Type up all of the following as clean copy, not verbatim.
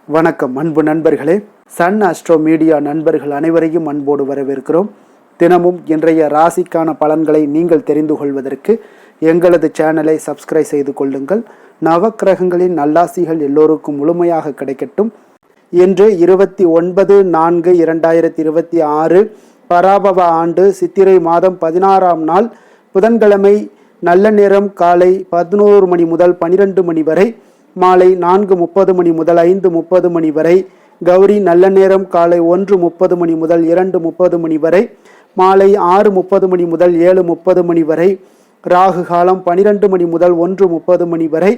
வணக்கம் அன்பு நண்பர்களே. சன் அஸ்ட்ரோ மீடியா நண்பர்கள் அனைவரையும் அன்போடு வரவேற்கிறோம். தினமும் இன்றைய ராசிக்கான பலன்களை நீங்கள் தெரிந்து கொள்வதற்கு எங்களது சேனலை சப்ஸ்கிரைப் செய்து கொள்ளுங்கள். நவக்கிரகங்களின் நல்லாசிகள் எல்லோருக்கும் முழுமையாக கிடைக்கட்டும். இன்று 29/4/2026 பராபவ ஆண்டு சித்திரை மாதம் 16ஆம் நாள் புதன்கிழமை. நல்ல நேரம் காலை 11 மணி முதல் 12 மணி வரை, மாலை 4:30 மணி முதல் 5:30 மணி வரை. கௌரி நல்ல நேரம் காலை 1:30 மணி முதல் 2:30 மணி வரை, மாலை 6:30 மணி முதல் 7:30 மணி வரை. ராகு காலம் 12 மணி முதல் 1:30 மணி வரை.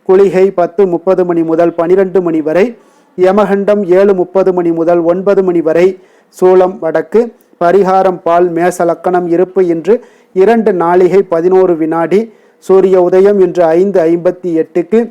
குளிகை 10:30 மணி முதல் 12 மணி வரை. யமகண்டம் 7:30 மணி முதல் 9 மணி வரை. சூலம் வடக்கு. பரிகாரம் பால். மேச லக்கணம். இருப்பு இன்று 2 நாழிகை 11 வினாடி. சூரிய உதயம் இன்று 5:58க்கு.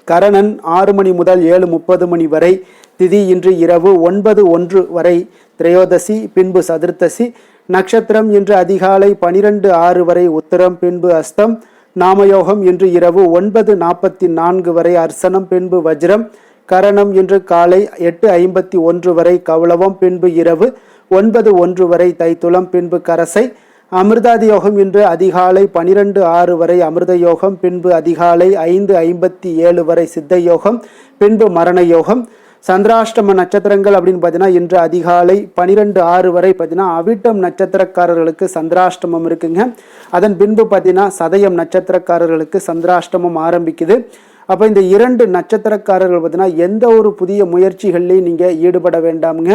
கரணன் 6 மணி முதல் 7:30 மணி வரை. திதி இன்று இரவு 9:01 வரை திரையோதசி, பின்பு சதுர்த்தசி. நட்சத்திரம் இன்று அதிகாலை 12:06 வரை உத்திரம், பின்பு அஸ்தம். நாமயோகம் இன்று இரவு 9:44 வரை அர்சனம், பின்பு வஜ்ரம். கரணம் இன்று காலை 8:51 வரை கௌளவம், பின்பு இரவு 9:01 வரை தைத்துளம், பின்பு கரசை. அமிர்தாதி யோகம் இன்று அதிகாலை 12:06 வரை அமிர்த யோகம், பின்பு அதிகாலை 5:57 வரை சித்த யோகம், பின்பு மரண யோகம். சந்திராஷ்டம நட்சத்திரங்கள் அப்படின்னு பார்த்தீங்கன்னா இன்று அதிகாலை 12:06 வரை பார்த்தீங்கன்னா அவிட்டம் நட்சத்திரக்காரர்களுக்கு சந்திராஷ்டமம் இருக்குங்க. அதன் பின்பு பார்த்தீங்கன்னா சதயம் நட்சத்திரக்காரர்களுக்கு சந்திராஷ்டமம் ஆரம்பிக்குது. அப்போ இந்த 2 நட்சத்திரக்காரர்கள் பார்த்தீங்கன்னா எந்த ஒரு புதிய முயற்சிகள்லையும் நீங்கள் ஈடுபட வேண்டாமுங்க.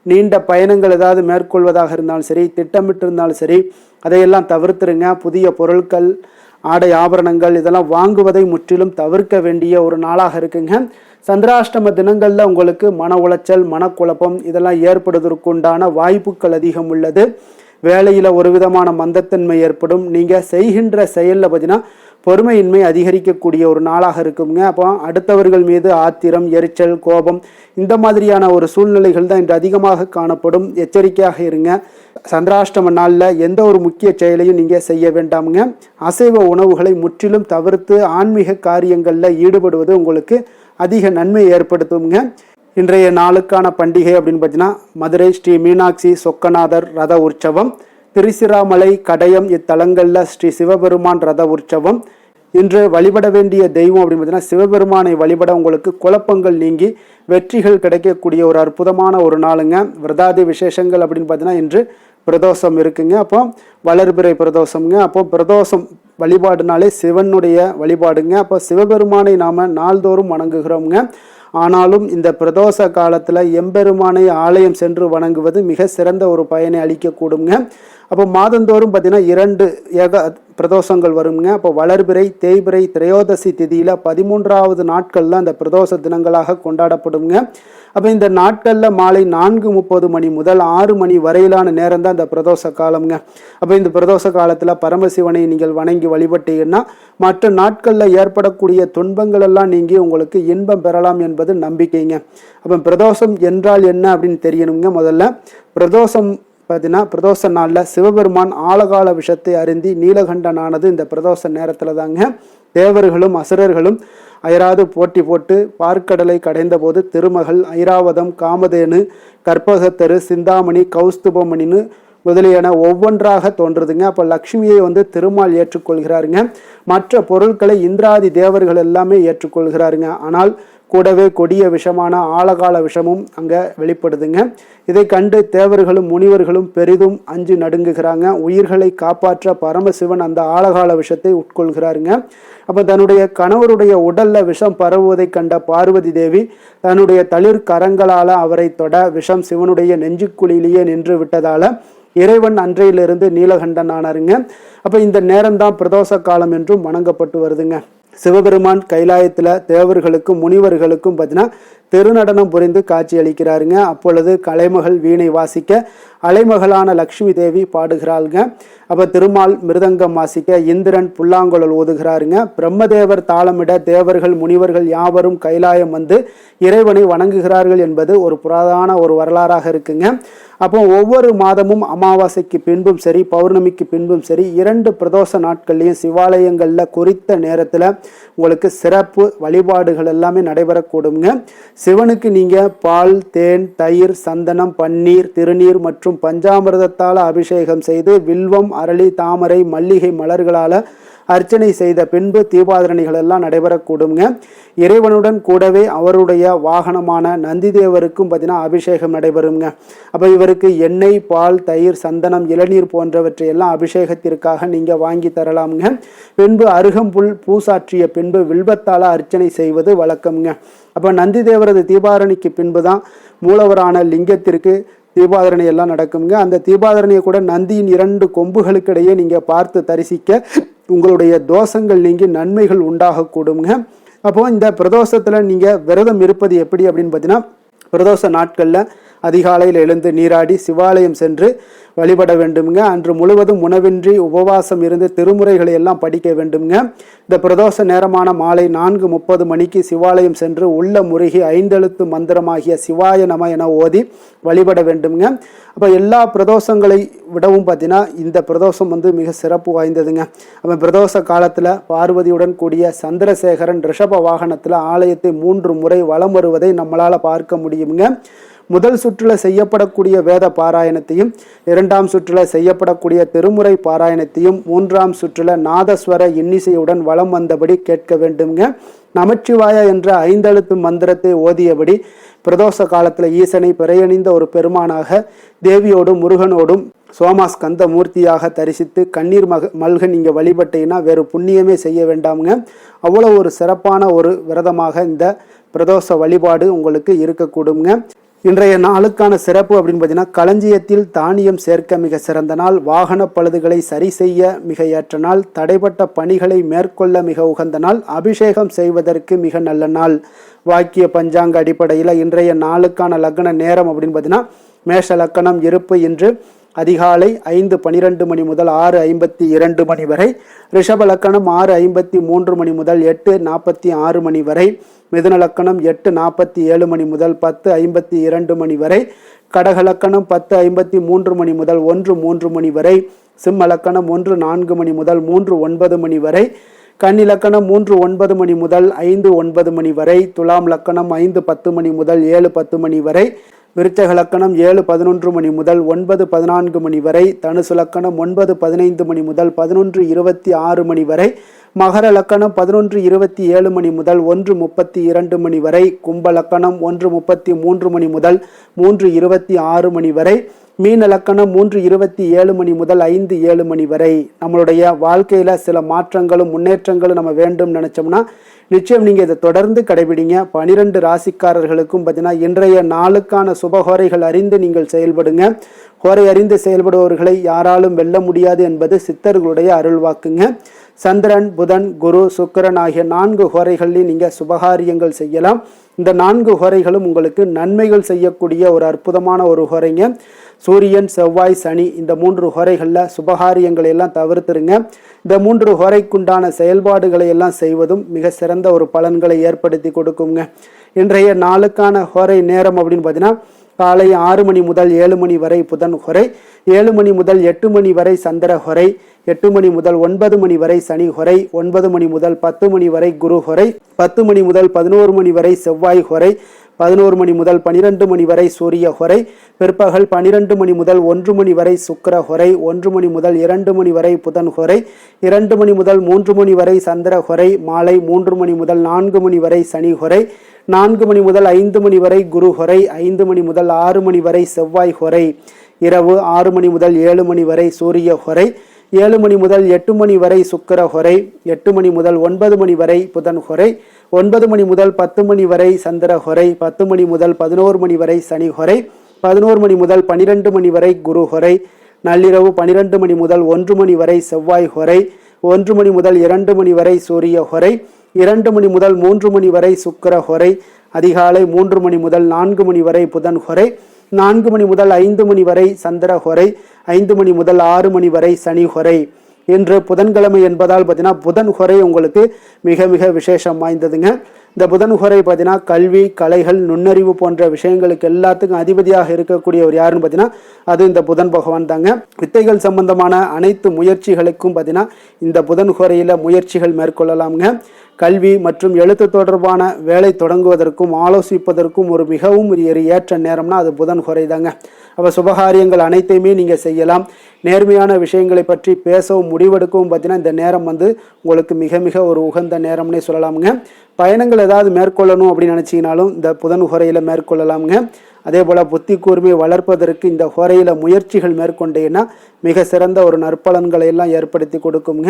நீண்ட பயணங்கள் ஏதாவது மேற்கொள்வதாக இருந்தாலும் சரி, திட்டமிட்டு இருந்தாலும் சரி, அதையெல்லாம் தவிர்த்துருங்க. புதிய பொருட்கள், ஆடை ஆபரணங்கள் இதெல்லாம் வாங்குவதை முற்றிலும் தவிர்க்க வேண்டிய ஒரு நாளாக இருக்குங்க. சந்திராஷ்டம தினங்களில் உங்களுக்கு மன உளைச்சல், மனக்குழப்பம் இதெல்லாம் ஏற்படுவதற்குண்டான வாய்ப்புகள் அதிகம் உள்ளது. வேலையில் ஒரு விதமான மந்தத்தன்மை ஏற்படும். நீங்கள் செய்கின்ற செயலில் பார்த்தீங்கன்னா பொறுமையின்மை அதிகரிக்கக்கூடிய ஒரு நாளாக இருக்குங்க. அப்போ அடுத்தவர்கள் மீது ஆத்திரம், எரிச்சல், கோபம் இந்த மாதிரியான ஒரு சூழ்நிலைகள் தான் இன்று அதிகமாக காணப்படும். எச்சரிக்கையாக இருங்க. சந்திராஷ்டம நாளில் எந்த ஒரு முக்கிய செயலையும் நீங்கள் செய்ய வேண்டாமுங்க. அசைவ உணவுகளை முற்றிலும் தவிர்த்து ஆன்மீக காரியங்களில் ஈடுபடுவது உங்களுக்கு அதிக நன்மை ஏற்படுத்துங்க. இன்றைய நாளுக்கான பண்டிகை அப்படின்னு பார்த்தீங்கன்னா மதுரை ஸ்ரீ மீனாட்சி சொக்கநாதர் ரத உற்சவம், திருச்சிராமலை, கடையம் இத்தலங்களில் ஸ்ரீ சிவபெருமான் ரத உற்சவம். இன்று வழிபட வேண்டிய தெய்வம் அப்படின்னு பார்த்தீங்கன்னா சிவபெருமானை வழிபட உங்களுக்கு குழப்பங்கள் நீங்கி வெற்றிகள் கிடைக்கக்கூடிய ஒரு அற்புதமான ஒரு நாளுங்க. விரதாதி விசேஷங்கள் அப்படின்னு பார்த்தீங்கன்னா இன்று பிரதோஷம் இருக்குங்க. அப்போ வளர்பிறை பிரதோஷம்ங்க. அப்போ பிரதோஷம் வழிபாடுனாலே சிவனுடைய வழிபாடுங்க. அப்போ சிவபெருமானை நாம் நாள்தோறும் வணங்குகிறோம்ங்க. ஆனாலும் இந்த பிரதோஷ காலத்தில் எம்பெருமானை ஆலயம் சென்று வணங்குவது மிக சிறந்த ஒரு பயனை அளிக்கக்கூடுங்க. அப்போ மாதந்தோறும் பார்த்தீங்கன்னா 2 பிரதோஷங்கள் வருங்க. அப்போ வளர்பிறை, தேய்பிறை, திரையோதசி திதியில் 13வது நாட்களில் அந்த பிரதோஷ தினங்களாக கொண்டாடப்படுங்க. அப்போ இந்த நாட்களில் மாலை 4:30 மணி முதல் 6 மணி வரையிலான நேரம் தான் இந்த பிரதோஷ காலம்ங்க. அப்போ இந்த பிரதோஷ காலத்தில் பரமசிவனை நீங்கள் வணங்கி வழிபட்டீங்கன்னா மற்ற நாட்களில் ஏற்படக்கூடிய துன்பங்கள் எல்லாம் நீங்கி உங்களுக்கு இன்பம் பெறலாம் என்பது நம்பிக்கைங்க. அப்போ பிரதோஷம் என்றால் என்ன அப்படின்னு தெரியணுங்க. முதல்ல பிரதோஷம் பார்த்தீங்கன்னா பிரதோஷ நாளில் சிவபெருமான் ஆழகால விஷத்தை அருந்தி நீலகண்டனானது இந்த பிரதோஷ நேரத்தில் தாங்க. தேவர்களும் அசுரர்களும் அயராது போட்டி போட்டு பார்க்கடலை கடைந்த போது திருமகள், ஐராவதம், காமதேனு, கற்பகத்தரு, சிந்தாமணி, கௌஸ்துபமணின்னு முதலியன ஒவ்வொன்றாக தோன்றுதுங்க. அப்போ லக்ஷ்மியை திருமால் ஏற்றுக்கொள்கிறாருங்க. மற்ற பொருட்களை இந்திராதி தேவர்கள் எல்லாமே ஏற்றுக்கொள்கிறாருங்க. ஆனால் கூடவே கொடிய விஷமான ஆழகால விஷமும் அங்கே வெளிப்படுதுங்க. இதை கண்டு தேவர்களும் முனிவர்களும் பெரிதும் அஞ்சு நடுங்குகிறாங்க. உயிர்களை காப்பாற்ற பரமசிவன் அந்த ஆழகால விஷத்தை உட்கொள்கிறாருங்க. அப்போ தன்னுடைய கணவருடைய உடல்ல விஷம் பரவுவதை கண்ட பார்வதி தேவி தன்னுடைய தளிர் கரங்களால் அவரை தொட விஷம் சிவனுடைய நெஞ்சுக்குழியிலேயே நின்று விட்டதால இறைவன் அன்றையிலிருந்து நீலகண்டன் ஆனாருங்க. அப்போ இந்த நேரம்தான் பிரதோஷ காலம் என்றும் வணங்கப்பட்டு வருதுங்க. சிவபெருமான் கைலாயத்தில் தேவர்களுக்கும் முனிவர்களுக்கும் பார்த்தீங்கன்னா திருநடனம் புரிந்து காட்சி அளிக்கிறாருங்க. அப்பொழுது கலைமகள் வீணை வாசிக்க அலைமகளான லக்ஷ்மி தேவி பாடுகிறாளுங்க. அப்போ திருமால் மிருதங்கம் வாசிக்க இந்திரன் புல்லாங்குழல் ஓதுகிறாருங்க. பிரம்மதேவர் தாளமிட தேவர்கள் முனிவர்கள் யாவரும் கைலாயம் இறைவனை வணங்குகிறார்கள் என்பது ஒரு புராதான ஒரு வரலாறாக இருக்குங்க. அப்போ ஒவ்வொரு மாதமும் அமாவாசைக்கு பின்பும் சரி, பௌர்ணமிக்கு பின்பும் சரி, 2 பிரதோஷ நாட்கள்லையும் சிவாலயங்களில் குறித்த நேரத்தில் உங்களுக்கு சிறப்பு வழிபாடுகள் எல்லாமே நடைபெறக்கூடுங்க. சிவனுக்கு நீங்கள் பால், தேன், தயிர், சந்தனம், பன்னீர், திருநீர் மற்றும் பஞ்சாமிர்தத்தால் அபிஷேகம் செய்து வில்வம், அரளி, தாமரை, மல்லிகை மலர்களால் அர்ச்சனை செய்த பின்பு தீபாதரணிகள் எல்லாம் நடைபெறக்கூடுங்க. இறைவனுடன் கூடவே அவருடைய வாகனமான நந்தி தேவருக்கும் பார்த்தீங்கன்னா அபிஷேகம் நடைபெறுங்க. அப்போ இவருக்கு எண்ணெய், பால், தயிர், சந்தனம், இளநீர் போன்றவற்றை எல்லாம் அபிஷேகத்திற்காக நீங்கள் வாங்கி தரலாமுங்க. பின்பு அருகம்புல் பூசாற்றிய பின்பு வில்வத்தால் அர்ச்சனை செய்வது வழக்கம்ங்க. அப்போ நந்தி தேவரது தீபாரணிக்கு பின்பு தான் மூலவரான லிங்கத்திற்கு தீபாதரணை எல்லாம் நடக்குங்க. அந்த தீபாதரணையை கூட நந்தியின் 2 கொம்புகளுக்கிடையே நீங்கள் பார்த்து தரிசிக்க உங்களுடைய தோஷங்கள் நீங்கி நன்மைகள் உண்டாகக்கூடுங்க. அப்போ இந்த பிரதோஷத்தில் நீங்கள் விரதம் இருப்பது எப்படி அப்படின்னு பார்த்தீங்கன்னா, பிரதோஷ நாட்களில் அதிகாலையில் எழுந்து நீராடி சிவாலயம் சென்று வழிபட வேண்டுங்க. அன்று முழுவதும் உணவின்றி உபவாசம் இருந்து திருமுறைகளை எல்லாம் படிக்க வேண்டுங்க. இந்த பிரதோஷ நேரமான மாலை 4:30 மணிக்கு சிவாலயம் சென்று உள்ள முருகி 5 எழுத்து மந்திரமாகிய சிவாய நம என ஓதி வழிபட வேண்டுங்க. அப்போ எல்லா பிரதோஷங்களை விடவும் பார்த்தீங்கன்னா இந்த பிரதோஷம் மிக சிறப்பு வாய்ந்ததுங்க. அப்போ பிரதோஷ காலத்தில் பார்வதியுடன் கூடிய சந்திரசேகரன் ரிஷப வாகனத்தில் ஆலயத்தை 3 முறை வலம் வருவதை நம்மளால் பார்க்க முடியுங்க. முதல் சுற்றுல செய்யப்படக்கூடிய வேத பாராயணத்தையும், 2ஆம் சுற்றுல செய்யப்படக்கூடிய திருமுறை பாராயணத்தையும், 3ஆம் சுற்றுல நாதஸ்வர இன்னிசையுடன் வலம் வந்தபடி கேட்க வேண்டுங்க. நமச்சிவாய என்ற 5 எழுத்து மந்திரத்தை ஓதியபடி பிரதோஷ காலத்தில் ஈசனை பிறையணிந்த ஒரு பெருமானாக தேவியோடும் முருகனோடும் சோமாஸ்கந்த மூர்த்தியாக தரிசித்து கண்ணீர் மல்க நீங்கள் வழிபட்டீங்கன்னா வேறு புண்ணியமே செய்ய வேண்டாமுங்க. அவ்வளோ ஒரு சிறப்பான ஒரு விரதமாக இந்த பிரதோஷ வழிபாடு உங்களுக்கு இருக்கக்கூடுங்க. இன்றைய நாளுக்கான சிறப்பு அப்படின்னு பார்த்தீங்கன்னா, களஞ்சியத்தில் தானியம் சேர்க்க மிக சிறந்த நாள், வாகன பழுதுகளை சரி செய்ய மிக ஏற்ற நாள், தடைப்பட்ட பணிகளை மேற்கொள்ள மிக உகந்த நாள், அபிஷேகம் செய்வதற்கு மிக நல்ல நாள். வாக்கிய பஞ்சாங்க அடிப்படையில் இன்றைய நாளுக்கான லக்ன நேரம் அப்படின்னு பார்த்தீங்கன்னா, மேஷ லக்கணம் இருப்பு இன்று அதிகாலை 5:12 மணி முதல் 6:52 மணி வரை, ரிஷப லக்கணம் 6:53 மணி முதல் 8:46 மணி வரை, மிதுன லக்கணம் 8:47 மணி முதல் 10:52 மணி வரை, கடக லக்கணம் 10:53 மணி முதல் 1:03 மணி வரை, சிம்ம லக்கணம் 1:04 மணி முதல் 3:09 மணி வரை, கன்னி லக்கணம் 3:09 மணி முதல் 5:09 மணி வரை, துலாம் லக்கணம் 5:10 மணி முதல் 7:10 மணி வரை, விருச்சக லக்கணம் 7:11 மணி முதல் 9:14 மணி வரை, தனுசு லக்கணம் 9:15 மணி முதல் 11:26 மணி வரை, மகர லக்கணம் 11:27 மணி முதல் 1:32 மணி வரை, கும்ப லக்கணம் 1:33 மணி முதல் 3:26 மணி வரை, மீன லக்கணம் 3:27 மணி முதல் 5:07 மணி வரை. நம்மளுடைய வாழ்க்கையில் சில மாற்றங்களும் முன்னேற்றங்களும் நம்ம வேண்டும் நினச்சோம்னா நிச்சயம் நீங்கள் இதை தொடர்ந்து கடைபிடிங்க. 12 ராசிக்காரர்களுக்கும் பார்த்தீங்கன்னா இன்றைய நாளுக்கான சுபஹோரைகள் அறிந்து நீங்கள் செயல்படுங்க. ஹோரை அறிந்து செயல்படுபவர்களை யாராலும் வெல்ல முடியாது என்பது சித்தர்களுடைய அருள்வாக்குங்க. சந்திரன், புதன், குரு, சுக்கிரன் ஆகிய 4 ஹோரைகளில் நீங்கள் சுபகாரியங்கள் செய்யலாம். இந்த 4 ஹோரைகளும் உங்களுக்கு நன்மைகள் செய்யக்கூடிய ஒரு அற்புதமான ஒரு ஹோரைங்க. சூரியன், செவ்வாய், சனி இந்த 3 ஹோரைகளில் சுபகாரியங்களை எல்லாம் தவிர்த்துருங்க. இந்த 3 ஹோரைக்குண்டான செயல்பாடுகளை எல்லாம் செய்வதும் மிக சிறந்த ஒரு பலன்களை ஏற்படுத்தி கொடுக்குங்க. இன்றைய நாளுக்கான ஹோரை நேரம் அப்படின்னு பார்த்தீங்கன்னா, காலை 6 மணி முதல் 7 மணி வரை புதன் ஹொரை, 7 மணி முதல் 8 மணி வரை சந்திர ஹொரை, 8 மணி முதல் 9 மணி வரை சனி ஹொரை, 9 மணி முதல் 10 மணி வரை குரு ஹொரை, 10 மணி முதல் 11 மணி வரை செவ்வாய் ஹொரை, 11 மணி முதல் 12 மணி வரை சூரிய ஹொரை, பிற்பகல் 12 மணி முதல் 1 மணி வரை சுக்கிர ஹொரை, 1 மணி முதல் 2 மணி வரை புதன் ஹொரை, 2 மணி முதல் 3 மணி வரை சந்திர ஹொரை, மாலை 3 மணி முதல் 4 மணி வரை சனி ஹொரை, 4 மணி முதல் 5 மணி வரை குரு ஹொரை, 5 மணி முதல் 6 மணி வரை செவ்வாய் ஹொரை, இரவு 6 மணி முதல் 7 மணி வரை சூரிய ஹொரை, 7 மணி முதல் 8 மணி வரை சுக்கிர ஹொரை, 8 மணி முதல் 9 மணி வரை புதன் ஹொரை, 9 மணி முதல் 10 மணி வரை சந்திர ஹொரை, 10 மணி முதல் 11 மணி வரை சனி ஹொரை, 11 மணி முதல் 12 மணி வரை குரு ஹொரை, நள்ளிரவு 12 மணி முதல் 1 மணி வரை செவ்வாய் ஹொரை, 1 மணி முதல் 2 மணி வரை சூரிய ஹொரை, 2 மணி முதல் 3 மணி வரை சுக்கிர ஹொரை, அதிகாலை 3 மணி முதல் 4 மணி வரை புதன் ஹொரை, 4 மணி முதல் 5 மணி வரை சந்திர ஹொரை, 5 மணி முதல் 6 மணி வரை சனி ஹொரை. இன்று புதன்கிழமை என்பதால் பார்த்தீங்கன்னா புதன் ஹொரை உங்களுக்கு மிக மிக விசேஷம் வாய்ந்ததுங்க. இந்த புதன் ஹொரை பார்த்தீங்கன்னா கல்வி, கலைகள், நுண்ணறிவு போன்ற விஷயங்களுக்கு எல்லாத்துக்கும் அதிபதியாக இருக்கக்கூடியவர் யாருன்னு பார்த்தீங்கன்னா அது இந்த புதன் பகவான் தாங்க. வித்தைகள் சம்பந்தமான அனைத்து முயற்சிகளுக்கும் பார்த்தீங்கன்னா இந்த புதன் ஹொரையில் முயற்சிகள் மேற்கொள்ளலாமுங்க. கல்வி மற்றும் எழுத்து தொடர்பான வேலை தொடங்குவதற்கும் ஆலோசிப்பதற்கும் ஒரு மிகவும் ஏற்ற நேரம்னா அது புதன் ஹோரை தாங்க. அப்போ சுபகாரியங்கள் அனைத்தையுமே நீங்கள் செய்யலாம். நேர்மையான விஷயங்களை பற்றி பேசவும் முடிவெடுக்கவும் பார்த்தீங்கன்னா இந்த நேரம் உங்களுக்கு மிக மிக ஒரு உகந்த நேரம்னே சொல்லலாமுங்க. பயணங்கள் ஏதாவது மேற்கொள்ளணும் அப்படின்னு நினச்சிங்கனாலும் இந்த புதன் ஹோரையில் மேற்கொள்ளலாமுங்க. அதே போல் புத்தி கூர்மையை வளர்ப்பதற்கு இந்த ஹோரையில் முயற்சிகள் மேற்கொண்டீங்கன்னா மிக சிறந்த ஒரு நற்பலன்களை எல்லாம் ஏற்படுத்தி கொடுக்குங்க.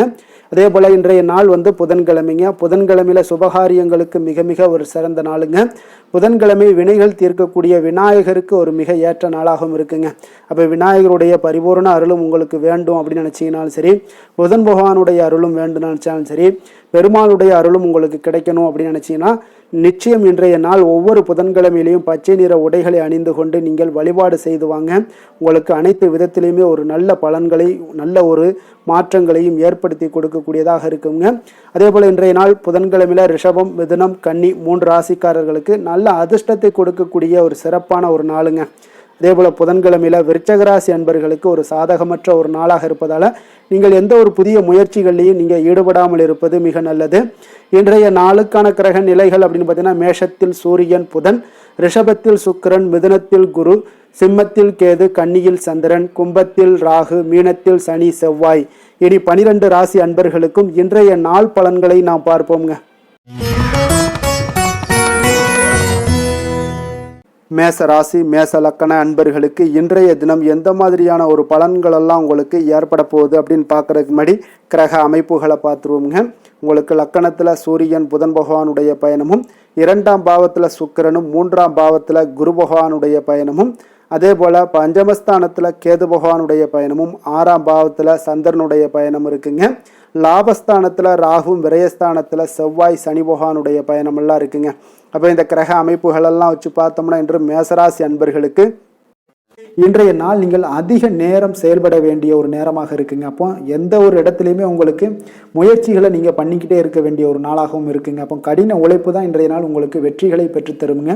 அதே போல் இன்றைய நாள் புதன்கிழமைங்க. புதன்கிழமையில் சுபகாரியங்களுக்கு மிக மிக ஒரு சிறந்த நாளுங்க. புதன்கிழமை வினைகள் தீர்க்கக்கூடிய விநாயகருக்கு ஒரு மிக ஏற்ற நாளாகவும் இருக்குங்க. அப்போ விநாயகருடைய பரிபூர்ண அருளும் உங்களுக்கு வேண்டும் அப்படின்னு நினச்சிங்கனாலும் சரி, புதன் பகவானுடைய அருளும் வேண்டும் நினச்சாலும் சரி, பெருமாளுடைய அருளும் உங்களுக்கு கிடைக்கணும் அப்படின்னு நினச்சிங்கன்னா நிச்சயம் இன்றைய நாள் ஒவ்வொரு புதன்கிழமையிலையும் பச்சை நிற உடைகளை அணிந்து கொண்டு நீங்கள் வழிபாடு செய்து வாங்க. உங்களுக்கு அனைத்து விதத்திலையுமே ஒரு நல்ல பலன்களை நல்ல ஒரு மாற்றங்களையும் ஏற்படுத்தி கொடுக்கக்கூடியதாக இருக்குங்க. அதே போல் இன்றைய நாள் புதன்கிழமையில் ரிஷபம், மிதுனம், கன்னி 3 ராசிக்காரர்களுக்கு நல்ல அதிர்ஷ்டத்தை கொடுக்கக்கூடிய ஒரு சிறப்பான ஒரு நாளுங்க. அதே போல் புதன்கிழமையில் விருச்சகராசி அன்பர்களுக்கு ஒரு சாதகமற்ற ஒரு நாளாக இருப்பதால் நீங்கள் எந்த ஒரு புதிய முயற்சிகள்லையும் நீங்கள் ஈடுபடாமல் இருப்பது மிக நல்லது. இன்றைய நாளுக்கான கிரக நிலைகள் அப்படின்னு பார்த்தீங்கன்னா மேஷத்தில் சூரியன் புதன், ரிஷபத்தில் சுக்கிரன், மிதுனத்தில் குரு, சிம்மத்தில் கேது, கன்னியில் சந்திரன், கும்பத்தில் ராகு, மீனத்தில் சனி, செவ்வாய். இனி 12 ராசி அன்பர்களுக்கும் இன்றைய நாள் பலன்களை நாம் பார்ப்போம்ங்க. மேச ராசி மேச லக்கண அன்பர்களுக்கு இன்றைய தினம் எந்த மாதிரியான ஒரு பலன்களெல்லாம் உங்களுக்கு ஏற்பட போகுது அப்படின்னு பார்க்குறதுக்கு முன்னாடி கிரக அமைப்புகளை பார்த்துருவோங்க. உங்களுக்கு லக்கணத்தில் சூரியன் புதன் பகவானுடைய பயணமும், 2ஆம் பாவத்தில் சுக்கிரனும், 3ஆம் பாவத்தில் குரு பகவானுடைய பயணமும், அதே போல் பஞ்சமஸ்தானத்தில் கேது பகவானுடைய பயணமும், 6ஆம் பாவத்தில் சந்திரனுடைய பயணம் இருக்குங்க. லாபஸ்தானத்தில் ராகும், விரயஸ்தானத்தில் செவ்வாய், சனி பகவானுடைய பயணமெல்லாம் இருக்குங்க. அப்போ இந்த கிரக அமைப்புகளெல்லாம் வச்சு பார்த்தோம்னா இன்று மேசராசி அன்பர்களுக்கு இன்றைய நாள் நீங்கள் அதிக நேரம் செயல்பட வேண்டிய ஒரு நேரமாக இருக்குங்க. அப்போ எந்த ஒரு இடத்துலையுமே உங்களுக்கு முயற்சிகளை நீங்கள் பண்ணிக்கிட்டே இருக்க வேண்டிய ஒரு நாளாகவும் இருக்குங்க. அப்போ கடின உழைப்பு தான் இன்றைய நாள் உங்களுக்கு வெற்றிகளை பெற்றுத்தருங்க.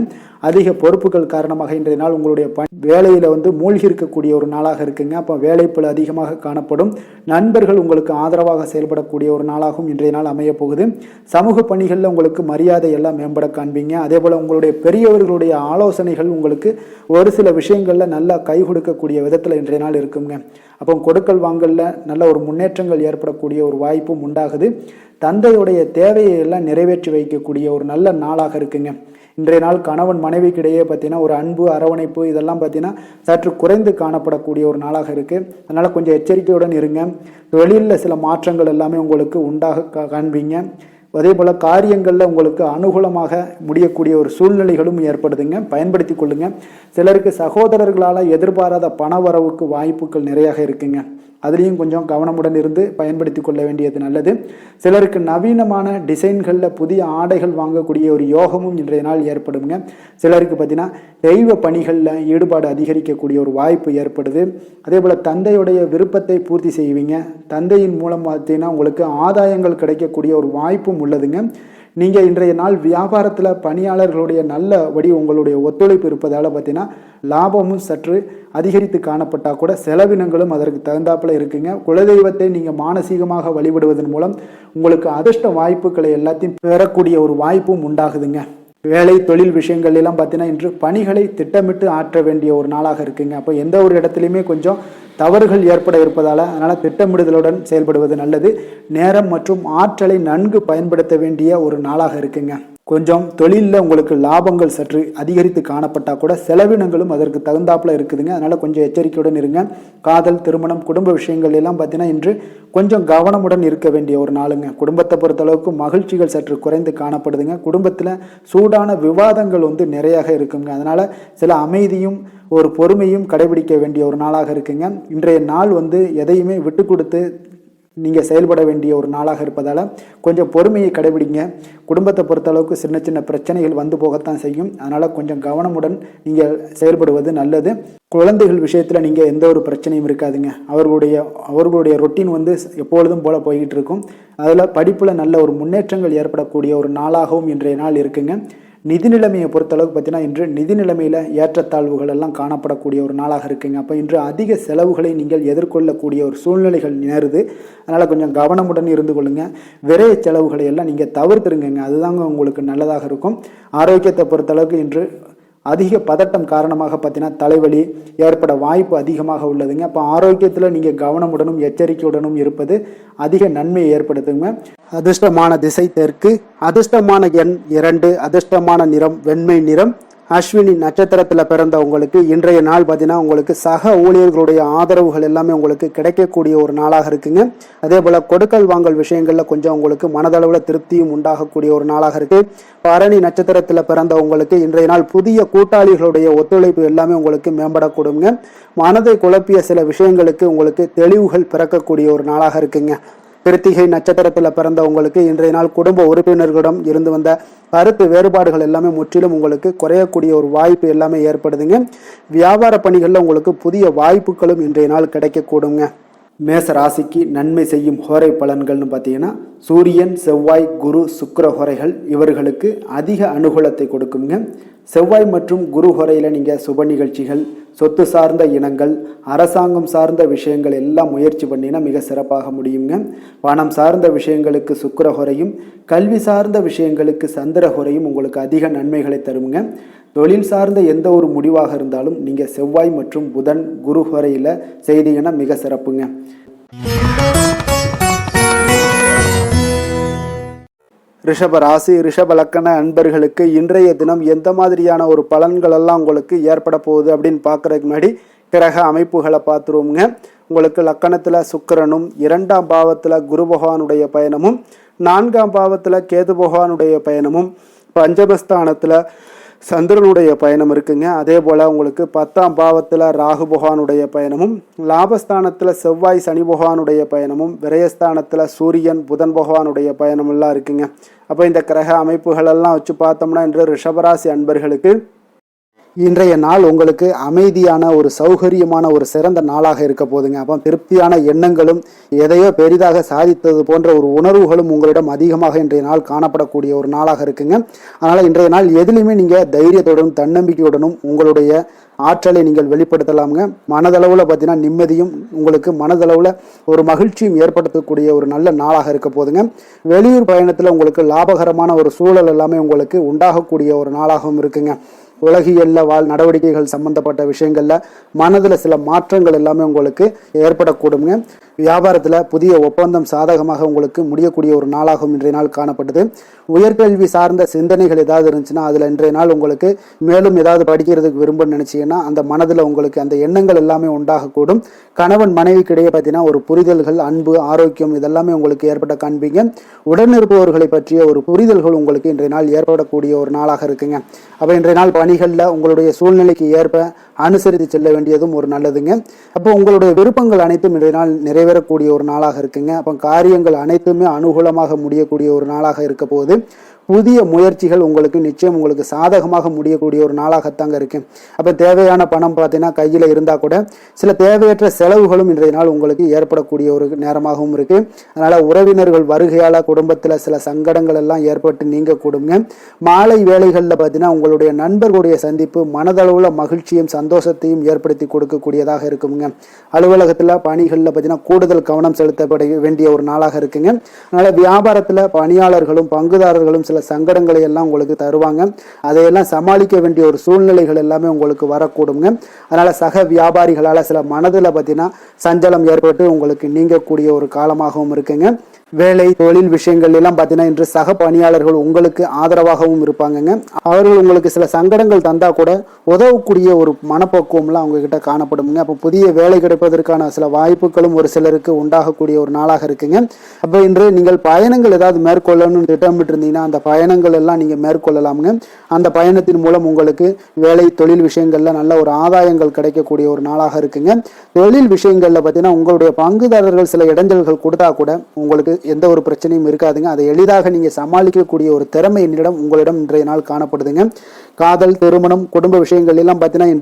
அதிக பொறுப்புகள் காரணமாக இன்றைய நாள் உங்களுடைய வேலையில் மூழ்கி இருக்கக்கூடிய ஒரு நாளாக இருக்குங்க. அப்போ வேலைப்பளு அதிகமாக காணப்படும். நண்பர்கள் உங்களுக்கு ஆதரவாக செயல்படக்கூடிய ஒரு நாளாகவும் இன்றைய நாள் அமைய போகுது. சமூக பணிகளில் உங்களுக்கு மரியாதை எல்லாம் மேம்பட காண்பீங்க. அதே போல் உங்களுடைய பெரியவர்களுடைய ஆலோசனைகள் உங்களுக்கு ஒரு சில விஷயங்களில் நல்லா கை கொடுக்கக்கூடிய விதத்தில் இன்றைய நாள் இருக்குங்க. அப்போ கொடுக்கல் வாங்கல்ல நல்ல ஒரு முன்னேற்றங்கள் ஏற்படக்கூடிய ஒரு வாய்ப்பும் உண்டாகுது. தந்தையுடைய தேவையை எல்லாம் நிறைவேற்றி வைக்கக்கூடிய ஒரு நல்ல நாளாக இருக்குங்க. இன்றைய நாள் கணவன் மனைவிக்கிடையே பார்த்தீங்கன்னா ஒரு அன்பு அரவணைப்பு இதெல்லாம் பார்த்தீங்கன்னா சற்று குறைந்து காணப்படக்கூடிய ஒரு நாளாக இருக்குது. அதனால் கொஞ்சம் எச்சரிக்கையுடன் இருங்க. தொழிலில் சில மாற்றங்கள் எல்லாமே உங்களுக்கு உண்டாக காண்பீங்க. அதே போல் காரியங்களில் உங்களுக்கு அனுகூலமாக முடியக்கூடிய ஒரு சூழ்நிலைகளும் ஏற்படுதுங்க. பயன்படுத்தி கொள்ளுங்க. சிலருக்கு சகோதரர்களால் எதிர்பாராத பண வரவுக்கு வாய்ப்புகள் நிறையாக இருக்குங்க. அதுலேயும் கொஞ்சம் கவனமுடன் இருந்து பயன்படுத்தி கொள்ள வேண்டியது நல்லது. சிலருக்கு நவீனமான டிசைன்களில் புதிய ஆடைகள் வாங்கக்கூடிய ஒரு யோகமும் இன்றைய நாள் ஏற்படுங்க. சிலருக்கு பார்த்தீங்கன்னா தெய்வ பணிகளில் ஈடுபாடு அதிகரிக்கக்கூடிய ஒரு வாய்ப்பு ஏற்படுது. அதே போல் தந்தையுடைய விருப்பத்தை பூர்த்தி செய்வீங்க. தந்தையின் மூலம் பார்த்தீங்கன்னா உங்களுக்கு ஆதாயங்கள் கிடைக்கக்கூடிய ஒரு வாய்ப்பும் உள்ளதுங்க. நீங்கள் இன்றைய நாள் வியாபாரத்தில் பணியாளர்களுடைய நல்லபடி உங்களுடைய ஒத்துழைப்பு இருப்பதால் பார்த்தீங்கன்னா லாபமும் சற்று அதிகரித்து காணப்பட்டால் கூட செலவினங்களும் அதற்கு தகுந்தாப்பில் இருக்குங்க. குலதெய்வத்தை நீங்கள் மானசீகமாக வழிபடுவதன் மூலம் உங்களுக்கு அதிர்ஷ்ட வாய்ப்புகளை எல்லாத்தையும் பெறக்கூடிய ஒரு வாய்ப்பும் உண்டாகுதுங்க. வேலை தொழில் விஷயங்கள் எல்லாம் பார்த்தீங்கன்னா இன்று பணிகளை திட்டமிட்டு ஆற்ற வேண்டிய ஒரு நாளாக இருக்குங்க. அப்போ எந்த ஒரு இடத்துலையுமே கொஞ்சம் தவறுகள் ஏற்பட இருப்பதால் அதனால் திட்டமிடுதலுடன் செயல்படுவது நல்லது. நேரம் மற்றும் ஆற்றலை நன்கு பயன்படுத்த வேண்டிய ஒரு நாளாக இருக்குங்க. கொஞ்சம் தொழிலில் உங்களுக்கு லாபங்கள் சற்று அதிகரித்து காணப்பட்டால் கூட செலவினங்களும் அதற்கு தகுந்தாப்பில் இருக்குதுங்க. அதனால் கொஞ்சம் எச்சரிக்கையுடன் இருங்க. காதல், திருமணம், குடும்ப விஷயங்கள் எல்லாம் பார்த்தீங்கன்னா இன்று கொஞ்சம் கவனமுடன் இருக்க வேண்டிய ஒரு நாளுங்க. குடும்பத்தை பொறுத்தளவுக்கு மகிழ்ச்சிகள் சற்று குறைந்து காணப்படுதுங்க. குடும்பத்தில் சூடான விவாதங்கள் நிறையாக இருக்குங்க. அதனால் சில அமைதியும் ஒரு பொறுமையும் கடைபிடிக்க வேண்டிய ஒரு நாளாக இருக்குங்க. இன்றைய நாள் எதையுமே விட்டு கொடுத்து நீங்கள் செயல்பட வேண்டிய ஒரு நாளாக இருப்பதால் கொஞ்சம் பொறுமையை கடைபிடிங்க. குடும்பத்தை பொறுத்தளவுக்கு சின்ன சின்ன பிரச்சனைகள் போகத்தான் செய்யும். அதனால் கொஞ்சம் கவனமுடன் நீங்கள் செயல்படுவது நல்லது. குழந்தைகள் விஷயத்தில் நீங்கள் எந்த ஒரு பிரச்சனையும் இருக்காதுங்க. அவர்களுடைய ரொட்டீன் எப்பொழுதும் போல் போய்கிட்டு இருக்கும். அதில் படிப்பில் நல்ல ஒரு முன்னேற்றங்கள் ஏற்படக்கூடிய ஒரு நாளாகவும் இன்றைய நாள் இருக்குங்க. நிதி நிலைமையை பொறுத்தளவுக்கு பார்த்தீங்கன்னா இன்று நிதி நிலைமையில் ஏற்றத்தாழ்வுகள் எல்லாம் காணப்படக்கூடிய ஒரு நாளாக இருக்குங்க. அப்போ இன்று அதிக செலவுகளை நீங்கள் எதிர்கொள்ளக்கூடிய ஒரு சூழ்நிலைகள் நேருது. அதனால் கொஞ்சம் கவனமுடன் இருந்து கொள்ளுங்க. விரைய செலவுகளை எல்லாம் நீங்கள் தவிர்த்துருங்க. அதுதாங்க உங்களுக்கு நல்லதாக இருக்கும். ஆரோக்கியத்தை பொறுத்தளவுக்கு இன்று அதிக பதட்டம் காரணமாக பார்த்தீங்கன்னா தலைவலி ஏற்பட வாய்ப்பு அதிகமாக உள்ளதுங்க. அப்போ ஆரோக்கியத்தில் நீங்கள் கவனமுடனும் எச்சரிக்கையுடனும் இருப்பது அதிக நன்மையை ஏற்படுத்துங்க. அதிர்ஷ்டமான திசை தெற்கு, அதிர்ஷ்டமான எண் 2, அதிர்ஷ்டமான நிறம் வெண்மை நிறம். அஸ்வினி நட்சத்திரத்தில் பிறந்த உங்களுக்கு இன்றைய நாள் பார்த்தீங்கன்னா உங்களுக்கு சக ஊழியர்களுடைய ஆதரவுகள் எல்லாமே உங்களுக்கு கிடைக்கக்கூடிய ஒரு நாளாக இருக்குங்க. அதே போல் கொடுக்கல் வாங்கல் விஷயங்களில் கொஞ்சம் உங்களுக்கு மனதளவில் திருப்தியும் உண்டாகக்கூடிய ஒரு நாளாக இருக்கு. பரணி நட்சத்திரத்தில் பிறந்த உங்களுக்கு இன்றைய நாள் புதிய கூட்டாளிகளுடைய ஒத்துழைப்பு எல்லாமே உங்களுக்கு மேம்படக்கூடுங்க. மனதை குழப்பிய சில விஷயங்களுக்கு உங்களுக்கு தெளிவுகள் பிறக்கக்கூடிய ஒரு நாளாக இருக்குங்க. கிருத்திகை நட்சத்திரத்தில் பிறந்த உங்களுக்கு இன்றைய நாள் குடும்ப உறுப்பினர்களிடம் இருந்து வந்த கருத்து வேறுபாடுகள் எல்லாமே முற்றிலும் உங்களுக்கு குறையக்கூடிய ஒரு வாய்ப்பு எல்லாமே ஏற்படுதுங்க. வியாபார பணிகளில் உங்களுக்கு புதிய வாய்ப்புகளும் இன்றைய நாள் கிடைக்கக்கூடுங்க. மேச ராசிக்கு நன்மை செய்யும் ஹோரை பலன்கள்னு பார்த்தீங்கன்னா சூரியன், செவ்வாய், குரு, சுக்கிர ஹோரைகள் இவர்களுக்கு அதிக அனுகூலத்தை கொடுக்குங்க. செவ்வாய் மற்றும் குரு ஹோரையில் நீங்கள் சுப நிகழ்ச்சிகள், சொத்து சார்ந்த இனங்கள், அரசாங்கம் சார்ந்த விஷயங்கள் எல்லாம் முயற்சி பண்ணினா மிக சிறப்பாக முடியுங்க. பணம் சார்ந்த விஷயங்களுக்கு சுக்கிர ஹோரையும், கல்வி சார்ந்த விஷயங்களுக்கு சந்திர ஹோரையும் உங்களுக்கு அதிக நன்மைகளை தருங்க. தொழில் சார்ந்த எந்த ஒரு முடிவாக இருந்தாலும் நீங்கள் செவ்வாய் மற்றும் புதன், குரு ஹோரையில் செய்தீங்கன்னா மிக சிறப்புங்க. ரிஷப ராசி, ரிஷப லக்கண அன்பர்களுக்கு இன்றைய தினம் எந்த மாதிரியான ஒரு பலன்கள் எல்லாம் உங்களுக்கு ஏற்பட போகுது அப்படின்னு பார்க்கறதுக்கு முன்னாடி கிரக அமைப்புகளை பார்த்துருவோங்க. உங்களுக்கு லக்கணத்தில் சுக்கிரனும், 2ஆம் பாவத்தில் குரு பகவானுடைய பயணமும், 4ஆம் பாவத்தில் கேது பகவானுடைய பயணமும், பஞ்சமஸ்தானத்தில் சந்திரனுடைய பயணம் இருக்குங்க. அதே போல் உங்களுக்கு 10ஆம் பாவத்தில் ராகு பகவானுடைய பயணமும், லாபஸ்தானத்தில் செவ்வாய் சனி பகவானுடைய பயணமும், விரயஸ்தானத்தில் சூரியன் புதன் பகவானுடைய பயணமெல்லாம் இருக்குங்க. அப்போ இந்த கிரக அமைப்புகளெல்லாம் வச்சு பார்த்தோம்னா இன்று ரிஷபராசி அன்பர்களுக்கு இன்றைய நாள் உங்களுக்கு அமைதியான ஒரு சௌகரியமான ஒரு சிறந்த நாளாக இருக்க போதுங்க. அப்போ திருப்தியான எண்ணங்களும் எதையோ பெரிதாக சாதித்தது போன்ற ஒரு உணர்வுகளும் உங்களிடம் அதிகமாக இன்றைய நாள் காணப்படக்கூடிய ஒரு நாளாக இருக்குங்க. அதனால் இன்றைய நாள் எதுலையுமே நீங்கள் தைரியத்துடனும் தன்னம்பிக்கையுடனும் உங்களுடைய ஆற்றலை நீங்கள் வெளிப்படுத்தலாமுங்க. மனதளவில் பார்த்தீங்கன்னா நிம்மதியும் உங்களுக்கு மனதளவில் ஒரு மகிழ்ச்சியும் ஏற்படுத்தக்கூடிய ஒரு நல்ல நாளாக இருக்க போதுங்க. வெளியூர் பயணத்தில் உங்களுக்கு லாபகரமான ஒரு சூழல் எல்லாமே உங்களுக்கு உண்டாகக்கூடிய ஒரு நாளாகவும் இருக்குங்க. உலகியல்ல நடவடிக்கைகள் சம்பந்தப்பட்ட விஷயங்கள்ல மனதில் சில மாற்றங்கள் எல்லாமே உங்களுக்கு ஏற்படக்கூடுங்க. வியாபாரத்தில் புதிய ஒப்பந்தம் சாதகமாக உங்களுக்கு முடியக்கூடிய ஒரு நாளாகவும் இன்றைய நாள் காணப்பட்டது. உயர்கல்வி சார்ந்த சிந்தனைகள் ஏதாவது இருந்துச்சுன்னா அதில் இன்றைய நாள் உங்களுக்கு மேலும் ஏதாவது படிக்கிறதுக்கு விரும்புன்னு நினைச்சீங்கன்னா அந்த மனதில் உங்களுக்கு அந்த எண்ணங்கள் எல்லாமே உண்டாகக்கூடும். கணவன் மனைவிக்கு இடையே பார்த்தீங்கன்னா ஒரு புரிதல்கள், அன்பு, ஆரோக்கியம் இதெல்லாமே உங்களுக்கு ஏற்பட்ட காண்பீங்க. உடனிருப்பவர்களை பற்றிய ஒரு புரிதல்கள் உங்களுக்கு இன்றைய நாள் ஏற்படக்கூடிய ஒரு நாளாக இருக்குங்க. அப்போ இன்றைய நாள் பணிகளில் உங்களுடைய சூழ்நிலைக்கு ஏற்ப அனுசரித்து செல்ல வேண்டியதும் ஒரு நல்லதுங்க. அப்போ உங்களுடைய விருப்பங்கள் அனைத்தும் இன்றைய நாள் நிறைவேறக்கூடிய ஒரு நாளாக இருக்குங்க. அப்போ காரியங்கள் அனைத்துமே அனுகூலமாக முடியக்கூடிய ஒரு நாளாக இருக்க போகுது. புதிய முயற்சிகள் உங்களுக்கு நிச்சயம் உங்களுக்கு சாதகமாக முடியக்கூடிய ஒரு நாளாகத்தாங்க இருக்கு. அப்போ தேவையான பணம் பார்த்தீங்கன்னா கையில் இருந்தால் கூட சில தேவையற்ற செலவுகளும் இன்றைய நாள் உங்களுக்கு ஏற்படக்கூடிய ஒரு நேரமாகவும் இருக்கு. அதனால உறவினர்கள் வருகையால் குடும்பத்தில் சில சங்கடங்கள் எல்லாம் ஏற்பட்டு நீங்கக்கூடுங்க. மாலை வேளைகளில் பார்த்தீங்கன்னா உங்களுடைய நண்பர்களுடைய சந்திப்பு மனதளவுல மகிழ்ச்சியும் சந்தோஷத்தையும் ஏற்படுத்தி கொடுக்கக்கூடியதாக இருக்குங்க. அலுவலகத்தில் பணிகளில் பார்த்தீங்கன்னா கூடுதல் கவனம் செலுத்தப்பட வேண்டிய ஒரு நாளாக இருக்குங்க. அதனால வியாபாரத்தில் பணியாளர்களும் பங்குதாரர்களும் சில சங்கடங்களை எல்லாம் உங்களுக்கு தருவாங்க. அதையெல்லாம் சமாளிக்க வேண்டிய ஒரு சூழ்நிலைகள் எல்லாமே உங்களுக்கு வரக்கூடுங்க. அதனால சக வியாபாரிகளால் சில மனதில் பார்த்தீங்கன்னா சஞ்சலம் ஏற்பட்டு உங்களுக்கு நீங்கக்கூடிய ஒரு காலமாகவும் இருக்குங்க. வேலை தொழில் விஷயங்கள் எல்லாம் பார்த்தீங்கன்னா இன்று சக பணியாளர்கள் உங்களுக்கு ஆதரவாகவும் இருப்பாங்கங்க. அவர்கள் உங்களுக்கு சில சங்கடங்கள் தந்தா கூட உதவக்கூடிய ஒரு மனப்பக்குவம்லாம் அவங்க கிட்ட காணப்படுங்க. அப்போ புதிய வேலை கிடைப்பதற்கான சில வாய்ப்புகளும் ஒரு சிலருக்கு உண்டாகக்கூடிய ஒரு நாளாக இருக்குங்க. அப்போ இன்று நீங்கள் பயணங்கள் ஏதாவது மேற்கொள்ளணும்னு திட்டமிட்டு இருந்தீங்கன்னா அந்த பயணங்கள் எல்லாம் நீங்கள் மேற்கொள்ளலாமுங்க. அந்த பயணத்தின் மூலம் உங்களுக்கு வேலை தொழில் விஷயங்கள்ல நல்ல ஒரு ஆதாயங்கள் கிடைக்கக்கூடிய ஒரு நாளாக இருக்குங்க. தொழில் விஷயங்கள்ல பார்த்தீங்கன்னா உங்களுடைய பங்குதாரர்கள் சில இடைஞ்சல்கள் கொடுத்தா கூட உங்களுக்கு எந்த ஒரு பிரச்சனையும் இருக்காதுங்க. அதை எளிதாக நீங்கள் சமாளிக்கக்கூடிய ஒரு திறமை உங்களிடம் இன்றைய நாள் காணப்படுதுங்க. காதல், திருமணம், குடும்ப விஷயங்கள் எல்லாம் பார்த்தீங்கன்னா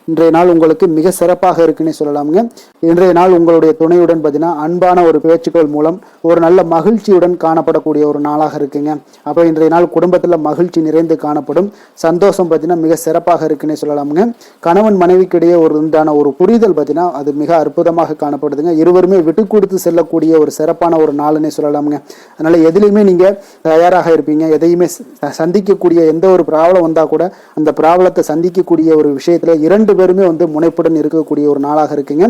இன்றைய நாள் உங்களுக்கு மிக சிறப்பாக இருக்குன்னு சொல்லலாமுங்க. இன்றைய நாள் உங்களுடைய துணையுடன் பார்த்தீங்கன்னா அன்பான ஒரு பேச்சுக்கள் மூலம் ஒரு நல்ல மகிழ்ச்சியுடன் காணப்படக்கூடிய ஒரு நாளாக இருக்குங்க. அப்போ இன்றைய நாள் குடும்பத்தில் மகிழ்ச்சி நிறைந்து காணப்படும். சந்தோஷம் பார்த்தீங்கன்னா மிக சிறப்பாக இருக்குன்னு சொல்லலாமுங்க. கணவன் மனைவிக்கிடையே உண்டான ஒரு புரிதல் பார்த்தீங்கன்னா அது மிக அற்புதமாக காணப்படுதுங்க. இருவருமே விட்டு கொடுத்து செல்லக்கூடிய ஒரு சிறப்பான ஒரு நாளுன்னே சொல்லலாமுங்க. அதனால எதுலையுமே நீங்க தயாராக இருப்பீங்க. எதையுமே சந்திக்கக்கூடிய எந்த ஒரு ப்ராப்ளம் வந்தா கூட அந்த ப்ராப்ளத்தை சந்திக்கக்கூடிய ஒரு விஷயத்துல 2 பேருமே முனைப்புடன் இருக்கக்கூடிய ஒரு நாளாக இருக்குங்க.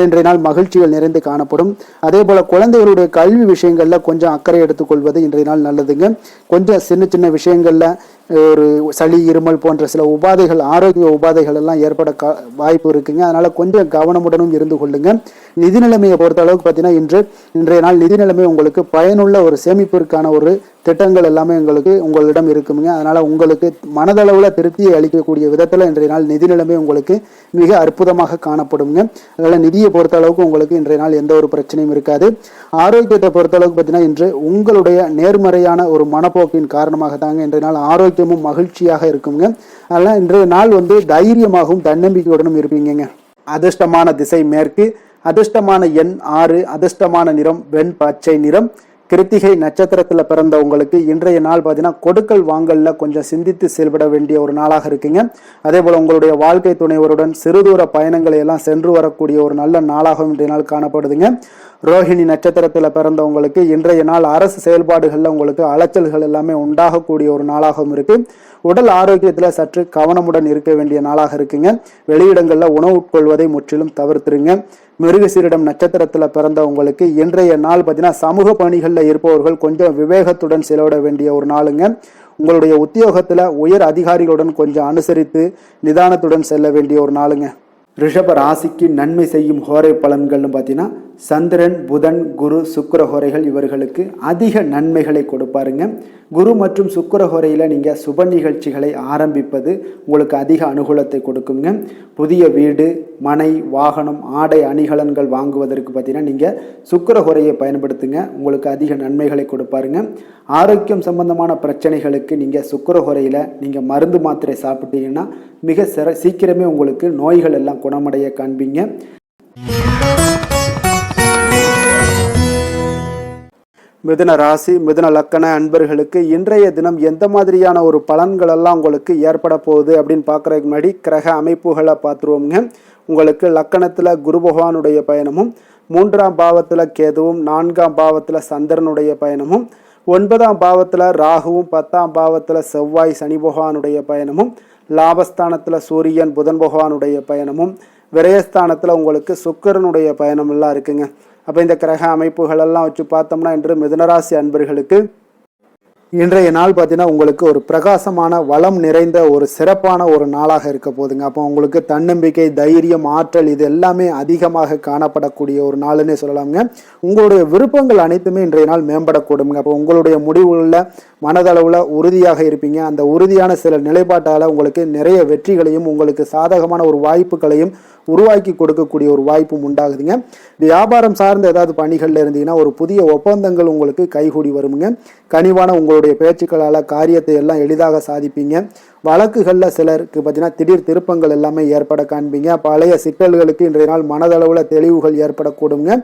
இன்றைய நாள் மகிழ்ச்சிகள் நிறைந்து காணப்படும். அதே போல குழந்தைகளுடைய கல்வி விஷயங்கள்ல கொஞ்சம் அக்கறை எடுத்துக்கொள்வது இன்றைய நாள் நல்லதுங்க. கொஞ்சம் சின்ன சின்ன விஷயங்கள்ல ஒரு சளி, இருமல் போன்ற சில உபாதைகள், ஆரோக்கிய உபாதைகள் எல்லாம் ஏற்பட வாய்ப்பு இருக்குங்க. அதனால கொஞ்சம் கவனமுடனும் இருந்து கொள்ளுங்க. நிதி நிலைமையை பொறுத்த அளவுக்கு பார்த்தீங்கன்னா இன்றைய நாள் நிதி நிலைமை உங்களுக்கு பயனுள்ள ஒரு சேமிப்பிற்கான ஒரு திட்டங்கள் எல்லாமே உங்களிடம் இருக்குங்க. அதனால உங்களுக்கு மனதளவுல திருப்தியை அளிக்கக்கூடிய விதத்துல இன்றைய நாள் நிதி நிலைமை உங்களுக்கு மிக அற்புதமாக காணப்படுங்க. அதனால நிதியை பொறுத்த அளவுக்கு உங்களுக்கு இன்றைய நாள் எந்த ஒரு பிரச்சனையும் இருக்காது. ஆரோக்கியத்தை பொறுத்த அளவுக்கு பார்த்தீங்கன்னா இன்று உங்களுடைய நேர்மறையான ஒரு மனப்போக்கின் காரணமாக தாங்க இன்றைய நாள் ஆரோக்கியமும் மகிழ்ச்சியாக இருக்குங்க. அதனால இன்றைய நாள் தைரியமாகவும் தன்னம்பிக்கையுடனும் இருப்பீங்க. அதிர்ஷ்டமான திசை மேற்கு, அதிர்ஷ்டமான எண் 6, அதிர்ஷ்டமான நிறம் வெண் பச்சை நிறம். கிருத்திகை நட்சத்திரத்துல பிறந்த உங்களுக்கு இன்றைய நாள் பார்த்தீங்கன்னா கொடுக்கல் வாங்கல்ல கொஞ்சம் சிந்தித்து செயல்பட வேண்டிய ஒரு நாளாக இருக்குங்க. அதே போல உங்களுடைய வாழ்க்கை துணைவருடன் சிறுதூர பயணங்களை எல்லாம் சென்று வரக்கூடிய ஒரு நல்ல நாளாகவும் இன்றைய நாள் காணப்படுதுங்க. ரோஹிணி நட்சத்திரத்துல பிறந்தவங்களுக்கு இன்றைய நாள் அரசு செயல்பாடுகள்ல உங்களுக்கு அலைச்சல்கள் எல்லாமே உண்டாகக்கூடிய ஒரு நாளாகவும் இருக்கு. உடல் ஆரோக்கியத்துல சற்று கவனமுடன் இருக்க வேண்டிய நாளாக இருக்குங்க. வெளியிடங்கள்ல உணவு உட்கொள்வதை முற்றிலும் தவிர்த்துருங்க. மிருகசீரிடம் நட்சத்திரத்துல பிறந்தவங்களுக்கு இன்றைய நாள் பார்த்தீங்கன்னா சமூக பணிகள்ல இருப்பவர்கள் கொஞ்சம் விவேகத்துடன் செலவிட வேண்டிய ஒரு நாளுங்க. உங்களுடைய உத்தியோகத்துல உயர் அதிகாரிகளுடன் கொஞ்சம் அனுசரித்து நிதானத்துடன் செல்ல வேண்டிய ஒரு நாளுங்க. ரிஷப ராசிக்கு நன்மை செய்யும் ஹோரை பலன்கள்னு பார்த்தீங்கன்னா சந்திரன், புதன், குரு, சுக்கிர ஹோரைகள் இவர்களுக்கு அதிக நன்மைகளை கொடுப்பாருங்க. குரு மற்றும் சுக்கிர ஹோரையில் நீங்கள் சுப நிகழ்ச்சிகளை ஆரம்பிப்பது உங்களுக்கு அதிக அனுகூலத்தை கொடுக்குங்க. புதிய வீடு, மனை, வாகனம், ஆடை அணிகலன்கள் வாங்குவதற்கு பார்த்தீங்கன்னா நீங்கள் சுக்கிர ஹோரையை பயன்படுத்துங்க. உங்களுக்கு அதிக நன்மைகளை கொடுப்பாருங்க. ஆரோக்கியம் சம்பந்தமான பிரச்சனைகளுக்கு நீங்கள் சுக்கிர ஹோரையில் நீங்கள் மருந்து மாத்திரை சாப்பிட்டீங்கன்னா மிக சீக்கிரமே உங்களுக்கு நோய்கள் எல்லாம் குணமடைய காண்பீங்க. மிதுன ராசி, மிதுன லக்கண அன்பர்களுக்கு இன்றைய தினம் எந்த மாதிரியான ஒரு பலன்கள் எல்லாம் உங்களுக்கு ஏற்பட போகுது அப்படின்னு பார்க்குறதுக்கு முன்னாடி கிரக அமைப்புகளை பார்த்துருவோங்க. உங்களுக்கு லக்கணத்தில் குரு பகவானுடைய பயணமும், 3ஆம் பாவத்தில் கேதுவும், 4ஆம் பாவத்தில் சந்திரனுடைய பயணமும், 9ஆம் பாவத்தில் ராகுவும், 10ஆம் பாவத்தில் செவ்வாய் சனி பகவானுடைய பயணமும், லாபஸ்தானத்தில் சூரியன் புதன் பகவானுடைய பயணமும், விரயஸ்தானத்தில் உங்களுக்கு சுக்கிரனுடைய பயணம் எல்லாம் இருக்குங்க. அப்போ இந்த கிரக அமைப்புகளெல்லாம் வச்சு பார்த்தோம்னா இன்று மிதுனராசி அன்பர்களுக்கு இன்றைய நாள் பார்த்தீங்கன்னா உங்களுக்கு ஒரு பிரகாசமான வளம் நிறைந்த ஒரு சிறப்பான ஒரு நாளாக இருக்க போகுதுங்க. அப்போ உங்களுக்கு தன்னம்பிக்கை, தைரியம், ஆற்றல் இது எல்லாமே அதிகமாக காணப்படக்கூடிய ஒரு நாளுன்னே சொல்லலாமுங்க. உங்களுடைய விருப்பங்கள் அனைத்துமே இன்றைய நாள் மேம்படக்கூடுங்க. அப்போ உங்களுடைய முடிவுகளில் மனதளவில் உறுதியாக இருப்பீங்க. அந்த உறுதியான சில நிலைப்பாட்டால் உங்களுக்கு நிறைய வெற்றிகளையும் உங்களுக்கு சாதகமான ஒரு வாய்ப்புகளையும் உருவாக்கி கொடுக்கக்கூடிய ஒரு வாய்ப்பும் உண்டாகுதுங்க. வியாபாரம் சார்ந்த ஏதாவது பணிகளில் இருந்தீங்கன்னா ஒரு புதிய ஒப்பந்தங்கள் உங்களுக்கு கைகூடி வருமுங்க. கனிவான உங்களுடைய பேச்சுக்களால் காரியத்தை எல்லாம் எளிதாக சாதிப்பீங்க. வழக்குகளில் சிலருக்கு பார்த்தீங்கன்னா திடீர் திருப்பங்கள் எல்லாமே ஏற்பட காண்பீங்க. பழைய சிக்கல்களுக்கு இன்றைய நாள் மனதளவில் தெளிவுகள் ஏற்படக்கூடுங்க.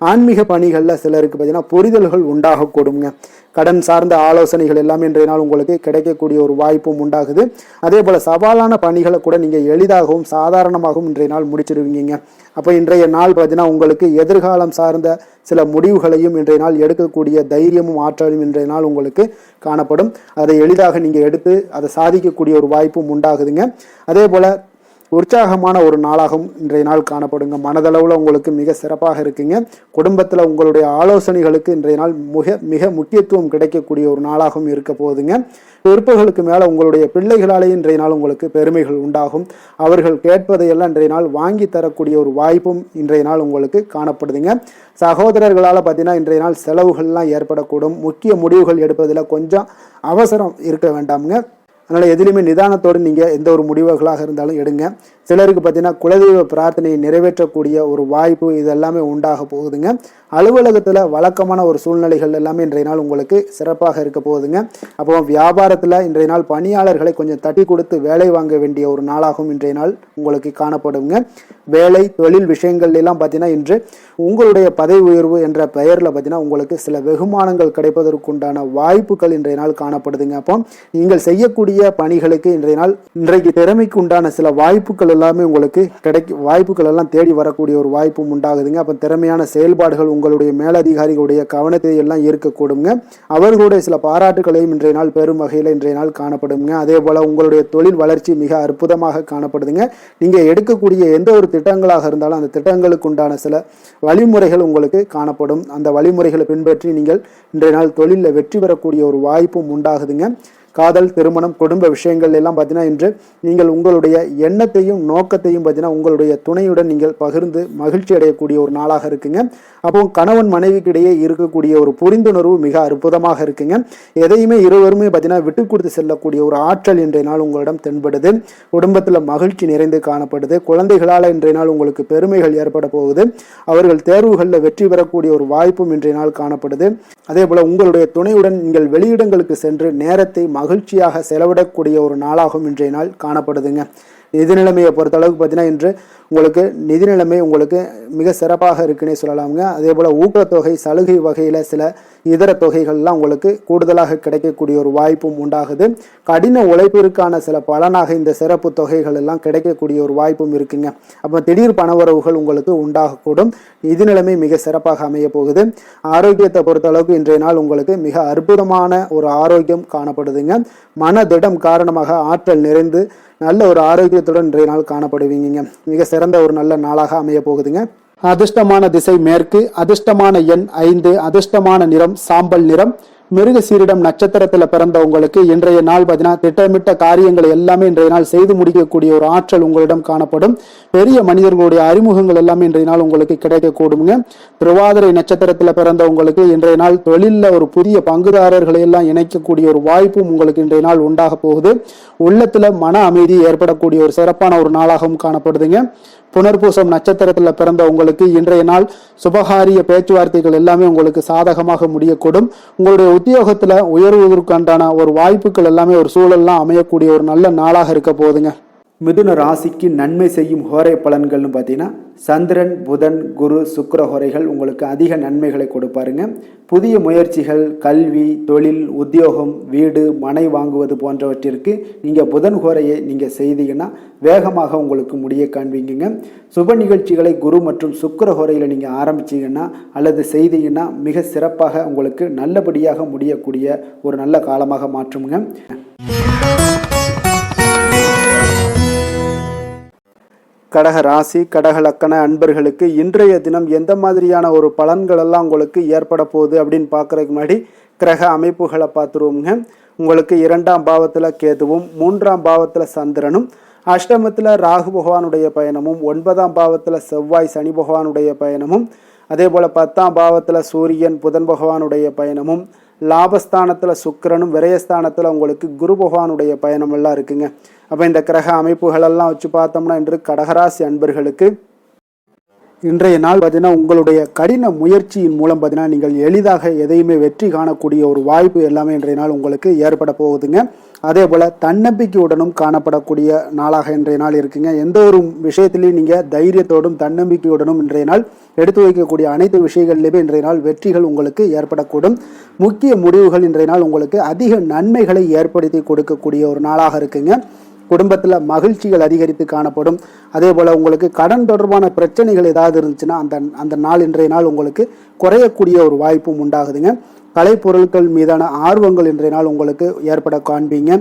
ஆன்மீக பணிகளில் சிலருக்கு பார்த்தீங்கன்னா புரிதல்கள் உண்டாகக்கூடுங்க. கடன் சார்ந்த ஆலோசனைகள் எல்லாமே இன்றைய நாள் உங்களுக்கு கிடைக்கக்கூடிய ஒரு வாய்ப்பும் உண்டாகுது. அதே போல் சவாலான பணிகளை கூட நீங்கள் எளிதாகவும் சாதாரணமாகவும் இன்றைய நாள் முடிச்சிருவீங்க. அப்போ இன்றைய நாள் பார்த்தீங்கன்னா உங்களுக்கு எதிர்காலம் சார்ந்த சில முடிவுகளையும் இன்றைய நாள் எடுக்கக்கூடிய தைரியமும் ஆற்றலும் இன்றைய நாள் உங்களுக்கு காணப்படும். அதை எளிதாக நீங்கள் எடுத்து அதை சாதிக்கக்கூடிய ஒரு வாய்ப்பும் உண்டாகுதுங்க. அதே போல் உற்சாகமான ஒரு நாளாகவும் இன்றைய நாள் காணப்படுங்க. மனதளவில் உங்களுக்கு மிக சிறப்பாக இருக்குங்க. குடும்பத்தில் உங்களுடைய ஆலோசனைகளுக்கு இன்றைய நாள் மிக முக்கியத்துவம் கிடைக்கக்கூடிய ஒரு நாளாகவும் இருக்க போகுதுங்க. பிற்பகலுக்கு மேலே உங்களுடைய பிள்ளைகளாலேயே இன்றைய நாள் உங்களுக்கு பெருமைகள் உண்டாகும். அவர்கள் கேட்பதையெல்லாம் இன்றைய நாள் வாங்கி தரக்கூடிய ஒரு வாய்ப்பும் இன்றைய நாள் உங்களுக்கு காணப்படுதுங்க. சகோதரர்களால் பார்த்தீங்கன்னா இன்றைய நாள் செலவுகள்லாம் ஏற்படக்கூடும். முக்கிய முடிவுகள் எடுப்பதில் கொஞ்சம் அவசரம் இருக்க வேண்டாமுங்க. அதனால் எதிலுமே நிதானத்தோடு நீங்கள் எந்த ஒரு முடிவுகளாக இருந்தாலும் எடுங்க. சிலருக்கு பார்த்தீங்கன்னா குலதெய்வ பிரார்த்தனையை நிறைவேற்றக்கூடிய ஒரு வாய்ப்பு இதெல்லாமே உண்டாக போகுதுங்க. அலுவலகத்தில் வழக்கமான ஒரு சூழ்நிலைகள் எல்லாமே இன்றைய நாள் உங்களுக்கு சிறப்பாக இருக்க போகுதுங்க. அப்போ வியாபாரத்தில் இன்றைய நாள் பணியாளர்களை கொஞ்சம் தட்டி கொடுத்து வேலை வாங்க வேண்டிய ஒரு நாளாகவும் இன்றைய நாள் உங்களுக்கு காணப்படுங்க. வேலை தொழில் விஷயங்கள் எல்லாம் பார்த்தீங்கன்னா இன்று உங்களுடைய பதவி உயர்வு என்ற பெயரில் பார்த்தீங்கன்னா உங்களுக்கு சில வெகுமானங்கள் கிடைப்பதற்குண்டான வாய்ப்புகள் இன்றைய நாள் காணப்படுதுங்க. அப்போ நீங்கள் செய்யக்கூடிய பணிகளுக்கு இன்றைய நாள் இன்றைக்கு திறமைக்கு உண்டான சில வாய்ப்புகள் எல்லாமே உங்களுக்கு வாய்ப்புகள் எல்லாம் தேடி வரக்கூடிய ஒரு வாய்ப்பும் உண்டாகுதுங்க. அப்போ திறமையான செயல்பாடுகள் உங்களுடைய மேலதிகாரிகளுடைய கவனத்தை எல்லாம் ஈர்க்கக்கூடுங்க. அவர்களுடைய சில பாராட்டுகளையும் இன்றைய நாள் பெரும் வகையில் இன்றைய நாள் காணப்படுங்க. அதே போல உங்களுடைய தொழில் வளர்ச்சி மிக அற்புதமாக காணப்படுதுங்க. நீங்க எடுக்கக்கூடிய எந்த ஒரு திட்டங்களாக இருந்தாலும் அந்த திட்டங்களுக்கு உண்டான சில வழிமுறைகள் உங்களுக்கு காணப்படும். அந்த வழிமுறைகளை பின்பற்றி நீங்கள் இன்றைய நாள் தொழிலில் வெற்றி பெறக்கூடிய ஒரு வாய்ப்பும் உண்டாகுதுங்க. காதல், திருமணம், குடும்ப விஷயங்கள் எல்லாம் பார்த்தீங்கன்னா இன்று நீங்கள் உங்களுடைய எண்ணத்தையும் நோக்கத்தையும் பார்த்தீங்கன்னா உங்களுடைய துணையுடன் நீங்கள் பகிர்ந்து மகிழ்ச்சி அடையக்கூடிய ஒரு நாளாக இருக்குங்க. அப்போ கணவன் மனைவிக்கு இடையே இருக்கக்கூடிய ஒரு புரிந்துணர்வு மிக அற்புதமாக இருக்குங்க. எதையுமே இருவருமே பார்த்தீங்கன்னா விட்டு கொடுத்து செல்லக்கூடிய ஒரு ஆற்றல் இன்றைய நாள் உங்களிடம் தென்படுது. குடும்பத்தில் மகிழ்ச்சி நிறைந்து காணப்படுது. குழந்தைகளால் இன்றைய நாள் உங்களுக்கு பெருமைகள் ஏற்பட போகுது. அவர்கள் தேர்வுகளில் வெற்றி பெறக்கூடிய ஒரு வாய்ப்பும் இன்றைய நாள் காணப்படுது. அதே போல உங்களுடைய துணையுடன் நீங்கள் வெளியிடங்களுக்கு சென்று நேரத்தை மகிழ்ச்சியாக செலவிடக்கூடிய ஒரு நாளாகவும் இன்றைய நாள் காணப்படுதுங்க. நிதி நிலைமையை பொறுத்த அளவுக்கு பார்த்தீங்கன்னா இன்று உங்களுக்கு நிதி நிலைமை உங்களுக்கு மிக சிறப்பாக இருக்குன்னே சொல்லலாமுங்க. அதே போல் ஊக்கத்தொகை, சலுகை வகையில் சில இதர தொகைகள்லாம் உங்களுக்கு கூடுதலாக கிடைக்கக்கூடிய ஒரு வாய்ப்பும் உண்டாகுது. கடின உழைப்பிற்கான சில பலனாக இந்த சிறப்பு தொகைகள் எல்லாம் கிடைக்கக்கூடிய ஒரு வாய்ப்பும் இருக்குங்க. அப்போ திடீர் பணவரவுகள் உங்களுக்கு உண்டாகக்கூடும். நிதி நிலைமை மிக சிறப்பாக அமைய போகுது. ஆரோக்கியத்தை பொறுத்த அளவுக்கு இன்றைய நாள் உங்களுக்கு மிக அற்புதமான ஒரு ஆரோக்கியம் காணப்படுதுங்க. மனதிடம் காரணமாக ஆற்றல் நிறைந்து நல்ல ஒரு ஆரோக்கியத்துடன் இன்றைய நாள் காணப்படுவீங்க. மிக சிறந்த ஒரு நல்ல நாளாக அமைய போகுதுங்க. அதிர்ஷ்டமான திசை மேற்கு, அதிர்ஷ்டமான எண் 5, அதிர்ஷ்டமான நிறம் சாம்பல் நிறம். மிருகசீரிடம் நட்சத்திரத்துல பிறந்த உங்களுக்கு இன்றைய நாள் பார்த்தீங்கன்னா திட்டமிட்ட காரியங்களை எல்லாமே இன்றைய நாள் செய்து முடிக்கக்கூடிய ஒரு ஆற்றல் உங்களிடம் காணப்படும். பெரிய மனிதர்களுடைய அறிமுகங்கள் எல்லாமே இன்றைய நாள் உங்களுக்கு கிடைக்கக்கூடுங்க. திருவாதிரை நட்சத்திரத்துல பிறந்த உங்களுக்கு இன்றைய நாள் தொழிலில் ஒரு புதிய பங்குதாரர்களை எல்லாம் இணைக்கக்கூடிய ஒரு வாய்ப்பும் உங்களுக்கு இன்றைய நாள் உண்டாக போகுது. உள்ளத்துல மன அமைதி ஏற்படக்கூடிய ஒரு சிறப்பான ஒரு நாளாகவும் காணப்படுதுங்க. புனர்பூசம் நட்சத்திரத்துல பிறந்த உங்களுக்கு இன்றைய நாள் சுபகாரிய பேச்சுவார்த்தைகள் எல்லாமே உங்களுக்கு சாதகமாக முடியக்கூடும். உங்களுடைய உத்தியோகத்துல உயர்வதற்கான ஒரு வாய்ப்புகள் எல்லாமே ஒரு சூழல்லாம் அமையக்கூடிய ஒரு நல்ல நாளாக இருக்க போகுதுங்க. மிதுன ராசிக்கு நன்மை செய்யும் ஹோரை பலன்கள்னு பார்த்தீங்கன்னா சந்திரன், புதன், குரு, சுக்கிர ஹோரைகள் உங்களுக்கு அதிக நன்மைகளை கொடுப்பாருங்க. புதிய முயற்சிகள், கல்வி, தொழில், உத்தியோகம், வீடு, மனை வாங்குவது போன்றவற்றிற்கு நீங்கள் புதன் ஹோரையை நீங்கள் செய்தீங்கன்னா வேகமாக உங்களுக்கு முடிய காண்பீங்க. சுப நிகழ்ச்சிகளை குரு மற்றும் சுக்கிர ஹோரையில் நீங்கள் ஆரம்பிச்சிங்கன்னா அல்லது செய்தீங்கன்னா மிக சிறப்பாக உங்களுக்கு நல்லபடியாக முடியக்கூடிய ஒரு நல்ல காலமாக மாற்றுங்க. கடக ராசி, கடக லக்கண அன்பர்களுக்கு இன்றைய தினம் எந்த மாதிரியான ஒரு பலன்கள் எல்லாம் உங்களுக்கு ஏற்பட போகுது அப்படின்னு பார்க்கறதுக்கு முன்னாடி கிரக அமைப்புகளை பார்த்துருவோங்க. உங்களுக்கு 2ஆம் பாவத்தில் கேதுவும், 3ஆம் பாவத்தில் சந்திரனும், அஷ்டமத்தில் ராகு பகவானுடைய பயணமும், 9ஆம் பாவத்தில் செவ்வாய் சனி பகவானுடைய பயணமும், அதே போல் 10ஆம் பாவத்தில் சூரியன் புதன் பகவானுடைய பயணமும், லாபஸ்தானத்தில் சுக்கிரனும், விரயஸ்தானத்தில் உங்களுக்கு குரு பகவானுடைய பயணம் எல்லாம் இருக்குங்க. அப்போ இந்த கிரக அமைப்புகளெல்லாம் வச்சு பார்த்தோம்னா இன்று கடகராசி அன்பர்களுக்கு இன்றைய நாள் பார்த்தீங்கன்னா உங்களுடைய கடின முயற்சியின் மூலம் பார்த்தீங்கன்னா நீங்கள் எளிதாக எதையுமே வெற்றி காணக்கூடிய ஒரு வாய்ப்பு எல்லாமே இன்றைய நாள் உங்களுக்கு ஏற்பட போகுதுங்க. அதே போல் தன்னம்பிக்கையுடனும் காணப்படக்கூடிய நாளாக இன்றைய நாள் இருக்குங்க. எந்த ஒரு விஷயத்திலையும் நீங்கள் தைரியத்தோடும் தன்னம்பிக்கையுடனும் இன்றைய நாள் எடுத்து வைக்கக்கூடிய அனைத்து விஷயங்களிலுமே இன்றைய நாள் வெற்றிகள் உங்களுக்கு ஏற்படக்கூடும். முக்கிய முடிவுகள் இன்றைய நாள் உங்களுக்கு அதிக நன்மைகளை ஏற்படுத்தி கொடுக்கக்கூடிய ஒரு நாளாக இருக்குங்க. குடும்பத்தில் மகிழ்ச்சிகள் அதிகரித்து காணப்படும். அதே போல் உங்களுக்கு கடன் தொடர்பான பிரச்சனைகள் ஏதாவது இருந்துச்சுன்னா அந்த நாள் இன்றைய நாள் உங்களுக்கு குறையக்கூடிய ஒரு வாய்ப்பும் உண்டாகுதுங்க. கலைப்பொருட்கள் மீதான ஆர்வங்கள் இன்றைய நாள் உங்களுக்கு ஏற்பட காண்பீங்க.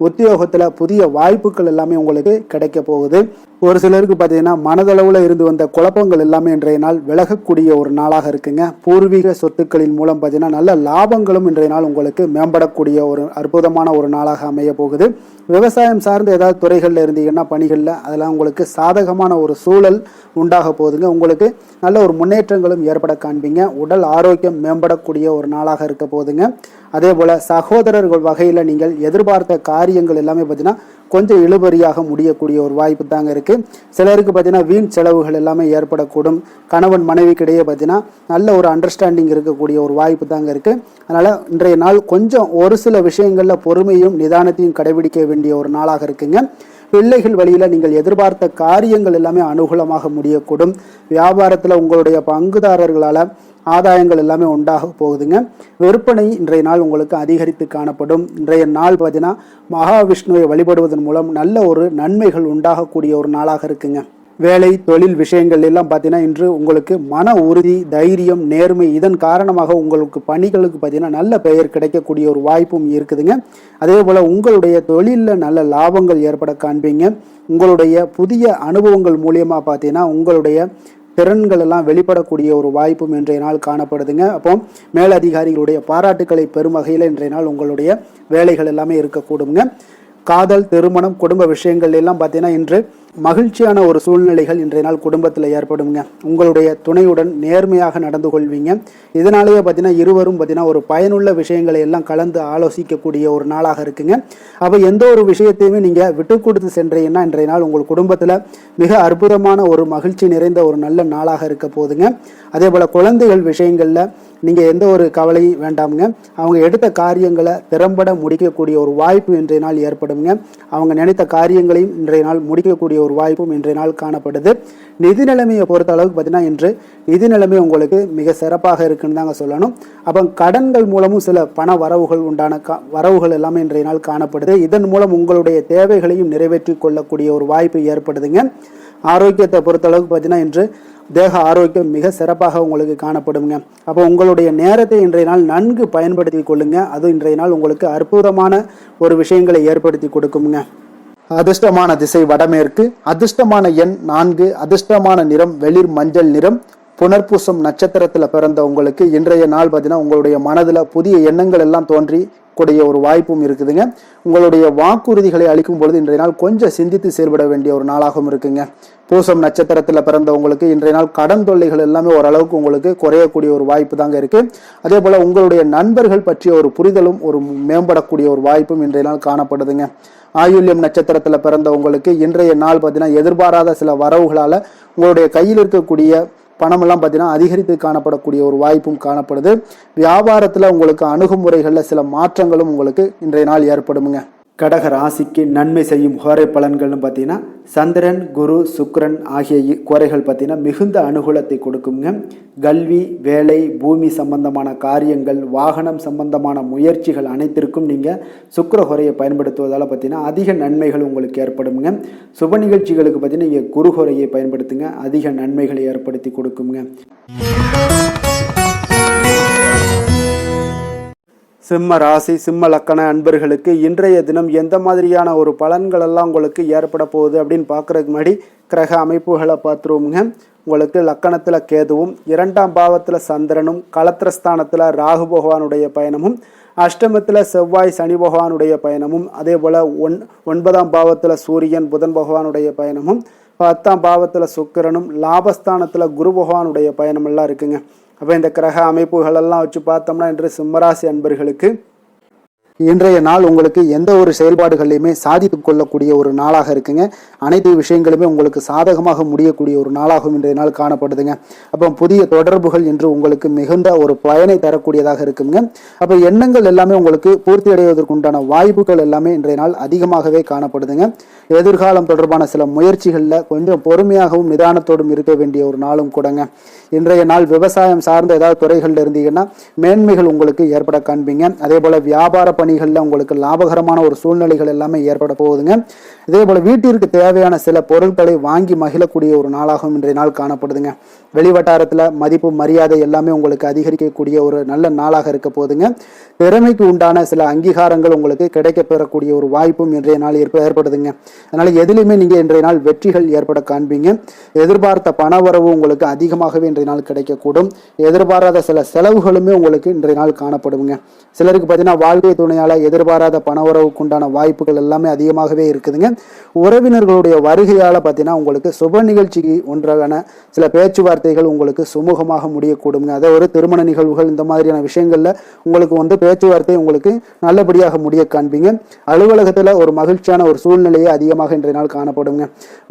உத்தியோகத்தில் புதிய வாய்ப்புகள் எல்லாமே உங்களுக்கு கிடைக்க போகுது. ஒரு சிலருக்கு பார்த்தீங்கன்னா மனதளவில் இருந்து வந்த குழப்பங்கள் எல்லாமே இன்றைய நாள் விலகக்கூடிய ஒரு நாளாக இருக்குங்க. பூர்வீக சொத்துக்களின் மூலம் பார்த்தீங்கன்னா நல்ல லாபங்களும் இன்றைய நாள் உங்களுக்கு மேம்படக்கூடிய ஒரு அற்புதமான ஒரு நாளாக அமைய போகுது. விவசாயம் சார்ந்த ஏதாவது துறைகளில் இருந்தீங்கன்னா பணிகளில் அதெல்லாம் உங்களுக்கு சாதகமான ஒரு சூழல் உண்டாக போகுதுங்க. உங்களுக்கு நல்ல ஒரு முன்னேற்றங்களும் ஏற்பட காண்பீங்க. உடல் ஆரோக்கியம் மேம்படக்கூடிய ஒரு நாளாக இருக்க போகுதுங்க. அதே போல் சகோதரர்கள் வகையில் நீங்கள் எதிர்பார்த்த காரியங்கள் எல்லாமே பார்த்தீங்கன்னா கொஞ்சம் இழுபறியாக முடியக்கூடிய ஒரு வாய்ப்பு தாங்க இருக்குது. சிலருக்கு பார்த்தீங்கன்னா வீண் செலவுகள் எல்லாமே ஏற்படக்கூடும். கணவன் மனைவிக்கிடையே பார்த்தீங்கன்னா நல்ல ஒரு அண்டர்ஸ்டாண்டிங் இருக்கக்கூடிய ஒரு வாய்ப்பு தாங்க இருக்குது. அதனால் இன்றைய நாள் கொஞ்சம் ஒரு சில விஷயங்களில் பொறுமையும் நிதானத்தையும் கடைபிடிக்க வேண்டிய ஒரு நாளாக இருக்குங்க. பிள்ளைகள் வழியில் நீங்கள் எதிர்பார்த்த காரியங்கள் எல்லாமே அனுகூலமாக முடியக்கூடும். வியாபாரத்தில் உங்களுடைய பங்குதாரர்களால் ஆதாயங்கள் எல்லாமே உண்டாக போகுதுங்க. விற்பனை இன்றைய நாள் உங்களுக்கு அதிகரித்து காணப்படும். இன்றைய நாள் பார்த்தீங்கன்னா மகாவிஷ்ணுவை வழிபடுவதன் மூலம் நல்ல ஒரு நன்மைகள் உண்டாகக்கூடிய ஒரு நாளாக இருக்குங்க. வேலை தொழில் விஷயங்கள் எல்லாம் பார்த்தீங்கன்னா இன்று உங்களுக்கு மன உறுதி, தைரியம், நேர்மை இதன் காரணமாக உங்களுக்கு பணிகளுக்கு பார்த்தீங்கன்னா நல்ல பெயர் கிடைக்கக்கூடிய ஒரு வாய்ப்பும் இருக்குதுங்க. அதே போல் உங்களுடைய தொழிலில் நல்ல லாபங்கள் ஏற்பட காண்பீங்க. உங்களுடைய புதிய அனுபவங்கள் மூலியமாக பார்த்தீங்கன்னா உங்களுடைய திறன்கள் எல்லாம் வெளிப்படக்கூடிய ஒரு வாய்ப்பும் இன்றைய நாள் காணப்படுதுங்க. அப்போ மேலதிகாரிகளுடைய பாராட்டுக்களை பெறும் வகையில் இன்றைய நாள் உங்களுடைய வேலைகள் எல்லாமே இருக்கக்கூடுங்க. காதல், திருமணம், குடும்ப விஷயங்கள் எல்லாம் பார்த்தீங்கன்னா இன்று மகிழ்ச்சியான ஒரு சூழ்நிலைகள் இன்றைய நாள் குடும்பத்தில் ஏற்படுங்க. உங்களுடைய துணையுடன் நேர்மையாக நடந்து கொள்வீங்க. இதனாலேயே பார்த்தீங்கன்னா இருவரும் பார்த்தீங்கன்னா ஒரு பயனுள்ள விஷயங்களை எல்லாம் கலந்து ஆலோசிக்கக்கூடிய ஒரு நாளாக இருக்குங்க. அப்போ எந்த ஒரு விஷயத்தையுமே நீங்கள் விட்டு கொடுத்து சென்றீங்கன்னா இன்றைய நாள் உங்கள் குடும்பத்தில் மிக அற்புதமான ஒரு மகிழ்ச்சி நிறைந்த ஒரு நல்ல நாளாக இருக்க போகுதுங்க. அதே போல் குழந்தைகள் விஷயங்களில் நீங்கள் எந்த ஒரு கவலையும் வேண்டாமுங்க. அவங்க எடுத்த காரியங்களை திறம்பட முடிக்கக்கூடிய ஒரு வாய்ப்பு இன்றைய நாள் ஏற்படுங்க. அவங்க நினைத்த காரியங்களையும் இன்றைய நாள் முடிக்கக்கூடிய ஒரு வாய்ப்பும் இன்றைய நாள் காணப்படுது. நிதி நிலைமையை பொறுத்த அளவுக்கு பார்த்தீங்கன்னா இன்று நிதி நிலைமை உங்களுக்கு மிக சிறப்பாக இருக்குன்னு தாங்க சொல்லணும். அப்போ கடன்கள் மூலமும் சில பண வரவுகள் உண்டான வரவுகள் எல்லாமே இன்றைய நாள் காணப்படுது. இதன் மூலம் உங்களுடைய தேவைகளையும் நிறைவேற்றி கொள்ளக்கூடிய ஒரு வாய்ப்பு ஏற்படுதுங்க. ஆரோக்கியத்தை பொறுத்த அளவுக்கு பார்த்தீங்கன்னா இன்று தேக ஆரோக்கியம் மிக சிறப்பாக உங்களுக்கு காணப்படுங்க. அப்போ உங்களுடைய நேரத்தை இன்றைய நாள் நன்கு பயன்படுத்தி கொள்ளுங்க. அது இன்றைய நாள் உங்களுக்கு அற்புதமான ஒரு விஷயங்களை ஏற்படுத்தி கொடுக்குங்க. அதிர்ஷ்டமான திசை வடமேற்கு, அதிர்ஷ்டமான எண் 4, அதிர்ஷ்டமான நிறம் வெளிர் மஞ்சள் நிறம். புனர்பூசம் நட்சத்திரத்தில் பிறந்த உங்களுக்கு இன்றைய நாள் பார்த்தீங்கன்னா உங்களுடைய மனதில் புதிய எண்ணங்கள் எல்லாம் தோன்றி கூடிய ஒரு வாய்ப்பும் இருக்குதுங்க. உங்களுடைய வாக்குறுதிகளை அளிக்கும் பொழுது இன்றைய நாள் கொஞ்சம் சிந்தித்து செயல்பட வேண்டிய ஒரு நாளாகவும் இருக்குங்க. பூசம் நட்சத்திரத்தில் பிறந்தவங்களுக்கு இன்றைய நாள் கடன் தொல்லைகள் எல்லாமே ஓரளவுக்கு உங்களுக்கு குறையக்கூடிய ஒரு வாய்ப்பு தாங்க இருக்கு. அதே போல உங்களுடைய நண்பர்கள் பற்றிய ஒரு புரிதலும் ஒரு மேம்படக்கூடிய ஒரு வாய்ப்பும் இன்றைய நாள் காணப்படுதுங்க. ஆயுள்யம் நட்சத்திரத்தில் பிறந்தவங்களுக்கு இன்றைய நாள் பார்த்தீங்கன்னா எதிர்பாராத சில வரவுகளால் உங்களுடைய கையில் இருக்கக்கூடிய பணமெல்லாம் பார்த்தீங்கன்னா அதிகரித்து காணப்படக்கூடிய ஒரு வாய்ப்பும் காணப்படுது. வியாபாரத்தில் உங்களுக்கு அணுகுமுறைகளில் சில மாற்றங்களும் உங்களுக்கு இன்றைய நாள் ஏற்படுமுங்க. கடக ராசிக்கு நன்மை செய்யும் கோரை பலன்கள்னு பார்த்தீங்கன்னா சந்திரன், குரு, சுக்கிரன் ஆகிய கோரைகள் பார்த்தீங்கன்னா மிகுந்த அனுகூலத்தை கொடுக்குங்க. கல்வி, வேலை, பூமி சம்பந்தமான காரியங்கள், வாகனம் சம்பந்தமான முயற்சிகள் அனைத்திற்கும் நீங்கள் சுக்கிர கோரையை பயன்படுத்துவதால் பார்த்தீங்கன்னா அதிக நன்மைகள் உங்களுக்கு ஏற்படுங்க. சுப நிகழ்ச்சிகளுக்கு பார்த்தீங்கன்னா நீங்கள் குரு கோரையை பயன்படுத்துங்க, அதிக நன்மைகளை ஏற்படுத்தி கொடுக்குங்க. சிம்ம ராசி, சிம்ம லக்கண அன்பர்களுக்கு இன்றைய தினம் எந்த மாதிரியான ஒரு பலன்கள் எல்லாம் உங்களுக்கு ஏற்பட போகுது அப்படின்னு பார்க்குறதுக்கு முன்னாடி கிரக அமைப்புகளை பார்த்துருவோங்க. உங்களுக்கு லக்கணத்தில் கேதுவும், 2ஆம் பாவத்தில் சந்திரனும், களத்திரஸ்தானத்தில் ராகு பகவானுடைய பயணமும், அஷ்டமத்தில் செவ்வாய் சனி பகவானுடைய பயணமும், அதே போல் 9ஆம் பாவத்தில் சூரியன் புதன் பகவானுடைய பயணமும், 10ஆம் பாவத்தில் சுக்கிரனும், லாபஸ்தானத்தில் குரு பகவானுடைய பயணம் எல்லாம் இருக்குங்க. அப்போ இந்த கிரக அமைப்புகளெல்லாம் வச்சு பார்த்தோம்னா இன்று சிம்மராசி அன்பர்களுக்கு இன்றைய நாள் உங்களுக்கு எந்த ஒரு செயல்பாடுகளையுமே சாதித்து கொள்ளக்கூடிய ஒரு நாளாக இருக்குங்க. அனைத்து விஷயங்களுமே உங்களுக்கு சாதகமாக முடியக்கூடிய ஒரு நாளாகவும் இன்றைய நாள் காணப்படுதுங்க. அப்போ புதிய தொடர்புகள் இன்று உங்களுக்கு மிகுந்த ஒரு பயனை தரக்கூடியதாக இருக்குங்க. அப்போ எண்ணங்கள் எல்லாமே உங்களுக்கு பூர்த்தி அடைவதற்குண்டான வாய்ப்புகள் எல்லாமே இன்றைய நாள் அதிகமாகவே காணப்படுதுங்க. எதிர்காலம் தொடர்பான சில முயற்சிகளில் கொஞ்சம் பொறுமையாகவும் நிதானத்தோடும் இருக்க வேண்டிய ஒரு நாளும் கூடங்க. இன்றைய நாள் விவசாயம் சார்ந்த ஏதாவது துறைகளில் இருந்தீங்கன்னா மேன்மைகள் உங்களுக்கு ஏற்பட காண்பீங்க. அதே போல வியாபார பணிகளில் உங்களுக்கு லாபகரமான ஒரு சூழ்நிலைகள் எல்லாமே ஏற்பட போகுதுங்க. இதே போல வீட்டிற்கு தேவையான சில பொருட்களை வாங்கி மகிழக்கூடிய ஒரு நாளாகவும் இன்றைய நாள் காணப்படுதுங்க. வெளிவட்டாரத்தில் மதிப்பு மரியாதை எல்லாமே உங்களுக்கு அதிகரிக்கக்கூடிய ஒரு நல்ல நாளாக இருக்க போகுதுங்க. திறமைக்கு உண்டான சில அங்கீகாரங்கள் உங்களுக்கு கிடைக்க பெறக்கூடிய ஒரு வாய்ப்பும் இன்றைய நாள் ஏற்படுதுங்க. அதனால எதிலுமே நீங்க இன்றைய நாள் வெற்றிகள் ஏற்பட காண்பீங்க. எதிர்பார்த்த பணவரவு உங்களுக்கு அதிகமாகவே இன்றைய நாள் கிடைக்கக்கூடும். எதிர்பாராத சில செலவுகளுமே உங்களுக்கு இன்றைய நாள் காணப்படுங்க. சிலருக்கு பார்த்தீங்கன்னா வாழ்க்கை துணையால எதிர்பாராத பணவரவுக்கு உண்டான வாய்ப்புகள் எல்லாமே அதிகமாகவே இருக்குதுங்க. உறவினர்களுடைய வருகையால பார்த்தீங்கன்னா உங்களுக்கு சுப நிகழ்ச்சிக்கு ஒன்றான சில பேச்சுவார்த்தைகள் உங்களுக்கு சுமூகமாக முடியக்கூடுங்க. அதாவது ஒரு திருமண நிகழ்வுகள் இந்த மாதிரியான விஷயங்கள்ல உங்களுக்கு வந்து பேச்சுவார்த்தை உங்களுக்கு நல்லபடியாக முடிய காண்பீங்க. அலுவலகத்துல ஒரு மகிழ்ச்சியான ஒரு சூழ்நிலையை அதிகமாக இன்றைய நாள் காணப்படுங்க.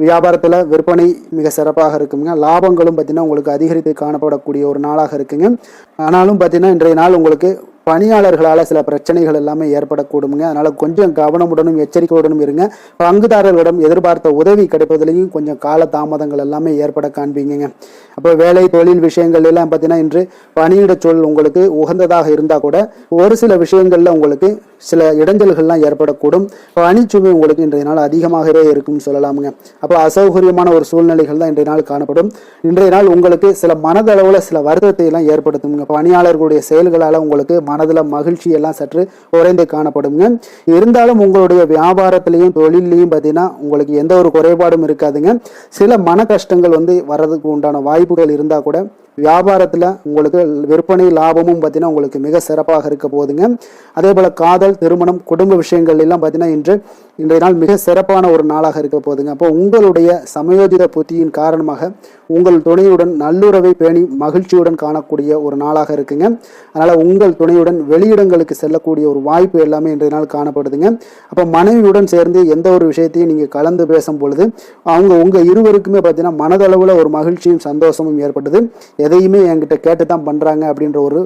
வியாபாரத்துல விற்பனை மிக சிறப்பாக இருக்குங்க. லாபங்களும் பார்த்தீங்கன்னா உங்களுக்கு அதிகரித்து காணப்படக்கூடிய ஒரு நாளாக இருக்குங்க. ஆனாலும் பார்த்தீங்கன்னா இன்றைய நாள் உங்களுக்கு பணியாளர்களால் சில பிரச்சனைகள் எல்லாமே ஏற்படக்கூடுங்க. அதனால கொஞ்சம் கவனமுடனும் எச்சரிக்கையுடனும் இருங்க. பங்குதாரர்களிடம் எதிர்பார்த்த உதவி கிடைப்பதிலையும் கொஞ்சம் கால தாமதங்கள் எல்லாமே ஏற்பட காண்பீங்க. அப்போ வேலை தொழில் விஷயங்கள் எல்லாம் பார்த்தீங்கன்னா இன்று பணியிட சூழல் உங்களுக்கு உகந்ததாக இருந்தால் கூட ஒரு சில விஷயங்கள்ல உங்களுக்கு சில இடைஞ்சல்கள்லாம் ஏற்படக்கூடும். பணிச்சுமை உங்களுக்கு இன்றைய நாள் அதிகமாகவே இருக்கும்னு சொல்லலாமுங்க. அப்போ அசௌகரியமான ஒரு சூழ்நிலைகள் தான் இன்றைய நாள் காணப்படும். இன்றைய நாள் உங்களுக்கு சில மனதளவில் சில வருத்தத்தை எல்லாம் ஏற்படுத்துங்க. பணியாளர்களுடைய செயல்களால் உங்களுக்கு மனதில் மகிழ்ச்சி எல்லாம் சற்று குறைந்து காணப்படுங்க. இருந்தாலும் உங்களுடைய வியாபாரத்திலையும் தொழிலையும் பார்த்தீங்கன்னா உங்களுக்கு எந்த ஒரு குறைபாடும் இருக்காதுங்க. சில மன கஷ்டங்கள் வந்து வர்றதுக்கு உண்டான வாய்ப்புகள் இருந்தால் கூட வியாபாரத்தில் உங்களுக்கு விற்பனை லாபமும் பார்த்தீங்கன்னா உங்களுக்கு மிக சிறப்பாக இருக்க போகுதுங்க. அதே போல் காதல், திருமணம், குடும்ப விஷயங்கள் எல்லாம் பார்த்தீங்கன்னா இன்றைய நாள் மிக சிறப்பான ஒரு நாளாக இருக்க போகுதுங்க. அப்போ உங்களுடைய சமயோஜித புத்தியின் காரணமாக உங்கள் துணையுடன் நல்லுறவை பேணி மகிழ்ச்சியுடன் காணக்கூடிய ஒரு நாளாக இருக்குங்க. அதனால் உங்கள் துணையுடன் வெளியிடங்களுக்கு செல்லக்கூடிய ஒரு வாய்ப்பு எல்லாமே இன்றைய நாள் காணப்படுதுங்க. அப்போ மனைவியுடன் சேர்ந்து எந்த ஒரு விஷயத்தையும் நீங்கள் கலந்து பேசும் பொழுது உங்கள் இருவருக்குமே பார்த்தீங்கன்னா மனதளவில் ஒரு மகிழ்ச்சியும் சந்தோஷமும் ஏற்படுது. எதையுமே என்கிட்ட கேட்டு தான் பண்ணுறாங்க அப்படின்ற ஒரு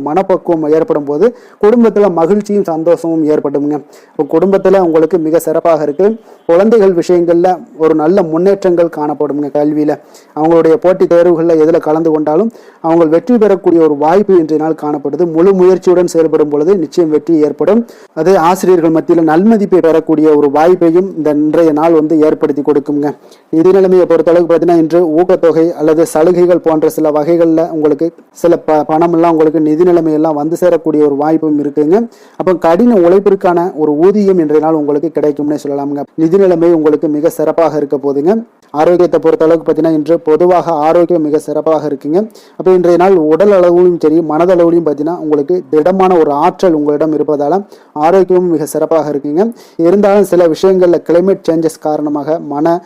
மனப்பக்குவம் ஏற்படும் போது குடும்பத்தில் மகிழ்ச்சியும் சந்தோஷமும் ஏற்படுங்க. இப்போ குடும்பத்தில் உங்களுக்கு மிக சிறப்பாக இருக்கு. குழந்தைகள் விஷயங்கள்ல ஒரு நல்ல முன்னேற்றங்கள் காணப்படுங்க. கல்வியில அவங்களுடைய போட்டித் தேர்வுகளில் எதில் கலந்து கொண்டாலும் அவங்க வெற்றி பெறக்கூடிய ஒரு வாய்ப்பு இன்றைய நாள் காணப்படுது. முழு முயற்சியுடன் செயல்படும் பொழுது நிச்சயம் வெற்றி ஏற்படும். அது ஆசிரியர்கள் மத்தியில் நல்மதிப்பை பெறக்கூடிய ஒரு வாய்ப்பையும் இந்த இன்றைய நாள் வந்து ஏற்படுத்தி கொடுக்குங்க. நிதி நிலைமையை பொறுத்தளவுக்கு பார்த்தீங்கன்னா இன்று ஊக்கத்தொகை அல்லது சலுகைகள் போன்ற சில வகைகளில் உங்களுக்கு சில பணம் எல்லாம் உங்களுக்கு நிதி நிலைமையெல்லாம் வந்து சேரக்கூடிய ஒரு வாய்ப்பும் இருக்குங்க. அப்போ கடின உழைப்பிற்கான ஒரு ஊதியம் இன்றைய நாள் உங்களுக்கு கிடைக்கும்னே சொல்லலாமுங்க. நிதி நிலைமை உங்களுக்கு மிக சிறப்பாக இருக்க போதுங்க. ஆரோக்கியத்தை பொறுத்த அளவுக்கு பார்த்தீங்கன்னா இன்று பொதுவாக ஆரோக்கியம் மிக சிறப்பாக இருக்குங்க. அப்போ இன்றைய நாள் உடல் அளவுலையும் சரி மனதளவுலையும் பார்த்தீங்கன்னா உங்களுக்கு திடமான ஒரு ஆற்றல் உங்களிடம் இருப்பதால ஆரோக்கியமும் மிக சிறப்பாக இருக்குங்க. இருந்தாலும் சில விஷயங்கள்ல கிளைமேட் சேஞ்சஸ் காரணமாக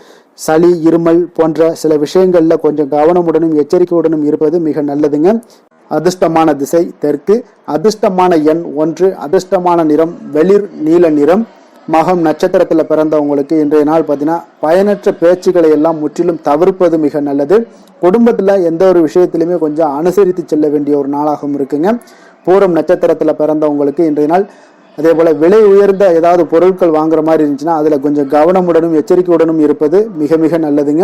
சளி, இருமல் போன்ற சில விஷயங்கள்ல கொஞ்சம் கவனமுடனும் எச்சரிக்கையுடனும் இருப்பது மிக நல்லதுங்க. அதிர்ஷ்டமான திசை தெற்கு, அதிர்ஷ்டமான எண் 1, அதிர்ஷ்டமான நிறம் வெளிர் நீல நிறம். மகம் நட்சத்திரத்தில் பிறந்தவங்களுக்கு இன்றைய நாள் பார்த்தீங்கன்னா பயனற்ற பேச்சுக்களை எல்லாம் முற்றிலும் தவிர்ப்பது மிக நல்லது. குடும்பத்தில் எந்த ஒரு விஷயத்திலுமே கொஞ்சம் அனுசரித்து செல்ல வேண்டிய ஒரு நாளாகவும் இருக்குங்க. பூரம் நட்சத்திரத்தில் பிறந்தவங்களுக்கு இன்றைய நாள் அதே போல் விலை உயர்ந்த ஏதாவது பொருட்கள் வாங்குற மாதிரி இருந்துச்சுன்னா அதில் கொஞ்சம் கவனமுடனும் எச்சரிக்கையுடனும் இருப்பது மிக மிக நல்லதுங்க.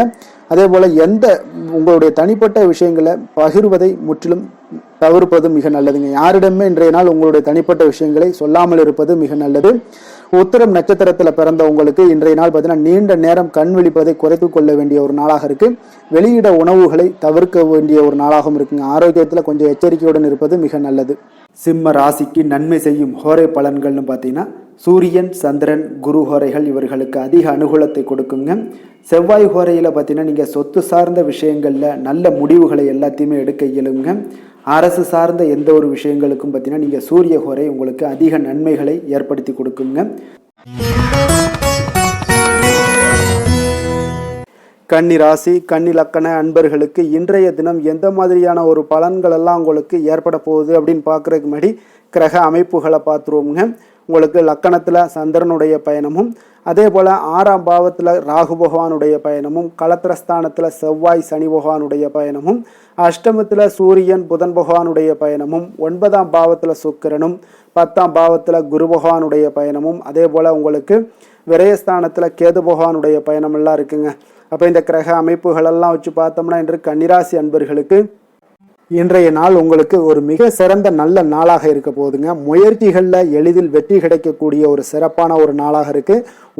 அதே போல் உங்களுடைய தனிப்பட்ட விஷயங்களை பகிர்வதை முற்றிலும் தவிர்ப்பது மிக நல்லதுங்க. யாரிடமே இன்றைய நாள் உங்களுடைய தனிப்பட்ட விஷயங்களை சொல்லாமல் இருப்பது மிக நல்லது. உத்திரம் நட்சத்திரத்தில் பிறந்தவங்களுக்கு இன்றைய நாள் பார்த்தீங்கன்னா நீண்ட நேரம் கண் விழிப்பதை குறைத்து கொள்ள வேண்டிய ஒரு நாளாக இருக்கு. வெளியிட உணவுகளை தவிர்க்க வேண்டிய ஒரு நாளாகவும் இருக்குங்க. ஆரோக்கியத்தில் கொஞ்சம் எச்சரிக்கையுடன் இருப்பது மிக நல்லது. சிம்ம ராசிக்கு நன்மை செய்யும் ஹோரை பலன்கள்னு பார்த்தீங்கன்னா சூரியன், சந்திரன், குரு ஹோரைகள் இவர்களுக்கு அதிக அனுகூலத்தை கொடுக்குங்க. செவ்வாய் ஹோரையில் பார்த்தீங்கன்னா நீங்கள் சொத்து சார்ந்த விஷயங்களில் நல்ல முடிவுகளை எல்லாத்தையுமே எடுக்க இயலுங்க. அரசு சார்ந்த எந்த ஒரு விஷயங்களுக்கும் பார்த்தீங்கன்னா நீங்கள் சூரிய ஹோரை உங்களுக்கு அதிக நன்மைகளை ஏற்படுத்தி கொடுக்குங்க. கன்னி ராசி, கன்னி லக்கண அன்பர்களுக்கு இன்றைய தினம் எந்த மாதிரியான ஒரு பலன்கள் எல்லாம் உங்களுக்கு ஏற்பட போகுது அப்படின்னு பார்க்குறதுக்கு முன்னாடி கிரக அமைப்புகளை பார்த்துருவோங்க. உங்களுக்கு லக்கணத்தில் சந்திரனுடைய பயணமும், அதே போல் 6ஆம் பாவத்தில் ராகு பகவானுடைய பயணமும், களத்திரஸ்தானத்தில் செவ்வாய் சனி பகவானுடைய பயணமும், அஷ்டமத்தில் சூரியன் புதன் பகவானுடைய பயணமும், 9ஆம் பாவத்தில் சுக்கிரனும், 10ஆம் பாவத்தில் குரு பகவானுடைய பயணமும், அதே போல் உங்களுக்கு விரயஸ்தானத்தில் கேது பகவானுடைய பயணமெல்லாம் இருக்குங்க. அப்போ இந்த கிரக அமைப்புகளெல்லாம் வச்சு பார்த்தோம்னா இன்று கன்னிராசி அன்பர்களுக்கு இன்றைய நாள் உங்களுக்கு ஒரு மிக சிறந்த நல்ல நாளாக இருக்க போகுதுங்க. முயற்சிகளில் எளிதில் வெற்றி கிடைக்கக்கூடிய ஒரு சிறப்பான ஒரு நாளாக இருக்கு.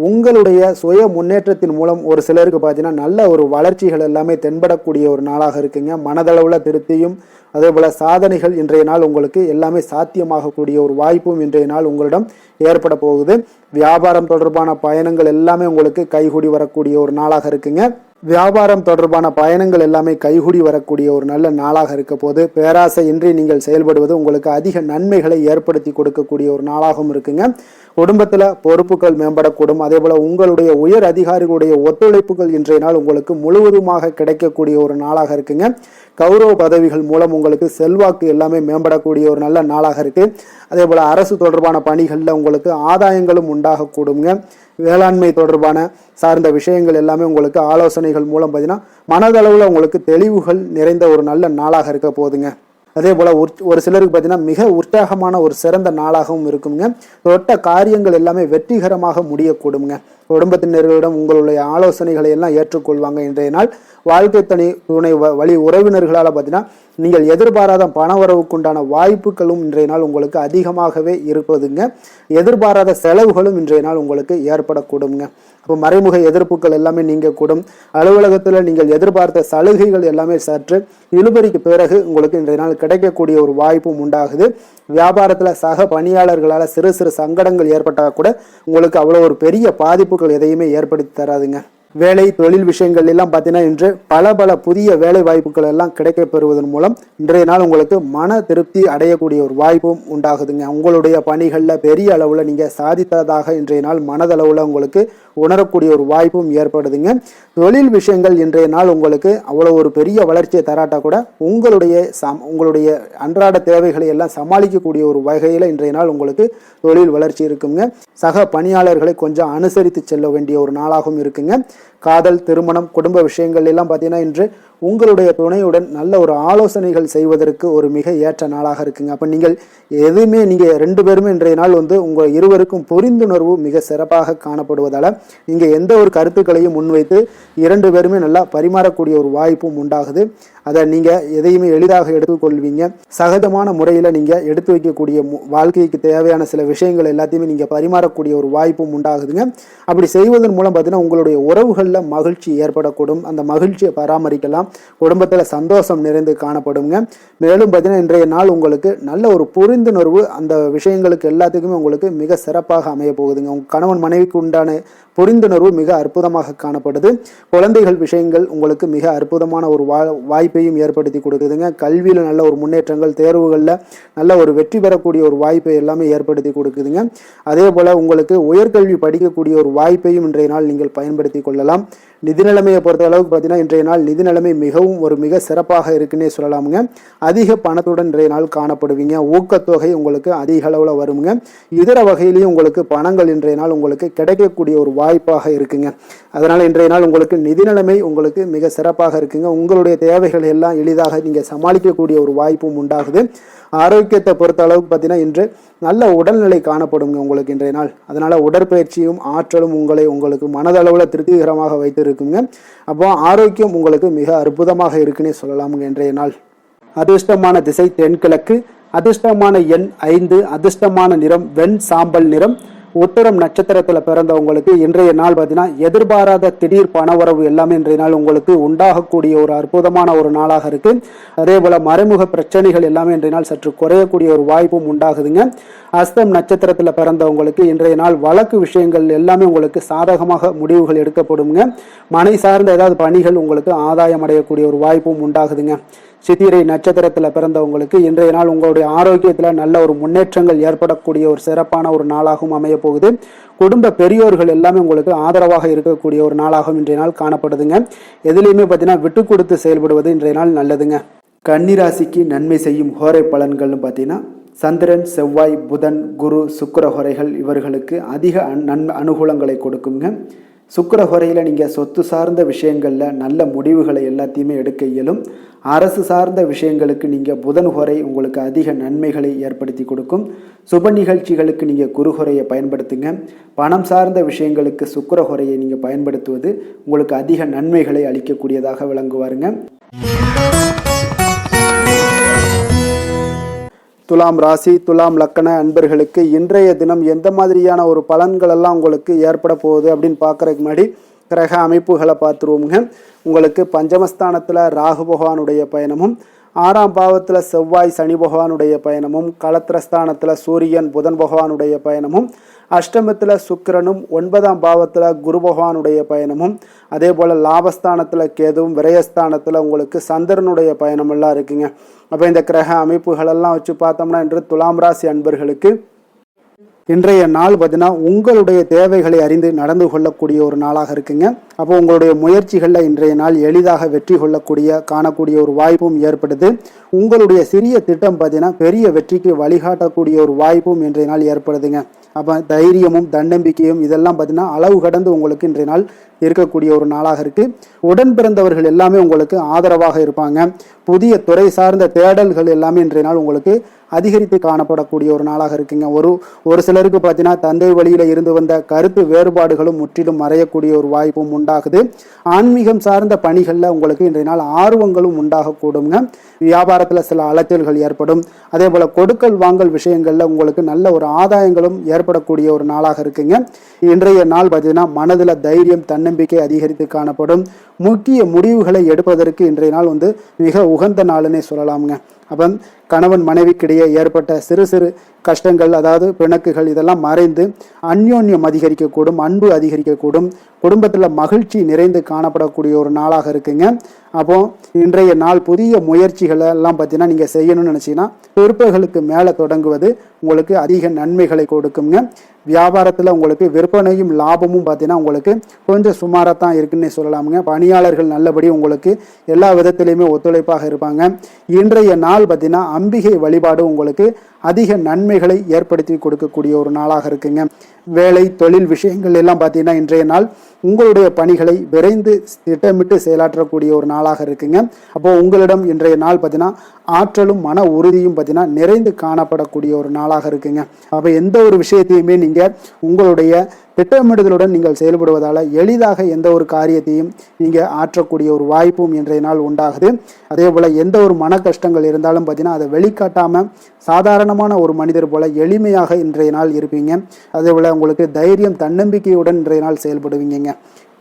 உங்களுடைய சுய முன்னேற்றத்தின் மூலம் ஒரு சிலருக்கு பார்த்தீங்கன்னா நல்ல ஒரு வளர்ச்சிகள் எல்லாமே தென்படக்கூடிய ஒரு நாளாக இருக்குங்க. மனதளவில் திருப்தியும் அதே போல சாதனைகள் இன்றைய நாள் உங்களுக்கு எல்லாமே சாத்தியமாகக்கூடிய ஒரு வாய்ப்பும் இன்றைய நாள் உங்களிடம் ஏற்பட போகுது. வியாபாரம் தொடர்பான பயணங்கள் எல்லாமே உங்களுக்கு கைகூடி வரக்கூடிய ஒரு நாளாக இருக்குங்க. வியாபாரம் தொடர்பான பயணங்கள் எல்லாமே கைகூடி வரக்கூடிய ஒரு நல்ல நாளாக இருக்க போது பேராசை இன்றி நீங்கள் செயல்படுவது உங்களுக்கு அதிக நன்மைகளை ஏற்படுத்தி கொடுக்கக்கூடிய ஒரு நாளாகவும் இருக்குங்க. குடும்பத்தில் பொறுப்புகள் மேம்படக்கூடும். அதே போல உங்களுடைய உயர் அதிகாரிகளுடைய ஒத்துழைப்புகள் இன்றைய நாள் உங்களுக்கு முழுவதுமாக கிடைக்கக்கூடிய ஒரு நாளாக இருக்குங்க. கௌரவ பதவிகள் மூலம் உங்களுக்கு செல்வாக்கு எல்லாமே மேம்படக்கூடிய ஒரு நல்ல நாளாக இருக்கு. அதே போல அரசு தொடர்பான பணிகளில் உங்களுக்கு ஆதாயங்களும் உண்டாகக்கூடுங்க. வேளாண்மை தொடர்பான சார்ந்த விஷயங்கள் எல்லாமே உங்களுக்கு ஆலோசனைகள் மூலம் பார்த்தீங்கன்னா மனதளவில் உங்களுக்கு தெளிவுகள் நிறைந்த ஒரு நல்ல நாளாக இருக்க போகுதுங்க. அதே போல் ஒரு சிலருக்கு பார்த்தீங்கன்னா மிக உற்சாகமான ஒரு சிறந்த நாளாகவும் இருக்குங்க. தொட்ட காரியங்கள் எல்லாமே வெற்றிகரமாக முடியக்கூடுங்க. குடும்பத்தினர்களிடம் உங்களுடைய ஆலோசனைகளை எல்லாம் ஏற்றுக்கொள்வாங்க. இன்றைய நாள் வாழ்க்கை துணை வழி உறவினர்களால் பார்த்தீங்கன்னா நீங்கள் எதிர்பாராத பண வரவுக்குண்டான வாய்ப்புகளும் இன்றைய நாள் உங்களுக்கு அதிகமாகவே இருப்பதுங்க. எதிர்பாராத செலவுகளும் இன்றைய நாள் உங்களுக்கு ஏற்படக்கூடுங்க. அப்போ மறைமுக எதிர்ப்புகள் எல்லாமே நீங்கக்கூடும். அலுவலகத்தில் நீங்கள் எதிர்பார்த்த சலுகைகள் எல்லாமே சற்று இழுபறிக்கு பிறகு உங்களுக்கு இன்றைய நாள் கிடைக்கக்கூடிய ஒரு வாய்ப்பும் உண்டாகுது. வியாபாரத்தில் சக பணியாளர்களால் சிறு சிறு சங்கடங்கள் ஏற்பட்டால் கூட உங்களுக்கு அவ்வளோ ஒரு பெரிய பாதிப்புகள் எதையுமே ஏற்படுத்தி தராதுங்க. வேலை தொழில் விஷயங்கள் எல்லாம் பார்த்தீங்கன்னா இன்று பல புதிய வேலை வாய்ப்புகள் எல்லாம் கிடைக்க பெறுவதன் மூலம் இன்றைய நாள் உங்களுக்கு மன திருப்தி அடையக்கூடிய ஒரு வாய்ப்பும் உண்டாகுதுங்க. உங்களுடைய பணிகளில் பெரிய அளவில் நீங்கள் சாதித்ததாக இன்றைய நாள் மனதளவில் உங்களுக்கு உணரக்கூடிய ஒரு வாய்ப்பும் ஏற்படுதுங்க. தொழில் விஷயங்கள் இன்றைய நாள் உங்களுக்கு அவ்வளோ ஒரு பெரிய வளர்ச்சியை தராட்டா கூட உங்களுடைய அன்றாட தேவைகளை எல்லாம் சமாளிக்கக்கூடிய ஒரு வகையில் இன்றைய நாள் உங்களுக்கு தொழில் வளர்ச்சி இருக்குங்க. சக பணியாளர்களை கொஞ்சம் அனுசரித்து செல்ல வேண்டிய ஒரு நாளாகவும் இருக்குங்க. காதல், திருமணம், குடும்ப விஷயங்கள் எல்லாம் பார்த்தீங்கன்னா இன்று உங்களுடைய துணையுடன் நல்ல ஒரு ஆலோசனைகள் செய்வதற்கு ஒரு மிக ஏற்ற நாளாக இருக்குங்க. அப்போ நீங்கள் எதுவுமே நீங்கள் 2 பேருமே இன்றைய நாள் உங்கள் இருவருக்கும் புரிந்துணர்வு மிக சிறப்பாக காணப்படுவதால் நீங்கள் எந்த ஒரு கருத்துக்களையும் முன்வைத்து 2 பேருமே நல்லா பரிமாறக்கூடிய ஒரு வாய்ப்பும் உண்டாகுது. அதை நீங்கள் எதையுமே எளிதாக எடுத்துக்கொள்வீங்க. சகஜமான முறையில் நீங்கள் எடுத்து வைக்கக்கூடிய வாழ்க்கைக்கு தேவையான சில விஷயங்கள் எல்லாத்தையுமே நீங்கள் பரிமாறக்கூடிய ஒரு வாய்ப்பும் உண்டாகுதுங்க. அப்படி செய்வதன் மூலம் பார்த்தீங்கன்னா உங்களுடைய உறவுகளில் மகிழ்ச்சி ஏற்படக்கூடும். அந்த மகிழ்ச்சியை பராமரிக்கலாம். குடும்பத்தில் சந்தோஷம் நிறைந்து காணப்படுங்க. மேலும் பார்த்தீங்கன்னா இன்றைய நாள் உங்களுக்கு நல்ல ஒரு புரிந்துணர்வு அந்த விஷயங்களுக்கு எல்லாத்துக்குமே உங்களுக்கு மிக சிறப்பாக அமைய போகுதுங்க. உங்கள் கணவன் மனைவிக்கு உண்டான புரிந்துணர்வு மிக அற்புதமாக காணப்படுது. குழந்தைகள் விஷயங்கள் உங்களுக்கு மிக அற்புதமான ஒரு வாய்ப்பையும் ஏற்படுத்தி கொடுக்குதுங்க. கல்வியில் நல்ல ஒரு முன்னேற்றங்கள், தேர்வுகளில் நல்ல ஒரு வெற்றி பெறக்கூடிய ஒரு வாய்ப்பை எல்லாமே ஏற்படுத்தி கொடுக்குதுங்க. அதே போல் உங்களுக்கு உயர்கல்வி படிக்கக்கூடிய ஒரு வாய்ப்பையும் இன்றைய நாள் நீங்கள் பயன்படுத்தி கொள்ளலாம். நிதி நிலைமையை பொறுத்த அளவுக்கு பார்த்தீங்கன்னா இன்றைய நாள் நிதி நிலைமை மிக சிறப்பாக இருக்குன்னே சொல்லலாமுங்க. அதிக பணத்துடன் இன்றைய நாள் காணப்படுவீங்க. ஊக்கத்தொகை உங்களுக்கு அதிக அளவில் வருங்க. இதர வகையிலையும் உங்களுக்கு பணங்கள் இன்றைய நாள் உங்களுக்கு கிடைக்கக்கூடிய ஒரு வாய்ப்பாக இருக்குங்க. அதனால் இன்றைய நாள் உங்களுக்கு நிதி நிலைமை உங்களுக்கு மிக சிறப்பாக இருக்குங்க. உங்களுடைய தேவைகள் எல்லாம் எளிதாக நீங்கள் சமாளிக்கக்கூடிய ஒரு வாய்ப்பும் உண்டாகுது. ஆரோக்கியத்தை பொறுத்த அளவுக்கு பார்த்தீங்கன்னா இன்று நல்ல உடல்நிலை காணப்படுங்க உங்களுக்கு இன்றைய நாள். அதனால் உடற்பயிற்சியும் ஆற்றலும் உங்களுக்கு மனதளவில் திருப்திகரமாக வைத்திருக்குங்க. அப்போ ஆரோக்கியம் உங்களுக்கு மிக அற்புதமாக இருக்குன்னே சொல்லலாமுங்க இன்றைய நாள். அதிர்ஷ்டமான திசை தென்கிழக்கு. அதிர்ஷ்டமான எண் 5. அதிர்ஷ்டமான நிறம் வெண் சாம்பல் நிறம். உத்தரம் நட்சத்திரத்தில் பிறந்தவங்களுக்கு இன்றைய நாள் பார்த்தீங்கன்னா எதிர்பாராத திடீர் பணவரவு எல்லாமே இன்றைய நாள் உங்களுக்கு உண்டாகக்கூடிய ஒரு அற்புதமான ஒரு நாளாக இருக்கு. அதே போல மறைமுக பிரச்சனைகள் எல்லாமே இன்றைய நாள் சற்று குறையக்கூடிய ஒரு வாய்ப்பும் உண்டாகுதுங்க. அஸ்தம் நட்சத்திரத்தில் பிறந்தவங்களுக்கு இன்றைய நாள் வழக்கு விஷயங்கள் எல்லாமே உங்களுக்கு சாதகமாக முடிவுகள் எடுக்கப்படுங்க. மனை சார்ந்த ஏதாவது பணிகள் உங்களுக்கு ஆதாயம் அடையக்கூடிய ஒரு வாய்ப்பும் உண்டாகுதுங்க. சித்திரை நட்சத்திரத்தில் பிறந்தவங்களுக்கு இன்றைய நாள் உங்களுடைய ஆரோக்கியத்தில் நல்ல ஒரு முன்னேற்றங்கள் ஏற்படக்கூடிய ஒரு சிறப்பான ஒரு நாளாகவும் அமைய போகுது. குடும்ப பெரியோர்கள் எல்லாமே உங்களுக்கு ஆதரவாக இருக்கக்கூடிய ஒரு நாளாகவும் இன்றைய நாள் காணப்படுதுங்க. எதுலையுமே பார்த்தீங்கன்னா விட்டு கொடுத்து செயல்படுவது இன்றைய நாள் நல்லதுங்க. கன்னிராசிக்கு நன்மை செய்யும் ஹோரை பலன்கள்னு பார்த்தீங்கன்னா சந்திரன், செவ்வாய், புதன், குரு, சுக்கிர ஹோரைகள் இவர்களுக்கு அதிக அனுகூலங்களை கொடுக்குங்க. சுக்கிர ஹோரையில் நீங்கள் சொத்து சார்ந்த விஷயங்களில் நல்ல முடிவுகளை எல்லாத்தையுமே எடுக்க இயலும். அரசு சார்ந்த விஷயங்களுக்கு நீங்கள் புதன் ஹோரை உங்களுக்கு அதிக நன்மைகளை ஏற்படுத்தி கொடுக்கும். சுப நிகழ்ச்சிகளுக்கு நீங்கள் குரு ஹோரையை பயன்படுத்துங்க. பணம் சார்ந்த விஷயங்களுக்கு சுக்கிர ஹோரையை நீங்கள் பயன்படுத்துவது உங்களுக்கு அதிக நன்மைகளை அளிக்கக்கூடியதாக விளங்குவாருங்க. துலாம் ராசி துலாம் லக்கண அன்பர்களுக்கு இன்றைய தினம் எந்த மாதிரியான ஒரு பலன்கள் எல்லாம் உங்களுக்கு ஏற்பட போகுது அப்படின்னு பார்க்கறதுக்கு முன்னாடி கிரக அமைப்புகளை பார்த்துருவோமுங்க. உங்களுக்கு பஞ்சமஸ்தானத்தில் ராகு பகவானுடைய பயணமும், 6ஆம் பாவத்தில் செவ்வாய் சனி பகவானுடைய பயணமும், களத்திரஸ்தானத்தில் சூரியன் புதன் பகவானுடைய பயணமும், அஷ்டமத்தில் சுக்கிரனும், 9ஆம் பாவத்தில் குரு பகவானுடைய பயணமும், அதே போல் லாபஸ்தானத்தில் கேதுவும், விரயஸ்தானத்தில் உங்களுக்கு சந்திரனுடைய பயணமெல்லாம் இருக்குங்க. அப்போ இந்த கிரக அமைப்புகளெல்லாம் வச்சு பார்த்தோம்னா இன்று துலாம் ராசி அன்பர்களுக்கு இன்றைய நாள் பார்த்தீங்கன்னா உங்களுடைய தேவைகளை அறிந்து நடந்து கொள்ளக்கூடிய ஒரு நாளாக இருக்குங்க. அப்போ உங்களுடைய முயற்சிகளில் இன்றைய நாள் எளிதாக வெற்றி காணக்கூடிய ஒரு வாய்ப்பும் ஏற்படுது. உங்களுடைய சிறிய திட்டம் பார்த்தீங்கன்னா பெரிய வெற்றிக்கு வழிகாட்டக்கூடிய ஒரு வாய்ப்பும் இன்றைய நாள் ஏற்படுதுங்க. அப்போ தைரியமும் தன்னம்பிக்கையும் இதெல்லாம் பார்த்தீங்கன்னா அளவு கடந்து உங்களுக்கு இன்றைய நாள் இருக்கக்கூடிய ஒரு நாளாக இருக்கு. உடன் பிறந்தவர்கள் எல்லாமே உங்களுக்கு ஆதரவாக இருப்பாங்க. புதிய துறை சார்ந்த தேடல்கள் எல்லாமே இன்றைய நாள் உங்களுக்கு அதிகரித்து காணப்படக்கூடிய ஒரு நாளாக இருக்குங்க. ஒரு சிலருக்கு பார்த்தீங்கன்னா தந்தை வழியில இருந்து வந்த கருத்து வேறுபாடுகளும் முற்றிலும் மறையக்கூடிய ஒரு வாய்ப்பும் உண்டாகுது. ஆன்மீகம் சார்ந்த பணிகளில் உங்களுக்கு இன்றைய நாள் ஆர்வங்களும் உண்டாகக்கூடுங்க. வியாபாரத்தில் சில அலைச்சல்கள் ஏற்படும். அதே போல கொடுக்கல் வாங்கல் விஷயங்கள்ல உங்களுக்கு நல்ல ஒரு ஆதாயங்களும் ஏற்படக்கூடிய ஒரு நாளாக இருக்குங்க. இன்றைய நாள் பார்த்தீங்கன்னா மனதில் தைரியம் தன்னம்பிக்கை அதிகரித்து காணப்படும். முக்கிய முடிவுகளை எடுப்பதற்கு இன்றைய நாள் மிக உகந்த நாளுன்னே சொல்லலாமுங்க. அப்போ கணவன் மனைவிக்கிடையே ஏற்பட்ட சிறு சிறு கஷ்டங்கள், அதாவது பிணக்குகள், இதெல்லாம் மறைந்து அந்யோன்யம் அதிகரிக்கக்கூடும், அன்பு அதிகரிக்கக்கூடும், குடும்பத்தில் மகிழ்ச்சி நிறைந்து காணப்படக்கூடிய ஒரு நாளாக இருக்குங்க. அப்போ இன்றைய நாள் புதிய முயற்சிகளை எல்லாம் பார்த்தீங்கன்னா நீங்கள் செய்யணும்னு நினச்சிங்கன்னா பிற்பகலுக்கு மேலே தொடங்குவது உங்களுக்கு அதிக நன்மைகளை கொடுக்குங்க. வியாபாரத்தில் உங்களுக்கு விற்பனையும் லாபமும் பார்த்தீங்கன்னா உங்களுக்கு கொஞ்சம் சுமாராக தான் இருக்குன்னு சொல்லலாமுங்க. பணியாளர்கள் நல்லபடி உங்களுக்கு எல்லா விதத்திலையுமே ஒத்துழைப்பாக இருப்பாங்க. இன்றைய நாள் பார்த்தீங்கன்னா அம்பிகை வழிபாடு உங்களுக்கு அதிக நன்மைகளை ஏற்படுத்தி கொடுக்கக்கூடிய ஒரு நாளாக இருக்குங்க. வேலை தொழில் விஷயங்கள் எல்லாம் பார்த்தீங்கன்னா இன்றைய நாள் உங்களுடைய பணிகளை விரைந்து திட்டமிட்டு செயலாற்றக்கூடிய ஒரு நாளாக இருக்குங்க. அப்போ உங்களிடம் இன்றைய நாள் பார்த்தீங்கன்னா ஆற்றலும் மன உறுதியும் பார்த்தீங்கன்னா நிறைந்து காணப்படக்கூடிய ஒரு நாளாக இருக்குங்க. அப்போ எந்த ஒரு விஷயத்தையுமே நீங்கள் உங்களுடைய திட்டமிடுதலுடன் நீங்கள் செயல்படுவதால் எளிதாக எந்த ஒரு காரியத்தையும் நீங்கள் ஆற்றக்கூடிய ஒரு வாய்ப்பும் இன்றைய நாள் உண்டாகுது. அதே போல் எந்த ஒரு மன கஷ்டங்கள் இருந்தாலும் பார்த்தீங்கன்னா அதை வெளிக்காட்டாமல் சாதாரணமான ஒரு மனிதர் போல எளிமையாக இன்றைய நாள் இருப்பீங்க. அதே போல் உங்களுக்கு தைரியம் தன்னம்பிக்கையுடன் இன்றைய நாள் செயல்படுவீங்க.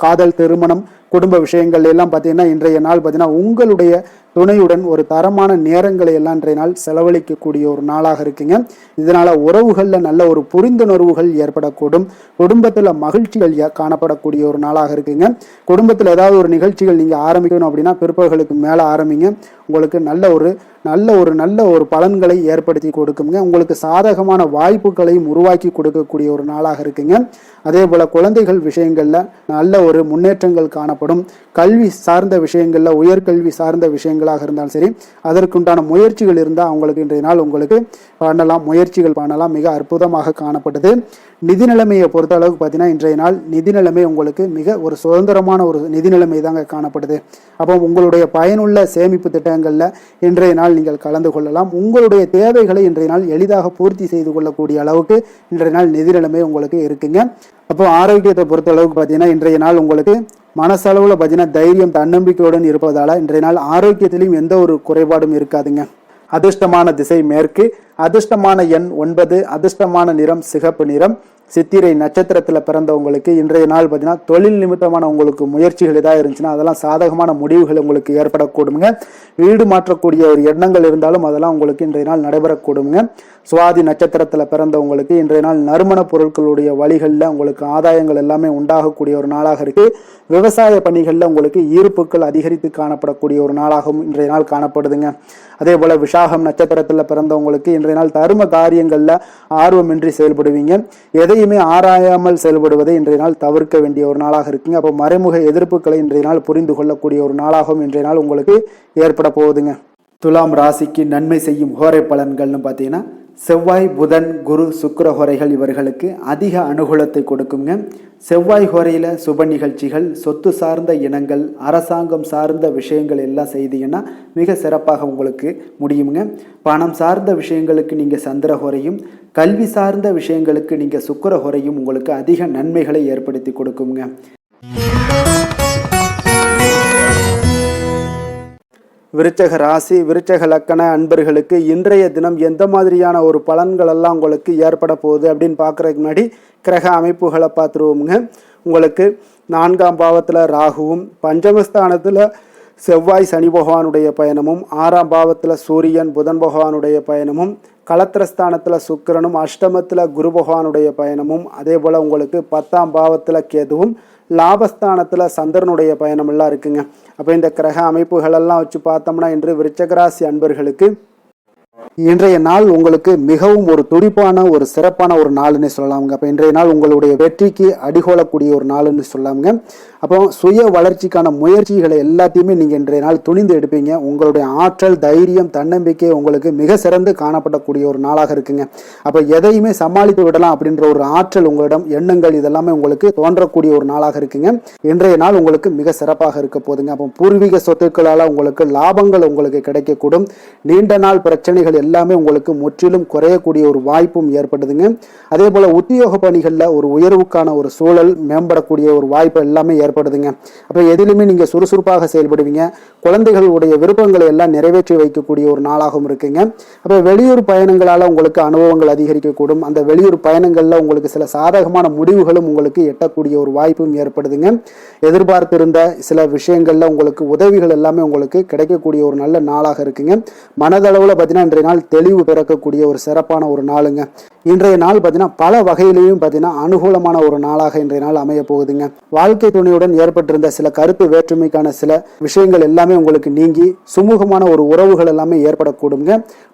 காதல், திருமணம், குடும்ப விஷயங்கள் எல்லாம் பார்த்தீங்கன்னா இன்றைய நாள் பார்த்தீங்கன்னா உங்களுடைய துணையுடன் ஒரு தரமான நேரங்களை எல்லாம் இன்றைய நாள் செலவழிக்கக்கூடிய ஒரு நாளாக இருக்குங்க. இதனால உறவுகளில் நல்ல ஒரு புரிந்துணர்வுகள் ஏற்படக்கூடும். குடும்பத்தில் மகிழ்ச்சிகள் காணப்படக்கூடிய ஒரு நாளாக இருக்குங்க. குடும்பத்தில் ஏதாவது ஒரு நிகழ்ச்சிகள் நீங்கள் ஆரம்பிக்கணும் அப்படின்னா பிற்பகலுக்கு மேலே ஆரம்பிங்க. உங்களுக்கு நல்ல ஒரு பலன்களை ஏற்படுத்தி கொடுக்குங்க. உங்களுக்கு சாதகமான வாய்ப்புகளையும் உருவாக்கி கொடுக்கக்கூடிய ஒரு நாளாக இருக்குங்க. அதே போல குழந்தைகள் விஷயங்கள்ல நல்ல ஒரு முன்னேற்றங்கள் காணப்படும். கல்வி சார்ந்த விஷயங்கள்ல, உயர்கல்வி சார்ந்த விஷயங்களாக இருந்தாலும் சரி, அதற்குண்டான முயற்சிகள் இருந்தால் அவங்களுக்கு இன்றைய நாள் உங்களுக்கு முயற்சிகள் பண்ணலாம். மிக அற்புதமாக காணப்படுது. நிதி நிலைமையை பொறுத்த அளவுக்கு பார்த்தீங்கன்னா இன்றைய நாள் நிதி நிலைமை உங்களுக்கு மிக ஒரு சுதந்திரமான ஒரு நிதி நிலைமை தாங்க காணப்படுது. அப்போ உங்களுடைய பயனுள்ள சேமிப்பு திட்டங்களில் இன்றைய நாள் நீங்கள் கலந்து கொள்ளலாம். உங்களுடைய தேவைகளை இன்றைய நாள் எளிதாக பூர்த்தி செய்து கொள்ளக்கூடிய அளவுக்கு இன்றைய நாள் நிதி நிலைமை உங்களுக்கு இருக்குங்க. அப்போ ஆரோக்கியத்தை பொறுத்த அளவுக்கு பார்த்தீங்கன்னா இன்றைய நாள் உங்களுக்கு மனசளவில் பார்த்தீங்கன்னா தைரியம் தன்னம்பிக்கையுடன் இருப்பதால் இன்றைய நாள் ஆரோக்கியத்திலையும் எந்த ஒரு குறைபாடும் இருக்காதுங்க. அதிர்ஷ்டமான திசை மேற்கு, அதிர்ஷ்டமான எண் 9, அதிர்ஷ்டமான நிறம் சிகப்பு நிறம். சித்திரை நட்சத்திரத்தில் பிறந்தவங்களுக்கு இன்றைய நாள் பார்த்தீங்கன்னா தொழில் நிமித்தமான உங்களுக்கு முயற்சிகள் ஏதாவது இருந்துச்சுன்னா அதெல்லாம் சாதகமான முடிவுகள் உங்களுக்கு ஏற்படக்கூடுங்க. வீடு மாற்றக்கூடிய ஒரு எண்ணங்கள் இருந்தாலும் அதெல்லாம் உங்களுக்கு இன்றைய நாள் நடைபெறக்கூடுங்க. சுவாதி நட்சத்திரத்தில் பிறந்தவங்களுக்கு இன்றைய நாள் நறுமண பொருட்களுடைய வழிகளில் உங்களுக்கு ஆதாயங்கள் எல்லாமே உண்டாகக்கூடிய ஒரு நாளாக இருக்கு. விவசாய பணிகளில் உங்களுக்கு ஈர்ப்புகள் அதிகரித்து காணப்படக்கூடிய ஒரு நாளாகவும் இன்றைய நாள் காணப்படுதுங்க. அதே போல விசாகம் நட்சத்திரத்தில் பிறந்தவங்களுக்கு இன்றைய நாள் தர்ம காரியங்கள்ல ஆர்வமின்றி செயல்படுவீங்க. எதையுமே ஆராயாமல் செயல்படுவதை இன்றைய நாள் தவிர்க்க வேண்டிய ஒரு நாளாக இருக்குங்க. அப்போ மறைமுக எதிர்ப்புகளை இன்றைய நாள் புரிந்து கொள்ளக்கூடிய ஒரு நாளாகவும் இன்றைய நாள் உங்களுக்கு ஏற்பட போகுதுங்க. துலாம் ராசிக்கு நன்மை செய்யும் ஹோரை பலன்கள்னு பார்த்தீங்கன்னா செவ்வாய், புதன், குரு, சுக்கிர ஹோரைகள் இவர்களுக்கு அதிக அனுகூலத்தை கொடுக்குங்க. செவ்வாய் ஹோரையில் சுப நிகழ்ச்சிகள், சொத்து சார்ந்த இனங்கள், அரசாங்கம் சார்ந்த விஷயங்கள் எல்லாம் செய்தீங்கன்னா மிக சிறப்பாக உங்களுக்கு முடியுங்க. பணம் சார்ந்த விஷயங்களுக்கு நீங்கள் சந்திர ஹோரையும், கல்வி சார்ந்த விஷயங்களுக்கு நீங்கள் சுக்கிர ஹோரையும் உங்களுக்கு அதிக நன்மைகளை ஏற்படுத்தி கொடுக்குங்க. விருச்சக ராசி விருச்சக லக்கண அன்பர்களுக்கு இன்றைய தினம் எந்த மாதிரியான ஒரு பலன்கள் எல்லாம் உங்களுக்கு ஏற்பட போகுது அப்படின்னு பார்க்குறதுக்கு முன்னாடி கிரக அமைப்புகளை பார்த்துருவோமுங்க. உங்களுக்கு 4ஆம் பாவத்தில் ராகுவும், பஞ்சமஸ்தானத்தில் செவ்வாய் சனி பகவானுடைய பயணமும், 6ஆம் பாவத்தில் சூரியன் புதன் பகவானுடைய பயணமும், களத்திரஸ்தானத்தில் சுக்கிரனும், அஷ்டமத்தில் குரு பகவானுடைய பயணமும், அதே போல் உங்களுக்கு 10ஆம் பாவத்தில் கேதுவும், லாபஸ்தானத்தில் சந்திரனுடைய பயணமெல்லாம் இருக்குங்க. அப்போ இந்த கிரக அமைப்புகளெல்லாம் வச்சு பார்த்தோம்னா இன்று விருச்சகராசி அன்பர்களுக்கு இன்றைய நாள் உங்களுக்கு மிகவும் ஒரு துடிப்பான ஒரு சிறப்பான ஒரு நாள்னு சொல்லலாமுங்க. அப்போ இன்றைய நாள் உங்களுடைய வெற்றிக்கு அடிகோலக்கூடிய ஒரு நாள்னு சொல்லலாமுங்க. அப்போ சுய வளர்ச்சிக்கான முயற்சிகளை எல்லாத்தையுமே நீங்கள் இன்றைய நாள் துணிந்து எடுப்பீங்க. உங்களுடைய ஆற்றல், தைரியம், தன்னம்பிக்கை உங்களுக்கு மிக சிறந்து காணப்படக்கூடிய ஒரு நாளாக இருக்குங்க. அப்போ எதையுமே சமாளித்து விடலாம் அப்படின்ற ஒரு ஆற்றல் உங்களிடம், எண்ணங்கள் இதெல்லாமே உங்களுக்கு தோன்றக்கூடிய ஒரு நாளாக இருக்குங்க. இன்றைய நாள் உங்களுக்கு மிக சிறப்பாக இருக்க போதுங்க. அப்போ பூர்வீக சொத்துக்களால் உங்களுக்கு லாபங்கள் உங்களுக்கு கிடைக்கக்கூடும். நீண்ட நாள் பிரச்சனைகள் எல்லாமே உங்களுக்கு முற்றிலும் குறையக்கூடிய ஒரு வாய்ப்பும் ஏற்படுதுங்க. அதே போல உத்தியோக பணிகளில் ஒரு உயர்வுக்கான ஒரு சூழல் மேம்படக்கூடிய ஒரு வாய்ப்பு எல்லாமே ஏற்படுதுங்க. அப்போ எதிலுமே நீங்க சுறுசுறுப்பாக செயல்படுவீங்க. குழந்தைகளுடைய விருப்பங்களை எல்லாம் நிறைவேற்றி வைக்கக்கூடிய ஒரு நாளாகவும் இருக்குங்க. அப்போ வெளியூர் பயணங்களால் உங்களுக்கு அனுபவங்கள் அதிகரிக்கக்கூடும். அந்த வெளியூர் பயணங்கள்ல உங்களுக்கு சில சாதகமான முடிவுகளும் உங்களுக்கு எட்டக்கூடிய ஒரு வாய்ப்பும் ஏற்படுதுங்க. எதிர்பார்த்திருந்த சில விஷயங்கள்ல உங்களுக்கு உதவிகள் எல்லாமே உங்களுக்கு கிடைக்கக்கூடிய ஒரு நல்ல நாளாக இருக்குங்க. மனதளவுல பார்த்தீங்கன்னா இன்றைய நாள் தெளிவு பிறக்கக்கூடிய ஒரு சிறப்பான ஒரு நாளுங்க. இன்றைய நாள் பார்த்தீங்கன்னா பல வகையிலையும் பார்த்தீங்கன்னா அனுகூலமான ஒரு நாளாக இன்றைய நாள் அமைய போகுதுங்க. வாழ்க்கை துணையுடன் ஏற்பட்டிருந்த சில கருத்து வேற்றுமைக்கான சில விஷயங்கள் எல்லாமே உங்களுக்கு நீங்கி சுமூகமான ஒரு உறவுகள் எல்லாமே ஏற்படக்கூடுங்க.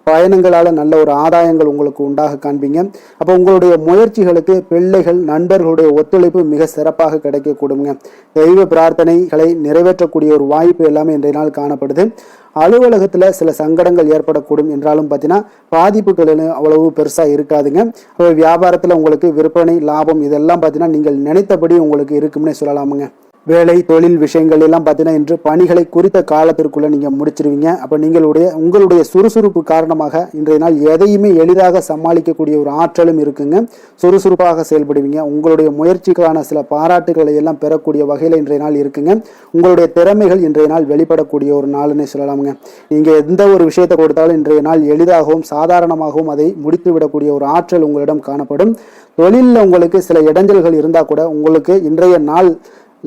பயணங்களால நல்ல ஒரு ஆதாயங்கள் உங்களுக்கு உண்டாக காண்பீங்க. அப்போ உங்களுடைய முயற்சிகளுக்கு பிள்ளைகள், நண்பர்களுடைய ஒத்துழைப்பு மிக சிறப்பாக கிடைக்கக்கூடுங்க. தெய்வ பிரார்த்தனைகளை நிறைவேற்றக்கூடிய ஒரு வாய்ப்பு எல்லாமே இன்றைய நாள் காணப்படுது. அலுவலகத்தில் சில சங்கடங்கள் ஏற்படக்கூடும் என்றாலும் பார்த்தீங்கன்னா பாதிப்புகள் அவ்வளவு பெருசாக இருக்காதுங்க. வியாபாரத்தில் உங்களுக்கு விற்பனை, லாபம் இதெல்லாம் பார்த்தீங்கன்னா நீங்கள் நினைத்தபடி உங்களுக்கு இருக்கும்னே சொல்லலாமுங்க. வேலை, தொழில் விஷயங்கள் எல்லாம் பார்த்தீங்கன்னா இன்று பணிகளை குறித்த காலத்திற்குள்ள நீங்க முடிச்சிருவீங்க. அப்போ உங்களுடைய சுறுசுறுப்பு காரணமாக இன்றைய நாள் எதையுமே எளிதாக சமாளிக்கக்கூடிய ஒரு ஆற்றலும் இருக்குங்க. சுறுசுறுப்பாக செயல்படுவீங்க. உங்களுடைய முயற்சிக்கான சில பாராட்டுகளை எல்லாம் பெறக்கூடிய வகையில் இன்றைய நாள் இருக்குங்க. உங்களுடைய திறமைகள் இன்றைய நாள் வெளிப்படக்கூடிய ஒரு நாள்னே சொல்லலாமுங்க. நீங்க எந்த ஒரு விஷயத்தை கொடுத்தாலும் இன்றைய நாள் எளிதாகவும் சாதாரணமாகவும் அதை முடித்து விடக்கூடிய ஒரு ஆற்றல் உங்களிடம் காணப்படும். தொழிலில் உங்களுக்கு சில இடைஞ்சல்கள் இருந்தால் கூட உங்களுக்கு இன்றைய நாள்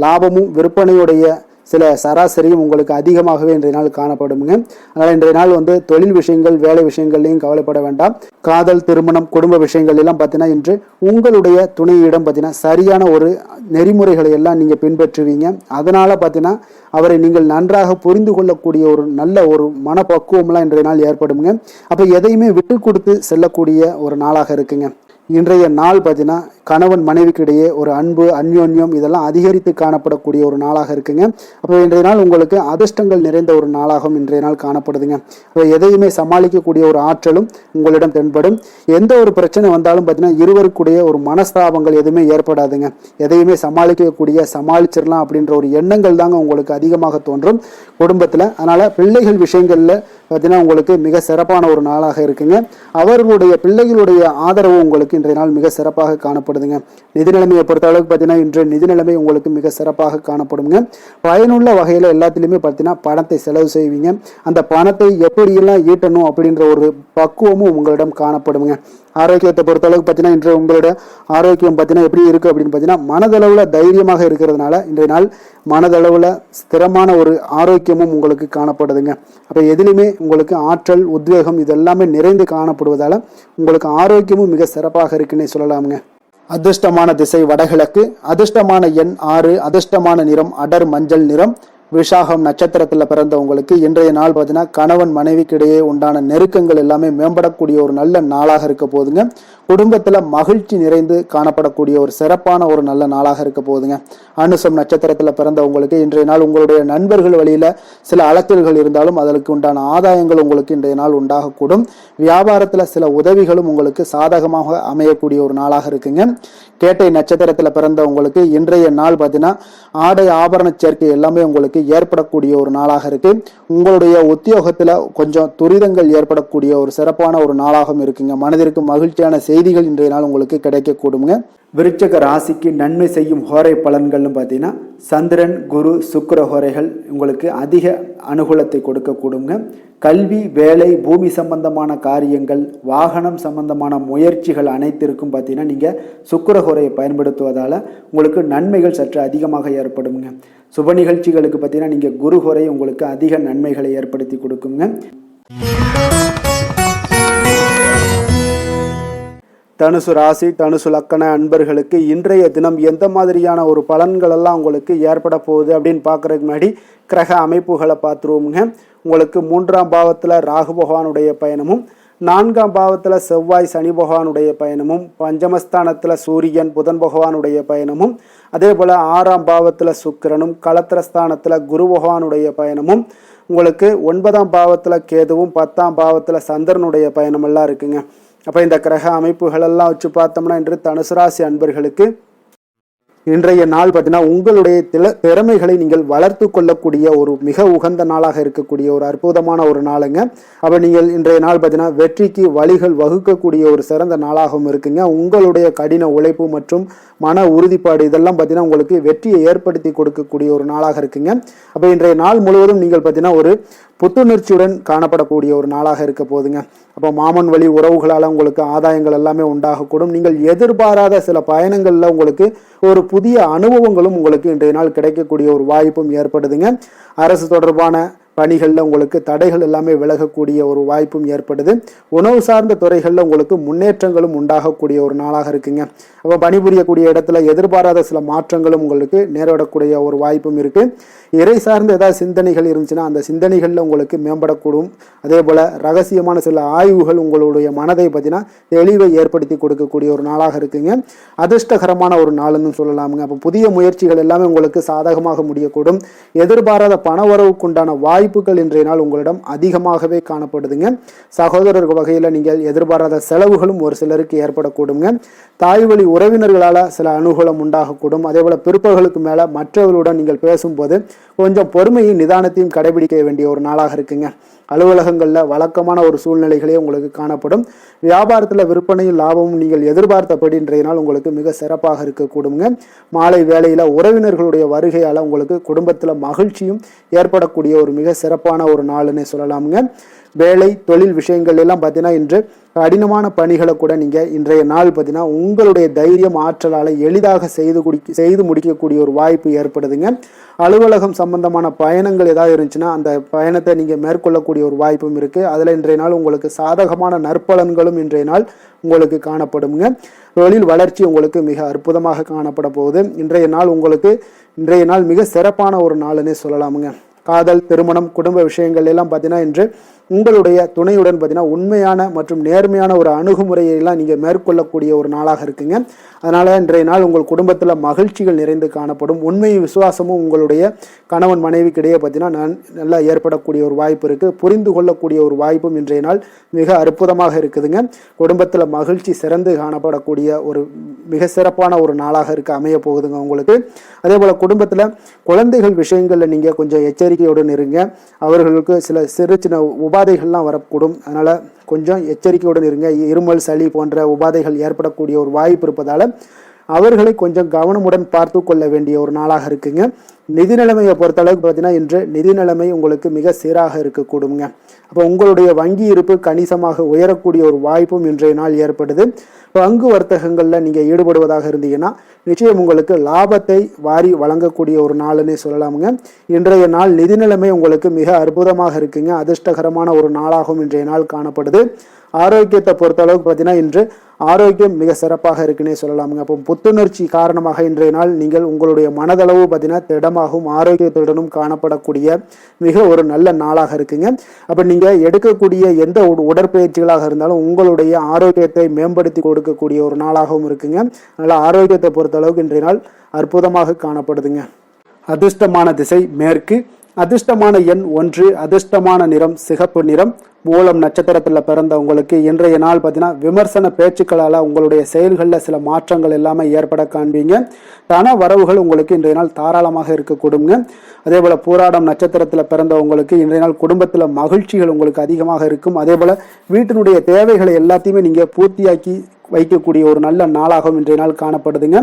லாபமும் விற்பனையுடைய சில சராசரியும் உங்களுக்கு அதிகமாகவே இன்றைய நாள் காணப்படுங்க. அதனால் இன்றைய நாள் தொழில் விஷயங்கள், வேலை விஷயங்கள்லையும் கவலைப்பட வேண்டாம். காதல், திருமணம், குடும்ப விஷயங்கள் எல்லாம் பார்த்தீங்கன்னா இன்று உங்களுடைய துணையிடம் பார்த்தீங்கன்னா சரியான ஒரு நெறிமுறைகளை எல்லாம் நீங்கள் பின்பற்றுவீங்க. அதனால பார்த்தீங்கன்னா அவரை நீங்கள் நன்றாக புரிந்து கொள்ளக்கூடிய ஒரு நல்ல ஒரு மனப்பக்குவம்லாம் இன்றைய நாள் ஏற்படுங்க. அப்போ எதையுமே விட்டு கொடுத்து செல்லக்கூடிய ஒரு நாளாக இருக்குங்க. இன்றைய நாள் பார்த்தீங்கன்னா கணவன் மனைவிக்கு இடையே ஒரு அன்பு, அந்யோன்யம் இதெல்லாம் அதிகரித்து காணப்படக்கூடிய ஒரு நாளாக இருக்குங்க. அப்போ இன்றைய நாள் உங்களுக்கு அதிர்ஷ்டங்கள் நிறைந்த ஒரு நாளாகவும் இன்றைய நாள் காணப்படுதுங்க. அப்போ எதையுமே சமாளிக்கக்கூடிய ஒரு ஆற்றலும் உங்களிடம் தென்படும். எந்த ஒரு பிரச்சனை வந்தாலும் பார்த்தீங்கன்னா இருவருக்குடைய ஒரு மனஸ்தாபங்கள் எதுவுமே ஏற்படாதுங்க. எதையுமே சமாளிச்சிடலாம் அப்படின்ற ஒரு எண்ணங்கள் தாங்க உங்களுக்கு அதிகமாக தோன்றும் குடும்பத்தில். அதனால பிள்ளைகள் விஷயங்கள்ல பார்த்தீங்கன்னா உங்களுக்கு மிக சிறப்பான ஒரு நாளாக இருக்குங்க. அவர்களுடைய பிள்ளைகளுடைய ஆதரவு உங்களுக்கு இன்றைய நாள் மிக சிறப்பாக காணப்படுதுங்க. நிதி நிலைமையை பொறுத்த அளவுக்கு பார்த்தீங்கன்னா இன்று நிதி நிலைமை உங்களுக்கு மிக சிறப்பாக காணப்படுங்க. பயனுள்ள வகையில் எல்லாத்திலுமே பார்த்தீங்கன்னா பணத்தை செலவு செய்வீங்க. அந்த பணத்தை எப்படியெல்லாம் ஈட்டணும் அப்படின்ற ஒரு பக்குவமும் உங்களிடம் காணப்படுங்க. ஆரோக்கியத்தை பொறுத்த அளவுக்கு பார்த்தீங்கன்னா இன்று உங்களோட ஆரோக்கியம் பார்த்தீங்கன்னா எப்படி இருக்கு அப்படின்னு பார்த்தீங்கன்னா மனதளவில் தைரியமாக இருக்கிறதுனால இன்றைய நாள் மனதளவில் ஸ்திரமான ஒரு ஆரோக்கியமும் உங்களுக்கு காணப்படுதுங்க. அப்போ எதிலுமே உங்களுக்கு ஆற்றல், உத்வேகம் இதெல்லாமே நிறைந்து காணப்படுவதால உங்களுக்கு ஆரோக்கியமும் மிக சிறப்பாக இருக்குன்னே சொல்லலாமுங்க. அதிர்ஷ்டமான திசை வடகிழக்கு, அதிர்ஷ்டமான எண் 6, அதிர்ஷ்டமான நிறம் அடர் மஞ்சள் நிறம். விஷாகம் நட்சத்திரத்தில் பிறந்தவங்களுக்கு இன்றைய நாள் பார்த்தீங்கன்னா கணவன் மனைவிக்கு இடையே உண்டான நெருக்கங்கள் எல்லாமே மேம்படக்கூடிய ஒரு நல்ல நாளாக இருக்க போகுதுங்க. குடும்பத்தில் மகிழ்ச்சி நிறைந்து காணப்படக்கூடிய ஒரு சிறப்பான ஒரு நல்ல நாளாக இருக்க போகுதுங்க. அனுசம் நட்சத்திரத்தில் பிறந்தவங்களுக்கு இன்றைய நாள் உங்களுடைய நண்பர்கள் வழியில சில அலைச்சல்கள் இருந்தாலும் அதற்கு உண்டான ஆதாயங்கள் உங்களுக்கு இன்றைய நாள் உண்டாகக்கூடும். வியாபாரத்தில் சில உதவிகளும் உங்களுக்கு சாதகமாக அமையக்கூடிய ஒரு நாளாக இருக்குங்க. கேட்டை நட்சத்திரத்தில் பிறந்தவங்களுக்கு இன்றைய நாள் பார்த்தீங்கன்னா ஆடை ஆபரண சேர்க்கை எல்லாமே உங்களுக்கு ஏற்படக்கூடிய ஒரு நாளாக இருக்கு. உங்களுடைய உத்தியோகத்துல கொஞ்சம் துரிதங்கள் ஏற்படக்கூடிய ஒரு சிறப்பான ஒரு நாளாகவும் இருக்குங்க. மனதிற்கு மகிழ்ச்சியான செய்தி செய்திகள் இன்றைய நாள் உங்களுக்கு கிடைக்கக்கூடுங்க. விருச்சக ராசிக்கு நன்மை செய்யும் ஹோரை பலன்கள்னு பார்த்தீங்கன்னா சந்திரன், குரு, சுக்கிர ஹோரைகள் உங்களுக்கு அதிக அனுகூலத்தை கொடுக்கக்கூடுங்க. கல்வி, வேலை, பூமி சம்பந்தமான காரியங்கள், வாகனம் சம்பந்தமான முயற்சிகள் அனைத்திற்கும் பார்த்தீங்கன்னா நீங்கள் சுக்கிர ஹோரையை பயன்படுத்துவதால் உங்களுக்கு நன்மைகள் சற்று அதிகமாக ஏற்படுங்க. சுப நிகழ்ச்சிகளுக்கு பார்த்தீங்கன்னா நீங்கள் குரு ஹோரை உங்களுக்கு அதிக நன்மைகளை ஏற்படுத்தி கொடுக்குங்க. தனுசு ராசி, தனுசு லக்கண அன்பர்களுக்கு இன்றைய தினம் எந்த மாதிரியான ஒரு பலன்கள் எல்லாம் உங்களுக்கு ஏற்பட போகுது அப்படின்னு பார்க்குறதுக்கு முன்னாடி கிரக அமைப்புகளை பார்த்துருவோமுங்க. உங்களுக்கு 3ஆம் பாவத்தில் ராகு பகவானுடைய பயணமும், 4ஆம் பாவத்தில் செவ்வாய் சனி பகவானுடைய பயணமும், பஞ்சமஸ்தானத்தில் சூரியன் புதன் பகவானுடைய பயணமும், அதே போல் 6ஆம் பாவத்தில் சுக்கிரனும், களத்திரஸ்தானத்தில் குரு பகவானுடைய பயணமும், உங்களுக்கு 9ஆம் பாவத்தில் கேதுவும், 10ஆம் பாவத்தில் சந்திரனுடைய பயணமெல்லாம் இருக்குங்க. அப்போ இந்த கிரக அமைப்புகளெல்லாம் வச்சு பார்த்தோம்னா இன்று தனுசு ராசி அன்பர்களுக்கு இன்றைய நாள் பார்த்தீங்கன்னா உங்களுடைய திறமைகளை நீங்கள் வளர்த்து கொள்ளக்கூடிய ஒரு மிக உகந்த நாளாக இருக்கக்கூடிய ஒரு அற்புதமான ஒரு நாளுங்க. அப்போ நீங்கள் இன்றைய நாள் பார்த்தீங்கன்னா வெற்றிக்கு வழிகள் வகுக்கக்கூடிய ஒரு சிறந்த நாளாகவும் இருக்குங்க. உங்களுடைய கடின உழைப்பு மற்றும் மன உறுதிப்பாடு இதெல்லாம் பார்த்தீங்கன்னா உங்களுக்கு வெற்றியை ஏற்படுத்தி கொடுக்கக்கூடிய ஒரு நாளாக இருக்குங்க. அப்போ இன்றைய நாள் முழுவதும் நீங்கள் பார்த்தீங்கன்னா ஒரு புத்துணர்ச்சியுடன் காணப்படக்கூடிய ஒரு நாளாக இருக்க போதுங்க. அப்போ மாமன் வழி உறவுகளால் உங்களுக்கு ஆதாயங்கள் எல்லாமே உண்டாகக்கூடும். நீங்கள் எதிர்பாராத சில பயணங்களில் உங்களுக்கு ஒரு புதிய அனுபவங்களும் உங்களுக்கு இன்றைய நாள் கிடைக்கக்கூடிய ஒரு வாய்ப்பும் ஏற்படுதுங்க. அரசு தொடர்பான பணிகளில் உங்களுக்கு தடைகள் எல்லாமே விலகக்கூடிய ஒரு வாய்ப்பும் ஏற்படுது. உணவு சார்ந்த துறைகளில் உங்களுக்கு முன்னேற்றங்களும் உண்டாகக்கூடிய ஒரு நாளாக இருக்குங்க. அப்போ பணிபுரியக்கூடிய இடத்துல எதிர்பாராத சில மாற்றங்களும் உங்களுக்கு நேரிடக்கூடிய ஒரு வாய்ப்பும் இருக்கு. இறை சார்ந்த ஏதாவது சிந்தனைகள் இருந்துச்சுன்னா அந்த சிந்தனைகளில் உங்களுக்கு மேம்படக்கூடும். அதே போல் ரகசியமான சில ஆய்வுகள் உங்களுடைய மனதை பார்த்தீங்கன்னா தெளிவை ஏற்படுத்தி கொடுக்கக்கூடிய ஒரு நாளாக இருக்குங்க. அதிர்ஷ்டகரமான ஒரு நாள்னு சொல்லலாமுங்க. அப்போ புதிய முயற்சிகள் எல்லாமே உங்களுக்கு சாதகமாக முடியக்கூடும். எதிர்பாராத பண வரவுக்குண்டான வாய்ப்புகள் இன்றைய நாள் உங்களிடம் அதிகமாகவே காணப்படுதுங்க. சகோதரர் வகையில் நீங்கள் எதிர்பாராத செலவுகளும் ஒரு சிலருக்கு ஏற்படக்கூடுங்க. தாய் வழி உறவினர்களால் சில அனுகூலம் உண்டாகக்கூடும். அதே போல் பிற்பகலுக்கு மேலே மற்றவர்களுடன் நீங்கள் பேசும்போது கொஞ்சம் பொறுமையும் நிதானத்தையும் கடைபிடிக்க வேண்டிய ஒரு நாளாக இருக்குங்க. அலுவலகங்களில் வழக்கமான ஒரு சூழ்நிலைகளே உங்களுக்கு காணப்படும். வியாபாரத்தில் விற்பனையும் லாபமும் நீங்கள் எதிர்பார்த்தபடி இன்றைய நாள் உங்களுக்கு மிக சிறப்பாக இருக்கக்கூடுங்க. மாலை வேளையில் உறவினர்களுடைய வருகையால் உங்களுக்கு குடும்பத்தில் மகிழ்ச்சியும் ஏற்படக்கூடிய ஒரு மிக சிறப்பான ஒரு நாள்னு சொல்லலாமுங்க. வேலை தொழில் விஷயங்கள் எல்லாம் பார்த்தீங்கன்னா இன்று கடினமான பணிகளை கூட நீங்கள் இன்றைய நாள் பார்த்தீங்கன்னா உங்களுடைய தைரியம் ஆற்றலால் எளிதாக செய்து முடிக்கக்கூடிய ஒரு வாய்ப்பு ஏற்படுதுங்க. அலுவலகம் சம்பந்தமான பயணங்கள் ஏதாவது இருந்துச்சுன்னா அந்த பயணத்தை நீங்கள் மேற்கொள்ளக்கூடிய ஒரு வாய்ப்பும் இருக்குது. அதில் இன்றைய நாள் உங்களுக்கு சாதகமான நற்பலன்களும் இன்றைய நாள் உங்களுக்கு காணப்படுங்க. தொழில் வளர்ச்சி உங்களுக்கு மிக அற்புதமாக காணப்பட போகுது. இன்றைய நாள் மிக சிறப்பான ஒரு நாள்னே சொல்லலாமுங்க. காதல், திருமணம், குடும்ப விஷயங்கள் எல்லாம் பார்த்தீங்கன்னா இன்று உங்களுடைய துணையுடன் பார்த்தீங்கன்னா உண்மையான மற்றும் நேர்மையான ஒரு அணுகுமுறையெல்லாம் நீங்கள் மேற்கொள்ளக்கூடிய ஒரு நாளாக இருக்குங்க. அதனால் இன்றைய நாள் உங்கள் குடும்பத்தில் மகிழ்ச்சிகள் நிறைந்து காணப்படும். உண்மையும் விசுவாசமும் உங்களுடைய கணவன் மனைவிக்கிடையே பார்த்தீங்கன்னா நல்லா ஏற்படக்கூடிய ஒரு வாய்ப்பு இருக்குது. புரிந்து கொள்ளக்கூடிய ஒரு வாய்ப்பும் இன்றைய நாள் மிக அற்புதமாக இருக்குதுங்க. குடும்பத்தில் மகிழ்ச்சி சிறந்து காணப்படக்கூடிய ஒரு மிக சிறப்பான ஒரு நாளாக அமைய போகுதுங்க உங்களுக்கு. அதே போல் குடும்பத்தில் குழந்தைகள் விஷயங்களில் நீங்கள் கொஞ்சம் எச்சரிக்கையுடன் இருங்க. அவர்களுக்கு சில சிறு சின்ன உபாதைகள்லாம் வரக்கூடும். அதனால் கொஞ்சம் எச்சரிக்கையுடன் இருங்க. இருமல், சளி போன்ற உபாதைகள் ஏற்படக்கூடிய ஒரு வாய்ப்பு இருப்பதால் அவர்களை கொஞ்சம் கவனமுடன் பார்த்து கொள்ள வேண்டிய ஒரு நாளாக இருக்குங்க. நிதி நிலைமையை பொறுத்தளவுக்கு பார்த்தீங்கன்னா இன்று நிதி நிலைமை உங்களுக்கு மிக சீராக இருக்கக்கூடுங்க. அப்போ உங்களுடைய வங்கி இருப்பு கணிசமாக உயரக்கூடிய ஒரு வாய்ப்பும் இன்றைய நாள் ஏற்படுது. பங்கு வர்த்தகங்களில் நீங்கள் ஈடுபடுவதாக இருந்தீங்கன்னா நிச்சயம் உங்களுக்கு லாபத்தை வாரி வழங்கக்கூடிய ஒரு நாள்னே சொல்லலாமுங்க. இன்றைய நாள் நிதி நிலைமை உங்களுக்கு மிக அற்புதமாக இருக்குங்க. அதிர்ஷ்டகரமான ஒரு நாளாகவும் இன்றைய நாள் காணப்படுது. ஆரோக்கியத்தை பொறுத்தளவுக்கு பார்த்தீங்கன்னா இன்று ஆரோக்கியம் மிக சிறப்பாக இருக்குன்னே சொல்லலாமுங்க. அப்போ புத்துணர்ச்சி காரணமாக இன்றைய நாள் நீங்கள் உங்களுடைய மனதளவு பார்த்தீங்கன்னா திடமாகவும் ஆரோக்கியத்துடனும் காணப்படக்கூடிய மிக ஒரு நல்ல நாளாக இருக்குங்க. அப்போ நீங்கள் எடுக்கக்கூடிய எந்த உடற்பயிற்சிகளாக இருந்தாலும் உங்களுடைய ஆரோக்கியத்தை மேம்படுத்தி கொடுக்கக்கூடிய ஒரு நாளாகவும் இருக்குங்க. அதனால் ஆரோக்கியத்தை பொறுத்தளவுக்கு இன்றைய நாள் அற்புதமாக காணப்படுதுங்க. அதிர்ஷ்டமான திசை மேற்கு. அதிர்ஷ்டமான எண் 1. அதிர்ஷ்டமான நிறம் சிகப்பு நிறம். மூலம் நட்சத்திரத்தில் பிறந்த உங்களுக்கு இன்றைய நாள் பார்த்தீங்கன்னா விமர்சன பேச்சுக்களால் உங்களுடைய செயல்களில் சில மாற்றங்கள் எல்லாமே ஏற்பட காண்பீங்க. தன வரவுகள் உங்களுக்கு இன்றைய நாள் தாராளமாக இருக்கக்கூடுங்க. அதே போல் பூராடம் நட்சத்திரத்தில் பிறந்த உங்களுக்கு இன்றைய நாள் குடும்பத்தில் மகிழ்ச்சிகள் உங்களுக்கு அதிகமாக இருக்கும். அதே போல் வீட்டினுடைய தேவைகளை எல்லாத்தையுமே நீங்கள் பூர்த்தியாக்கி வைக்கக்கூடிய ஒரு நல்ல நாளாகவும் இன்றைய நாள் காணப்படுதுங்க.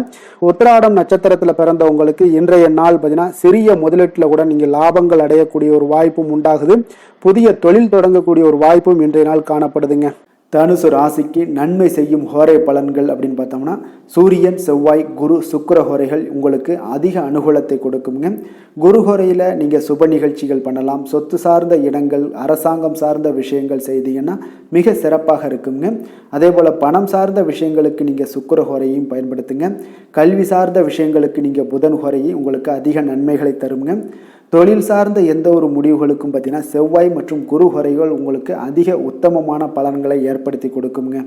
உத்திராடம் நட்சத்திரத்தில் பிறந்தவங்களுக்கு இன்றைய நாள் பார்த்தீங்கன்னா சிறிய முதலீட்டில் கூட நீங்கள் லாபங்கள் அடையக்கூடிய ஒரு வாய்ப்பும் உண்டாகுது. புதிய தொழில் தொடங்கக்கூடிய ஒரு வாய்ப்பும் இன்றைய நாள் காணப்படுதுங்க. தனுசு ராசிக்கு நன்மை செய்யும் ஹோரை பலன்கள் அப்படின்னு பார்த்தோம்னா சூரியன், செவ்வாய், குரு, சுக்கிர ஹோரைகள் உங்களுக்கு அதிக அனுகூலத்தை கொடுக்குங்க. குரு ஹோரையில் நீங்கள் சுப நிகழ்ச்சிகள் பண்ணலாம். சொத்து சார்ந்த இடங்கள், அரசாங்கம் சார்ந்த விஷயங்கள் செய்தீங்கன்னா மிக சிறப்பாக இருக்குங்க. அதே போல் பணம் சார்ந்த விஷயங்களுக்கு நீங்கள் சுக்கிர ஹோரையும் பயன்படுத்துங்க. கல்வி சார்ந்த விஷயங்களுக்கு நீங்கள் புதன் ஹோரையும் உங்களுக்கு அதிக நன்மைகளை தருங்க. தொழில் சார்ந்த எந்த ஒரு முடிவுகளுக்கும் பார்த்தீங்கன்னா செவ்வாய் மற்றும் குரு ஹோரைகள் உங்களுக்கு அதிக உத்தமமான பலன்களை ஏற்படுத்தி கொடுக்குங்க.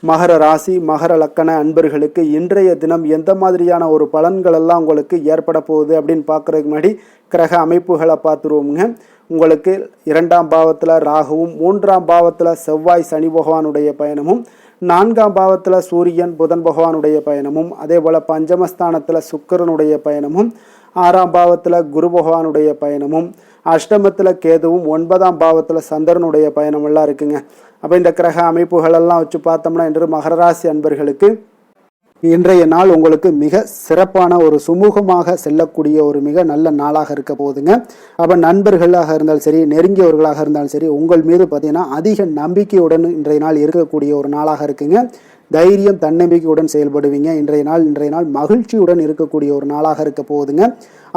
மகர ராசி, மகர லக்கண அன்பர்களுக்கு இன்றைய தினம் எந்த மாதிரியான ஒரு பலன்கள் எல்லாம் உங்களுக்கு ஏற்பட போகுது அப்படின்னு பார்க்குறதுக்கு முன்னாடி கிரக அமைப்புகளை பார்த்துருவோமுங்க. உங்களுக்கு 2ஆம் பாவத்தில் ராகுவும், 3ஆம் பாவத்தில் செவ்வாய் சனி பகவானுடைய பயணமும், 4ஆம் பாவத்தில் சூரியன் புதன் பகவானுடைய பயணமும், அதே போல் பஞ்சமஸ்தானத்தில் சுக்கிரனுடைய பயணமும், 6ஆம் பாவத்தில் குரு பகவானுடைய பயணமும், அஷ்டமத்தில் கேதுவும், 9ஆம் பாவத்தில் சந்திரனுடைய பயணம் எல்லாம் இருக்குங்க. அப்போ இந்த கிரக அமைப்புகளெல்லாம் வச்சு பார்த்தோம்னா இன்று மகர ராசி அன்பர்களுக்கு இன்றைய நாள் உங்களுக்கு மிக சிறப்பான ஒரு சுமூகமாக செல்லக்கூடிய ஒரு மிக நல்ல நாளாக இருக்க போகுதுங்க. அப்போ நண்பர்களாக இருந்தாலும் சரி, நெருங்கியவர்களாக இருந்தாலும் சரி, உங்கள் மீது பார்த்தீங்கன்னா அதிக நம்பிக்கையுடன் இன்றைய நாள் இருக்கக்கூடிய ஒரு நாளாக இருக்குங்க. தைரியம், தன்னம்பிக்கையுடன் செயல்படுவீங்க. இன்றைய நாள் மகிழ்ச்சியுடன் இருக்கக்கூடிய ஒரு நாளாக இருக்க போகுதுங்க.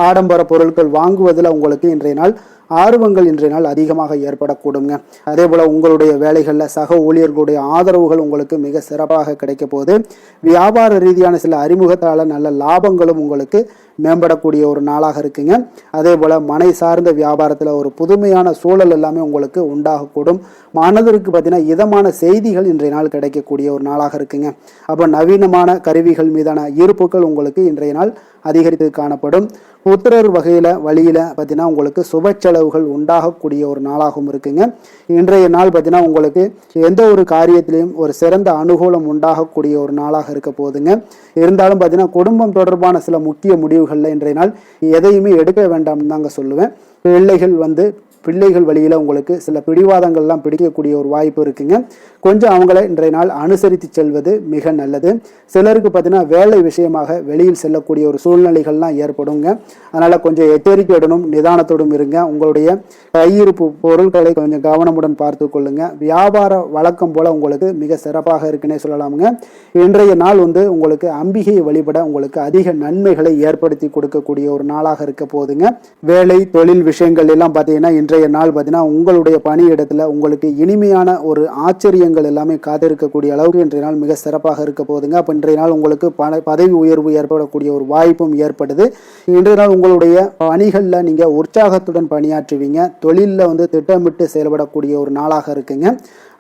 ஆடம்பர பொருட்கள் வாங்குவதில் உங்களுக்கு இன்றைய நாள் ஆர்வங்கள் இன்றைய நாள் அதிகமாக ஏற்படக்கூடுங்க. அதே போல் உங்களுடைய வேலைகளில் சக ஊழியர்களுடைய ஆதரவுகள் உங்களுக்கு மிக சிறப்பாக கிடைக்க போகுது. வியாபார ரீதியான சில அறிமுகத்தால் நல்ல லாபங்களும் உங்களுக்கு மேம்படக்கூடிய ஒரு நாளாக இருக்குங்க. அதே போல் மனை சார்ந்த வியாபாரத்தில் ஒரு புதுமையான சூழல் எல்லாமே உங்களுக்கு உண்டாகக்கூடும். மனதிற்கு பார்த்தீங்கன்னா இதமான செய்திகள் இன்றைய நாள் கிடைக்கக்கூடிய ஒரு நாளாக இருக்குங்க. அப்போ நவீனமான கருவிகள் மீதான ஈர்ப்புகள் உங்களுக்கு இன்றைய நாள் அதிகரித்து காணப்படும். புத்திரர் வழியில் பார்த்தீங்கன்னா உங்களுக்கு சுப செலவுகள் உண்டாகக்கூடிய ஒரு நாளாகவும் இருக்குங்க. இன்றைய நாள் பார்த்தீங்கன்னா உங்களுக்கு எந்த ஒரு காரியத்திலையும் ஒரு சிறந்த அனுகூலம் உண்டாகக்கூடிய ஒரு நாளாக இருக்க போகுதுங்க. இருந்தாலும் பார்த்தீங்கன்னா குடும்பம் தொடர்பான சில முக்கிய முடிவுகளில் இன்றைய நாள் எதையுமே எடுக்க வேண்டாம்னு தாங்க சொல்லுவேன். பிள்ளைகள் வழியில் உங்களுக்கு சில பிடிவாதங்கள்லாம் பிடிக்கக்கூடிய ஒரு வாய்ப்பு இருக்குங்க. கொஞ்சம் அவங்கள இன்றைய நாள் அனுசரித்து செல்வது மிக நல்லது. சிலருக்கு பார்த்தீங்கன்னா வேலை விஷயமாக வெளியில் செல்லக்கூடிய ஒரு சூழ்நிலைகள்லாம் ஏற்படுங்க. அதனால் கொஞ்சம் எச்சரிக்கையுடனும் நிதானத்தோடும் இருங்க. உங்களுடைய கையிருப்பு பொருட்களை கொஞ்சம் கவனமுடன் பார்த்து கொள்ளுங்க. வியாபார வழக்கம் போல உங்களுக்கு மிக சிறப்பாக இருக்குன்னே சொல்லலாமுங்க. இன்றைய நாள் உங்களுக்கு அம்பிகை வழிபட உங்களுக்கு அதிக நன்மைகளை ஏற்படுத்தி கொடுக்கக்கூடிய ஒரு நாளாக இருக்க போகுதுங்க. வேலை தொழில் விஷயங்கள் எல்லாம் பார்த்தீங்கன்னா இன்றைய நாள் பார்த்தீங்கன்னா உங்களுடைய பணியிடத்தில் உங்களுக்கு இனிமையான ஒரு ஆச்சரியங்கள் எல்லாமே காத்திருக்கக்கூடிய அளவுக்கு இன்றைய நாள் மிக சிறப்பாக இருக்க போகுதுங்க. அப்போ இன்றைய நாள் உங்களுக்கு பதவி உயர்வு ஏற்படக்கூடிய ஒரு வாய்ப்பும் ஏற்படுது. இன்றைய நாள் உங்களுடைய பணிகளில் நீங்கள் உற்சாகத்துடன் பணியாற்றுவீங்க. தொழிலில் திட்டமிட்டு செயல்படக்கூடிய ஒரு நாளாக இருக்குங்க.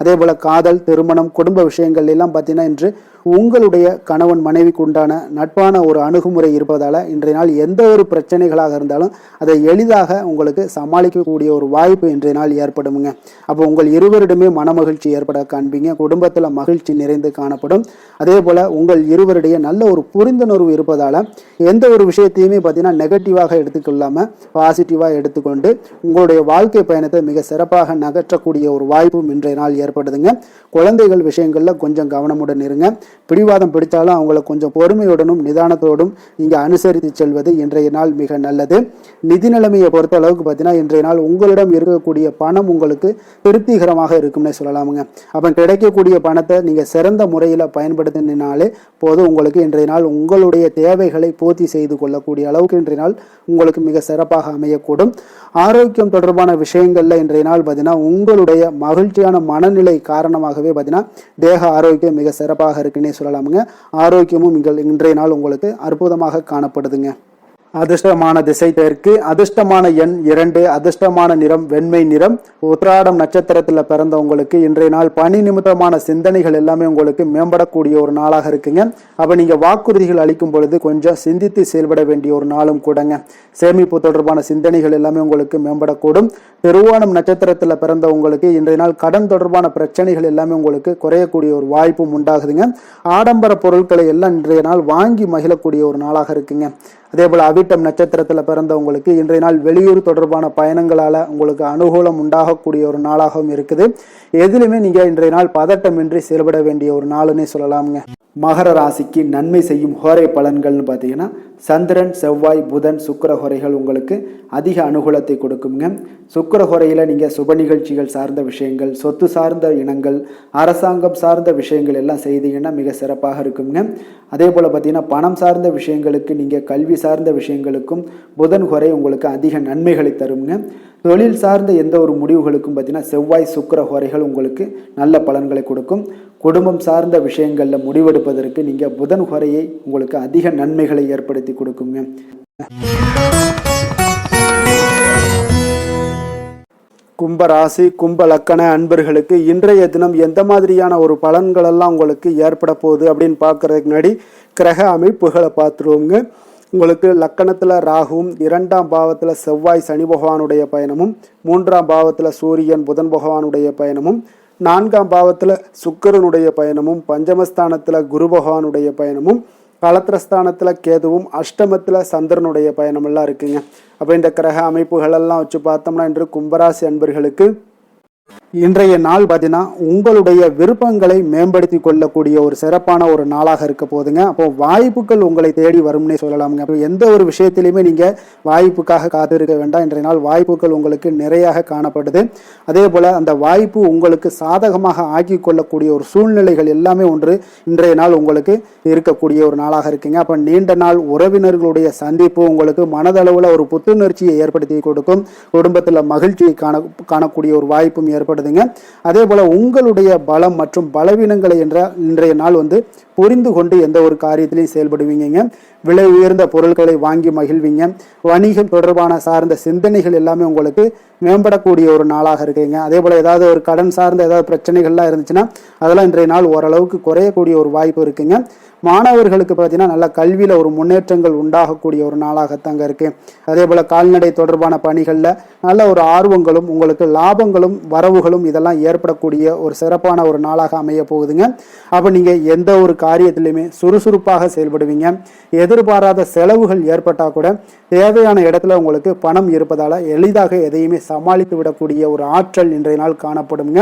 அதே போல் காதல், திருமணம், குடும்ப விஷயங்கள் எல்லாம் பார்த்தீங்கன்னா இன்று உங்களுடைய கணவன் மனைவிக்கு உண்டான நட்பான ஒரு அணுகுமுறை இருப்பதால் இன்றைய நாள் எந்த ஒரு பிரச்சனைகளாக இருந்தாலும் அதை எளிதாக உங்களுக்கு சமாளிக்கக்கூடிய ஒரு வாய்ப்பு இன்றைய நாள் ஏற்படுமுங்க. அப்போ உங்கள் இருவரிடமே மனமகிழ்ச்சி ஏற்பட காண்பீங்க. குடும்பத்தில் மகிழ்ச்சி நிறைந்து காணப்படும். அதே போல் உங்கள் இருவருடைய நல்ல ஒரு புரிந்துணர்வு இருப்பதால் எந்த ஒரு விஷயத்தையுமே பார்த்தீங்கன்னா நெகட்டிவாக எடுத்துக்கொள்ளாமல் பாசிட்டிவாக எடுத்துக்கொண்டு உங்களுடைய வாழ்க்கை பயணத்தை மிக சிறப்பாக நகற்றக்கூடிய ஒரு வாய்ப்பும் இன்றைய நாள் ஏற்படுதுங்க. குழந்தைகள் விஷயங்களில் கொஞ்சம் கவனமுடன் இருங்க. பிடிவாதம் பிடித்தாலும் அவங்கள கொஞ்சம் பொறுமையுடனும் நிதானத்தோடும் நீங்கள் அனுசரித்து செல்வது இன்றைய நாள் மிக நல்லது. நிதி நிலைமையை பொறுத்த அளவுக்கு பார்த்தீங்கன்னா இன்றைய நாள் உங்களிடம் இருக்கக்கூடிய பணம் உங்களுக்கு திருப்திகரமாக இருக்கும்னே சொல்லலாமுங்க. அப்போ கிடைக்கக்கூடிய பணத்தை நீங்கள் சிறந்த முறையில் பயன்படுத்தினாலே போதும். உங்களுக்கு இன்றைய நாள் உங்களுடைய தேவைகளை பூர்த்தி செய்து கொள்ளக்கூடிய அளவுக்கு இன்றைய நாள் உங்களுக்கு மிக சிறப்பாக அமையக்கூடும். ஆரோக்கியம் தொடர்பான விஷயங்கள்ல இன்றைய நாள் பார்த்தீங்கன்னா உங்களுடைய மகிழ்ச்சியான மனநிலை காரணமாகவே பார்த்தீங்கன்னா தேக ஆரோக்கியம் மிக சிறப்பாக இருக்குன்னே சொல்லலாமுங்க. ஆரோக்கியமும் இன்றைய நாள் உங்களுக்கு அற்புதமாக காணப்படுதுங்க. அதிர்ஷ்டமான திசை தெற்கு, அதிர்ஷ்டமான எண் 2, அதிர்ஷ்டமான நிறம் வெண்மை நிறம். உத்திராடம் நட்சத்திரத்தில் பிறந்தவங்களுக்கு இன்றைய நாள் பணி நிமித்தமான சிந்தனைகள் எல்லாமே உங்களுக்கு மேம்படக்கூடிய ஒரு நாளாக இருக்குங்க. அப்போ நீங்கள் வாக்குறுதிகள் அளிக்கும் பொழுது கொஞ்சம் சிந்தித்து செயல்பட வேண்டிய ஒரு நாளும் கூடங்க. சேமிப்பு தொடர்பான சிந்தனைகள் எல்லாமே உங்களுக்கு மேம்படக்கூடும். திருவோணம் நட்சத்திரத்தில் பிறந்தவங்களுக்கு இன்றைய நாள் கடன் தொடர்பான பிரச்சனைகள் எல்லாமே உங்களுக்கு குறையக்கூடிய ஒரு வாய்ப்பும் உண்டாகுதுங்க. ஆடம்பர பொருட்களை எல்லாம் இன்றைய நாள் வாங்கி மகிழக்கூடிய ஒரு நாளாக இருக்குங்க. அதே போல் அவிட்டம் நட்சத்திரத்தில் பிறந்தவங்களுக்கு இன்றைய நாள் வெளியூர் தொடர்பான பயணங்களால் உங்களுக்கு அனுகூலம் உண்டாகக்கூடிய ஒரு நாளாகவும் இருக்குது. எதிலுமே நீங்கள் இன்றைய நாள் பதட்டமின்றி செயல்பட வேண்டிய ஒரு நாளுன்னே சொல்லலாமுங்க. மகர ராசிக்கு நன்மை செய்யும் ஹோரை பலன்கள்னு பார்த்தீங்கன்னா சந்திரன், செவ்வாய், புதன், சுக்கிர ஹோரைகள் உங்களுக்கு அதிக அனுகூலத்தை கொடுக்குங்க. சுக்கிர ஹோரையில் நீங்கள் சுப நிகழ்ச்சிகள் சார்ந்த விஷயங்கள், சொத்து சார்ந்த இனங்கள், அரசாங்கம் சார்ந்த விஷயங்கள் எல்லாம் செய்தீங்கன்னா மிக சிறப்பாக இருக்குங்க. அதே போல் பார்த்தீங்கன்னா பணம் சார்ந்த விஷயங்களுக்கு, நீங்கள் கல்வி சார்ந்த விஷயங்களுக்கும் புதன் ஹோரை உங்களுக்கு அதிக நன்மைகளை தருங்க. தொழில் சார்ந்த எந்த ஒரு முடிவுகளுக்கும் பார்த்தீங்கன்னா செவ்வாய், சுக்கிர ஹோரைகள் உங்களுக்கு நல்ல பலன்களை கொடுக்கும். குடும்பம் சார்ந்த விஷயங்களில் முடிவெடுப்பதற்கு நீங்கள் புதன் ஹோரையை உங்களுக்கு அதிக நன்மைகளை ஏற்படுத்தி கொடுக்குங்க. கும்பராசி, கும்ப லக்கண அன்பர்களுக்கு இன்றைய தினம் எந்த மாதிரியான ஒரு பலன்களெல்லாம் உங்களுக்கு ஏற்பட போகுது அப்படின்னு பார்க்கறதுக்கு முன்னாடி கிரக அமைப்புகளை பார்த்துருவோங்க. உங்களுக்கு லக்கணத்தில் ராகுவும், 2ஆம் பாவத்தில் செவ்வாய் சனி பகவானுடைய பயணமும், 3ஆம் பாவத்தில் சூரியன் புதன் பகவானுடைய பயணமும், 4ஆம் பாவத்தில் சுக்கிரனுடைய பயணமும், பஞ்சமஸ்தானத்தில் குரு பகவானுடைய பயணமும், களத்திரஸ்தானத்தில் கேதுவும், அஷ்டமத்தில் சந்திரனுடைய பயணமெல்லாம் இருக்குங்க. அப்போ இந்த கிரக அமைப்புகளெல்லாம் வச்சு பார்த்தோம்னா இன்று கும்பராசி அன்பர்களுக்கு இன்றைய நாள் பார்த்தீங்கன்னா உங்களுடைய விருப்பங்களை மேம்படுத்தி கொள்ளக்கூடிய ஒரு சிறப்பான ஒரு நாளாக இருக்க போதுங்க. அப்போ வாய்ப்புகள் உங்களை தேடி வரும்னே சொல்லலாமுங்க. அப்போ எந்த ஒரு விஷயத்திலையுமே நீங்கள் வாய்ப்புக்காக காத்திருக்க வேண்டாம். இன்றைய நாள் வாய்ப்புகள் உங்களுக்கு நிறையாக காணப்படுது. அதே போல் அந்த வாய்ப்பு உங்களுக்கு சாதகமாக ஆக்கி கொள்ளக்கூடிய ஒரு சூழ்நிலைகள் எல்லாமே ஒன்று இன்றைய நாள் உங்களுக்கு இருக்கக்கூடிய ஒரு நாளாக இருக்குங்க. அப்போ நீண்ட நாள் உறவினர்களுடைய சந்திப்பு உங்களுக்கு மனதளவில் ஒரு புத்துணர்ச்சியை ஏற்படுத்தி கொடுக்கும். குடும்பத்தில் மகிழ்ச்சியை காணக்கூடிய ஒரு வாய்ப்பும் ஏற்படுதுங்க. அதே போல உங்களுடைய பலம் மற்றும் பலவீனங்களை இன்றைய நாள் புரிந்து கொண்டு எந்த ஒரு காரியத்திலையும் செயல்படுவீங்க. விலை உயர்ந்த பொருட்களை வாங்கி மகிழ்வீங்க. வணிகம் தொடர்பான சார்ந்த சிந்தனைகள் எல்லாமே உங்களுக்கு மேம்படக்கூடிய ஒரு நாளாக இருக்குங்க. அதே போல ஏதாவது ஒரு கடன் சார்ந்த ஏதாவது பிரச்சனைகள்லாம் இருந்துச்சுன்னா அதெல்லாம் இன்றைய நாள் ஓரளவுக்கு குறையக்கூடிய ஒரு வாய்ப்பு இருக்குங்க. மாணவர்களுக்கு பார்த்தீங்கன்னா நல்ல கல்வியில் ஒரு முன்னேற்றங்கள் உண்டாகக்கூடிய ஒரு நாளாகத்தாங்க இருக்கு. அதே போல் கால்நடை தொடர்பான பணிகளில் நல்ல ஒரு ஆர்வங்களும் உங்களுக்கு லாபங்களும் வரவுகளும் இதெல்லாம் ஏற்படக்கூடிய ஒரு சிறப்பான ஒரு நாளாக அமைய போகுதுங்க. அப்போ நீங்கள் எந்த ஒரு காரியத்திலையுமே சுறுசுறுப்பாக செயல்படுவீங்க. எதிர்பாராத செலவுகள் ஏற்பட்டால் கூட தேவையான இடத்துல உங்களுக்கு பணம் இருப்பதால் எளிதாக எதையுமே சமாளித்து விடக்கூடிய ஒரு ஆற்றல் இன்றைய நாள் காணப்படுங்க.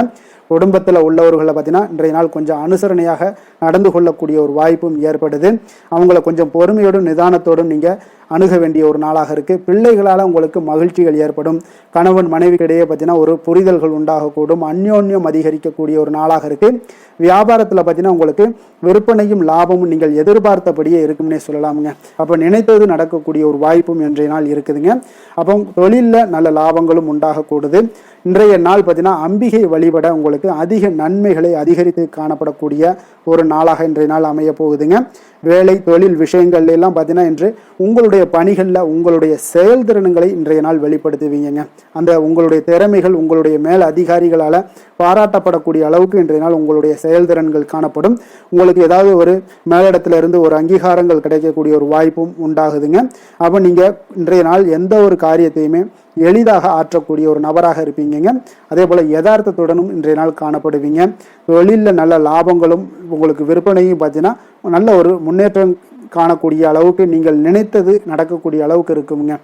குடும்பத்தில் உள்ளவர்களை பார்த்தீங்கன்னா இன்றைய நாள் கொஞ்சம் அனுசரணையாக நடந்து கொள்ளக்கூடிய ஒரு வாய்ப்பும் ஏற்படுது. அவங்கள கொஞ்சம் பொறுமையோடும் நிதானத்தோடும் நீங்கள் அணுக வேண்டிய ஒரு நாளாக இருக்குது. பிள்ளைகளால் உங்களுக்கு மகிழ்ச்சிகள் ஏற்படும். கணவன் மனைவிக்கிடையே பார்த்தீங்கன்னா ஒரு புரிதல்கள் உண்டாகக்கூடும். அந்யோன்யம் அதிகரிக்கக்கூடிய ஒரு நாளாக இருக்குது. வியாபாரத்தில் பார்த்தீங்கன்னா உங்களுக்கு விற்பனையும் லாபமும் நீங்கள் எதிர்பார்த்தபடியே இருக்கும்னே சொல்லலாமுங்க. அப்போ நினைத்தது நடக்கக்கூடிய ஒரு வாய்ப்பும் இன்றைய நாள் இருக்குதுங்க. அப்போ தொழிலில் நல்ல லாபங்களும் உண்டாகக்கூடுது. இன்றைய நாள் பார்த்தீங்கன்னா அம்பிகை வழிபட உங்களுக்கு அதிக நன்மைகளை அதிகரித்து காணப்படக்கூடிய ஒரு நாளாக இன்றைய நாள் அமைய போகுதுங்க. வேலை தொழில் விஷயங்கள் எல்லாம் பார்த்தீங்கன்னா இன்று உங்களுடைய பணிகளில் உங்களுடைய செயல்திறன்களை இன்றைய நாள் வெளிப்படுத்துவீங்க. அந்த உங்களுடைய திறமைகள் உங்களுடைய மேல் அதிகாரிகளால் பாராட்டப்படக்கூடிய அளவுக்கு இன்றைய நாள் உங்களுடைய செயல்திறன்கள் காணப்படும். உங்களுக்கு ஏதாவது ஒரு மேலிடத்துல இருந்து ஒரு அங்கீகாரங்கள் கிடைக்கக்கூடிய ஒரு வாய்ப்பும் உண்டாகுதுங்க. அப்போ நீங்கள் இன்றைய நாள் எந்த ஒரு காரியத்தையுமே எளிதாக ஆற்றக்கூடிய ஒரு நபராக இருப்பீங்க. அதே போல் யதார்த்தத்துடனும் இன்றைய நாள் காணப்படுவீங்க. தொழிலில் நல்ல லாபங்களும் உங்களுக்கு விற்பனையும் பார்த்தீங்கன்னா நல்ல ஒரு முன்னேற்றம் காணக்கூடிய அளவுக்கு நீங்கள் நினைத்தது நடக்கக்கூடிய அளவுக்கு இருக்குங்க.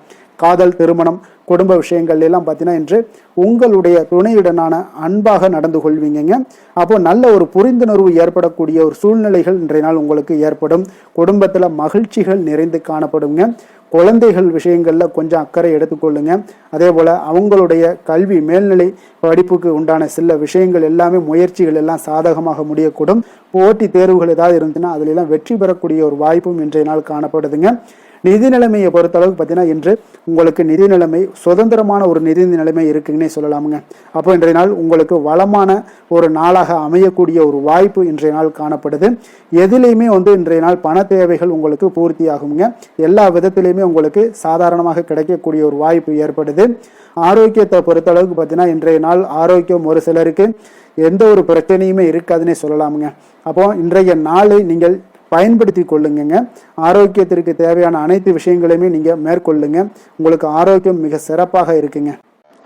காதல், திருமணம், குடும்ப விஷயங்கள் எல்லாம் பார்த்தீங்கன்னா இன்று உங்களுடைய துணையுடனான அன்பாக நடந்து கொள்வீங்க. அப்போ நல்ல ஒரு புரிந்துணர்வு ஏற்படக்கூடிய ஒரு சூழ்நிலைகள் இன்றைய நாள் உங்களுக்கு ஏற்படும். குடும்பத்தில் மகிழ்ச்சிகள் நிறைந்து காணப்படுங்க. குழந்தைகள் விஷயங்களில் கொஞ்சம் அக்கறை எடுத்துக்கொள்ளுங்க. அதே போல் அவங்களுடைய கல்வி மேல்நிலை படிப்புக்கு உண்டான சில விஷயங்கள் எல்லாமே முயற்சிகள் எல்லாம் சாதகமாக முடியக்கூடும். போட்டி தேர்வுகள் ஏதாவது இருந்துச்சுன்னா அதிலெல்லாம் வெற்றி பெறக்கூடிய ஒரு வாய்ப்பும் இன்றைய நாள் காணப்படுதுங்க. நிதி நிலைமையை பொறுத்தளவுக்கு பார்த்தீங்கன்னா இன்று உங்களுக்கு நிதி நிலைமை சுதந்திரமான ஒரு நிதி நிலைமை இருக்குன்னே சொல்லலாமுங்க. அப்போ இன்றைய நாள் உங்களுக்கு வளமான ஒரு நாளாக அமையக்கூடிய ஒரு வாய்ப்பு இன்றைய நாள் காணப்படுது. எதிலையுமே இன்றைய நாள் பண தேவைகள் உங்களுக்கு பூர்த்தி ஆகுங்க. எல்லா விதத்திலையுமே உங்களுக்கு சாதாரணமாக கிடைக்கக்கூடிய ஒரு வாய்ப்பு ஏற்படுது. ஆரோக்கியத்தை பொறுத்தளவுக்கு பார்த்தீங்கன்னா இன்றைய நாள் ஆரோக்கியம் ஒரு சிலருக்கு எந்த ஒரு பிரச்சனையுமே இருக்காதுன்னே சொல்லலாமுங்க. அப்போ இன்றைய நாளை நீங்கள் பயன்படுத்தி கொள்ளுங்க. ஆரோக்கியத்திற்கு தேவையான அனைத்து விஷயங்களையுமே நீங்கள் மேற்கொள்ளுங்க. உங்களுக்கு ஆரோக்கியம் மிக சிறப்பாக இருக்குங்க.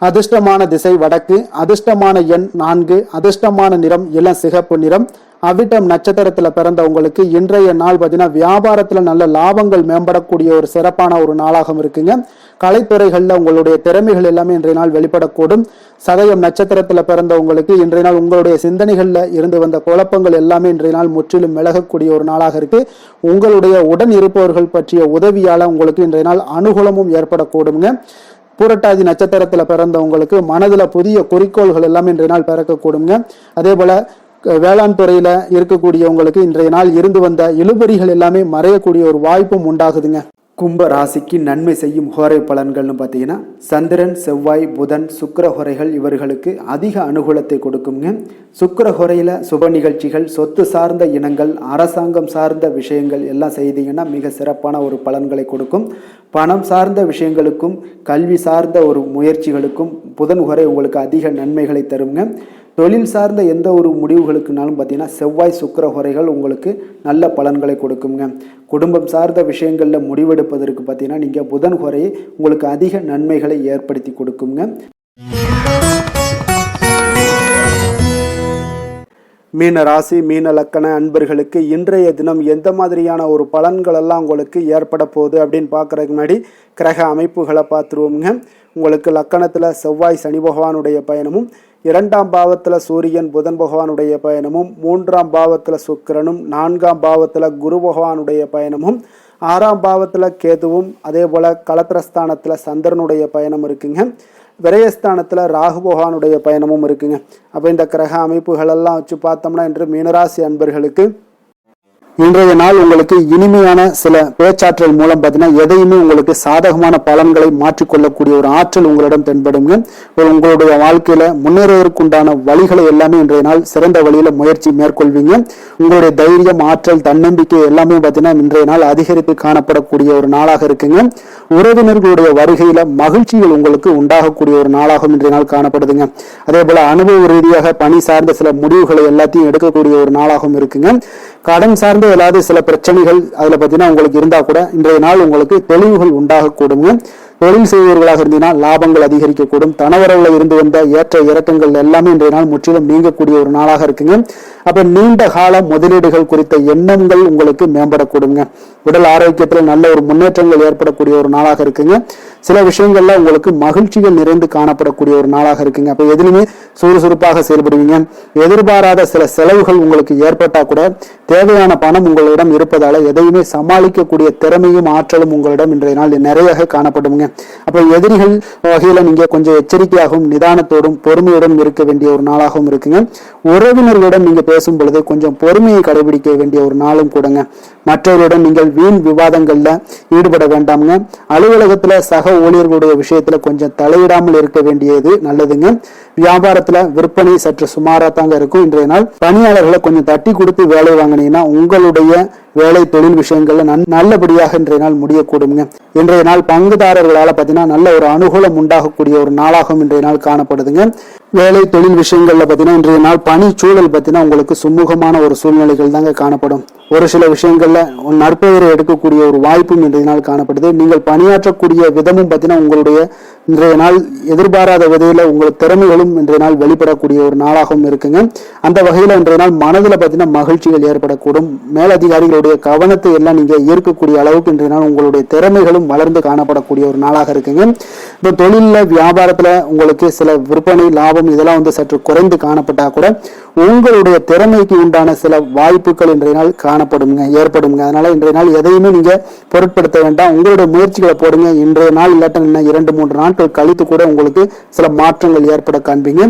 அதிர்ஷ்டமான திசை வடக்கு, அதிர்ஷ்டமான எண் 4, அதிர்ஷ்டமான நிறம் இளம் சிகப்பு நிறம், அவிட்டம் நட்சத்திரத்துல பிறந்தவங்களுக்கு இன்றைய நாள் பார்த்தீங்கன்னா வியாபாரத்துல நல்ல லாபங்கள் மேம்படக்கூடிய ஒரு சிறப்பான ஒரு நாளாகவும் இருக்குங்க. கலைத்துறைகள்ல உங்களுடைய திறமைகள் எல்லாமே இன்றைய நாள் வெளிப்படக்கூடும். சதயம் நட்சத்திரத்துல பிறந்தவங்களுக்கு இன்றைய நாள் உங்களுடைய சிந்தனைகள்ல இருந்து வந்த குழப்பங்கள் எல்லாமே இன்றைய நாள் முற்றிலும் விலகக்கூடிய ஒரு நாளாக இருக்கு. உங்களுடைய உடன் இருப்பவர்கள் பற்றிய உதவியால உங்களுக்கு இன்றைய நாள் அனுகூலமும் ஏற்படக்கூடுங்க. பூரட்டாதி நட்சத்திரத்துல பிறந்தவங்களுக்கு மனதுல புதிய குறிக்கோள்கள் எல்லாம் இன்றைய நாள் பிறக்கக்கூடுங்க. அதே போல வேளாண் துறையில இருக்கக்கூடியவங்களுக்கு இன்றைய நாள் இருந்து வந்த இழுபறிகள் எல்லாமே மறையக்கூடிய ஒரு வாய்ப்பும் உண்டாகுதுங்க. கும்ப ராசிக்கு நன்மை செய்யும் ஹோரை பலன்கள்னு பார்த்தீங்கன்னா சந்திரன், செவ்வாய், புதன், சுக்கிர ஹோரைகள் இவர்களுக்கு அதிக அனுகூலத்தை கொடுக்குங்க. சுக்கிர ஹோரையில சுப நிகழ்ச்சிகள், சொத்து சார்ந்த இனங்கள், அரசாங்கம் சார்ந்த விஷயங்கள் எல்லாம் செய்தீங்கன்னா மிக சிறப்பான ஒரு பலன்களை கொடுக்கும். பணம் சார்ந்த விஷயங்களுக்கும் கல்வி சார்ந்த ஒரு முயற்சிகளுக்கும் புதன் ஹோரை உங்களுக்கு அதிக நன்மைகளை தருங்க. தொழில் சார்ந்த எந்த ஒரு முடிவுகளுக்குனாலும் பார்த்தீங்கன்னா செவ்வாய், சுக்கிர ஹோரைகள் உங்களுக்கு நல்ல பலன்களை கொடுக்குங்க. குடும்பம் சார்ந்த விஷயங்களில் முடிவெடுப்பதற்கு பார்த்தீங்கன்னா நீங்கள் புதன் ஹோரையை உங்களுக்கு அதிக நன்மைகளை ஏற்படுத்தி கொடுக்குங்க. மீன ராசி, மீன லக்கண அன்பர்களுக்கு இன்றைய தினம் எந்த மாதிரியான ஒரு பலன்கள் எல்லாம் உங்களுக்கு ஏற்பட போகுது அப்படின்னு பார்க்குறதுக்கு முன்னாடி கிரக அமைப்புகளை பார்த்துருவோங்க. உங்களுக்கு லக்கணத்தில் செவ்வாய் சனி பகவானுடைய பயணமும், 2ஆம் பாவத்தில் சூரியன் புதன் பகவானுடைய பயணமும், 3ஆம் பாவத்தில் சுக்கிரனும், 4ஆம் பாவத்தில் குரு பகவானுடைய பயணமும், 6ஆம் பாவத்தில் கேதுவும், அதே போல் களத்திரஸ்தானத்தில் சந்திரனுடைய பயணம் இருக்குங்க. விரயஸ்தானத்தில் ராகு பகவானுடைய பயணமும் இருக்குங்க. அப்போ இந்த கிரக அமைப்புகளெல்லாம் வச்சு பார்த்தோம்னா இன்று மீனராசி அன்பர்களுக்கு இன்றைய நாள் உங்களுக்கு இனிமையான சில பேச்சாற்றல் மூலம் பார்த்தீங்கன்னா எதையுமே உங்களுக்கு சாதகமான பலன்களை மாற்றிக்கொள்ளக்கூடிய ஒரு ஆற்றல் உங்களிடம் தென்படுங்க. உங்களுடைய வாழ்க்கையில முன்னேறுவதற்குண்டான வழிகளை எல்லாமே இன்றைய நாள் சிறந்த வழியில முயற்சி மேற்கொள்வீங்க. உங்களுடைய தைரியம், ஆற்றல், தன்னம்பிக்கை எல்லாமே பார்த்தீங்கன்னா இன்றைய நாள் அதிகரித்து காணப்படக்கூடிய ஒரு நாளாக இருக்குங்க. உறவினர்களுடைய வருகையில மகிழ்ச்சிகள் உங்களுக்கு உண்டாகக்கூடிய ஒரு நாளாகவும் இன்றைய நாள் காணப்படுதுங்க. அதே போல அனுபவ ரீதியாக பணி சார்ந்த சில முடிவுகளை எல்லாத்தையும் எடுக்கக்கூடிய ஒரு நாளாகவும் இருக்குங்க. கடன் சார்ந்த ஏதாவது சில பிரச்சனைகள் அதுல பார்த்தீங்கன்னா உங்களுக்கு இருந்தா கூட இன்றைய நாள் உங்களுக்கு தெளிவுகள் உண்டாகக்கூடுங்க. தொழில் செய்பவர்களாக இருந்தீங்கன்னா லாபங்கள் அதிகரிக்கக்கூடும். தனவரவுல இருந்து வந்த ஏற்ற இறக்கங்கள் எல்லாமே இன்றைய நாள் முற்றிலும் நீங்கக்கூடிய ஒரு நாளாக இருக்குங்க. அப்ப நீண்ட கால முதலீடுகள் குறித்த எண்ணங்கள் உங்களுக்கு மேம்படக்கூடுங்க. உடல் ஆரோக்கியத்துல நல்ல ஒரு முன்னேற்றங்கள் ஏற்படக்கூடிய ஒரு நாளாக இருக்குங்க. சில விஷயங்கள்ல உங்களுக்கு மகிழ்ச்சிகள் நிறைந்து காணப்படக்கூடிய ஒரு நாளாக இருக்குங்க. அப்ப எதிலுமே சுறுசுறுப்பாக செயல்படுவீங்க. எதிர்பாராத சில செலவுகள் உங்களுக்கு ஏற்பட்டா கூட தேவையான பணம் உங்களிடம் இருப்பதால எதையுமே சமாளிக்கக்கூடிய திறமையும் ஆற்றலும் உங்களிடம் இன்றைய நாள் நிறைய காணப்படுங்க. அப்ப எதிரிகள் வகையில நீங்க கொஞ்சம் எச்சரிக்கையாகவும் நிதானத்தோடும் பொறுமையுடன் இருக்க வேண்டிய ஒரு நாளாகவும் இருக்குங்க. உறவினர்களிடம் நீங்க பேசும் பொழுது கொஞ்சம் பொறுமையை கடைபிடிக்க வேண்டிய ஒரு நாளும் கூடங்க. மற்றவர்களுடன் நீங்கள் வீண் விவாதங்கள்ல ஈடுபட வேண்டாமுங்க. அலுவலகத்துல சக ஊழியர்களுடைய விஷயத்துல கொஞ்சம் தலையிடாமல் இருக்க வேண்டியது நல்லதுங்க. வியாபாரத்துல விற்பனை சற்று சுமாரா தாங்க இருக்கும். இன்றைய நாள் பணியாளர்களை கொஞ்சம் தட்டி கொடுத்து வேலை வாங்கினீங்கன்னா உங்களுடைய வேலை தொழில் விஷயங்கள்ல நல்லபடியாக இன்றைய நாள் முடியக்கூடுங்க. இன்றைய நாள் பங்குதாரர்களால பார்த்தீங்கன்னா நல்ல ஒரு அனுகூலம் உண்டாகக்கூடிய ஒரு நாளாகவும் இன்றைய நாள் காணப்படுதுங்க. வேலை தொழில் விஷயங்கள்ல பார்த்தீங்கன்னா இன்றைய நாள் பணி சூழல் பார்த்தீங்கன்னா உங்களுக்கு சுமூகமான ஒரு சூழ்நிலைகள் தாங்க காணப்படும். ஒரு சில விஷயங்கள்ல நற்பெயரை எடுக்கக்கூடிய ஒரு வாய்ப்பும் இன்றைய நாள் காணப்படுது. நீங்கள் பணியாற்றக்கூடிய விதமும் பார்த்தீங்கன்னா உங்களுடைய இன்றைய நாள் எதிர்பாராத வகையில உங்கள் திறமைகளும் இன்றைய நாள் வெளிப்படக்கூடிய ஒரு நாளாகவும் இருக்குங்க. அந்த வகையில இன்றைய நாள் மனதில் பார்த்தீங்கன்னா மகிழ்ச்சிகள் ஏற்படக்கூடும். மேலதிகாரிகளுடைய கவனத்தை எல்லாம் நீங்க ஈர்க்கக்கூடிய அளவுக்கு இன்றைய நாள் உங்களுடைய திறமைகளும் வளர்ந்து காணப்படக்கூடிய ஒரு நாளாக இருக்குங்க. இப்போ தொழில வியாபாரத்துல உங்களுக்கு சில விற்பனை லாபம் இதெல்லாம் சற்று குறைந்து காணப்பட்டா கூட உங்களுடைய திறமைக்கு உண்டான சில வாய்ப்புகள் இன்றைய நாள் ஏற்படுங்க. அதனால இன்றைய நாள் எதையுமே நீங்க பொருட்படுத்த வேண்டாம். உங்களுடைய முயற்சிகளை போடுங்க. இன்றைய நாள் இல்லாட்ட 2-3 நாட்கள் கழித்து கூட உங்களுக்கு சில மாற்றங்கள் ஏற்பட காண்பீங்க.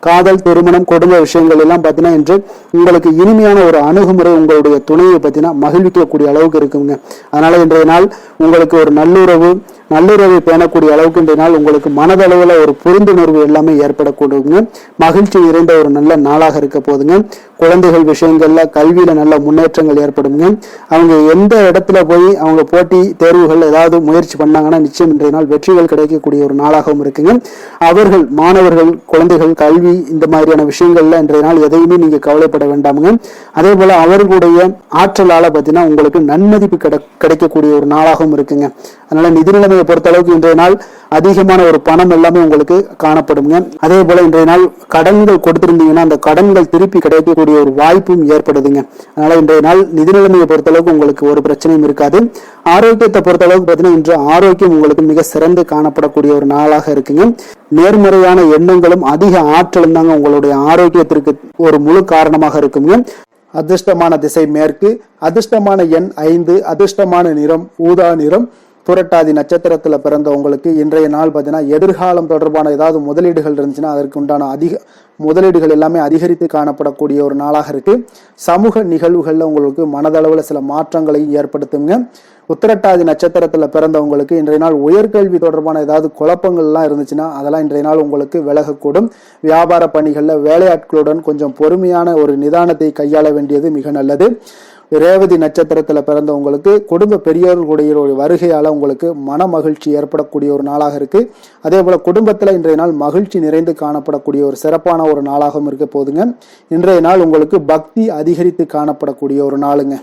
காதல், திருமணம், குடும்ப விஷயங்கள் எல்லாம் பார்த்தீங்கன்னா இன்று உங்களுக்கு இனிமையான ஒரு அணுகுமுறை உங்களுடைய துணையை பார்த்தீங்கன்னா மகிழ்விக்கக்கூடிய அளவுக்கு இருக்குங்க. அதனால இன்றைய நாள் உங்களுக்கு ஒரு நல்லுறவை பேணக்கூடிய அளவுக்கு இன்றைய நாள் உங்களுக்கு மனதளவுல ஒரு புரிந்துணர்வு எல்லாமே ஏற்படக்கூடுங்க. மகிழ்ச்சி நிறைந்த ஒரு நல்ல நாளாக இருக்க போதுங்க. குழந்தைகள் விஷயங்கள்ல கல்வியில நல்ல முன்னேற்றங்கள் ஏற்படுங்க. அவங்க எந்த இடத்துல போய் அவங்க போட்டி தேர்வுகள் ஏதாவது முயற்சி பண்ணாங்கன்னா நிச்சயம் இன்றைய நாள் வெற்றிகள் கிடைக்கக்கூடிய ஒரு நாளாகவும் இருக்குங்க. அவர்கள் மாணவர்கள், குழந்தைகள் கல்வி இந்த மாதிரியான விஷயங்கள்ல இன்றைய நாள் எதையுமே நீங்க கவலைப்பட வேண்டாமுங்க. அதே போல அவர்களுடைய ஆற்றலால பார்த்தீங்கன்னா உங்களுக்கு நன்மதிப்பு கிடைக்கக்கூடிய ஒரு நாளாகவும் இருக்குங்க. அதனால நிதி நிலைமையை பொறுத்த அளவுக்கு இன்றைய நாள் அதிகமான ஒரு பணம் எல்லாமே உங்களுக்கு காணப்படுங்க. அதே போல இன்றைய நாள் கடன்கள் கொடுத்திருந்தீங்கன்னா அந்த கடன்கள் திருப்பி கிடைக்கக்கூடிய ஒரு வாய்ப்பும் ஏற்படுதுங்க. அதனால இன்றைய நாள் நிதி நிலைமையை பொறுத்தளவுக்கு உங்களுக்கு ஒரு பிரச்சனையும் இருக்காது. ஆரோக்கியத்தை பொறுத்தளவுக்கு பார்த்தீங்கன்னா இன்று ஆரோக்கியம் உங்களுக்கு மிக சிறந்து காணப்படக்கூடிய ஒரு நாளாக இருக்குங்க. நேர்மறையான எண்ணங்களும் அதிக ஆற்றலும் தாங்க உங்களுடைய ஆரோக்கியத்திற்கு ஒரு முழு காரணமாக இருக்குங்க. அதிர்ஷ்டமான திசை மேற்கு, அதிர்ஷ்டமான எண் 5, அதிர்ஷ்டமான நிறம் ஊதா நிறம். புரட்டாதி நட்சத்திரத்துல பிறந்த உங்களுக்கு இன்றைய நாள் பார்த்தீங்கன்னா எதிர்காலம் தொடர்பான ஏதாவது முதலீடுகள் இருந்துச்சுன்னா அதற்கு உண்டான முதலீடுகள் எல்லாமே அதிகரித்து காணப்படக்கூடிய ஒரு நாளாக இருக்கு. சமூக நிகழ்வுகள்ல உங்களுக்கு மனதளவுல சில மாற்றங்களை ஏற்படுத்துங்க. உத்திரட்டாதி நட்சத்திரத்துல பிறந்தவங்களுக்கு இன்றைய நாள் உயர்கல்வி தொடர்பான ஏதாவது குழப்பங்கள்லாம் இருந்துச்சுன்னா அதெல்லாம் இன்றைய நாள் உங்களுக்கு விலகக்கூடும். வியாபார பணிகள்ல வேலையாட்களுடன் கொஞ்சம் பொறுமையான ஒரு நிதானத்தை கையாள வேண்டியது மிக நல்லது. ரேவதி நட்சத்திரத்துல பிறந்தவங்களுக்கு குடும்ப பெரியோர்களுடைய ஒரு வருகையால உங்களுக்கு மன மகிழ்ச்சி ஏற்படக்கூடிய ஒரு நாளாக இருக்கு. அதே போல குடும்பத்துல இன்றைய நாள் மகிழ்ச்சி நிறைந்து காணப்படக்கூடிய ஒரு சிறப்பான ஒரு நாளாகவும் இருக்க போதுங்க. இன்றைய நாள் உங்களுக்கு பக்தி அதிகரித்து காணப்படக்கூடிய ஒரு நாளுங்க.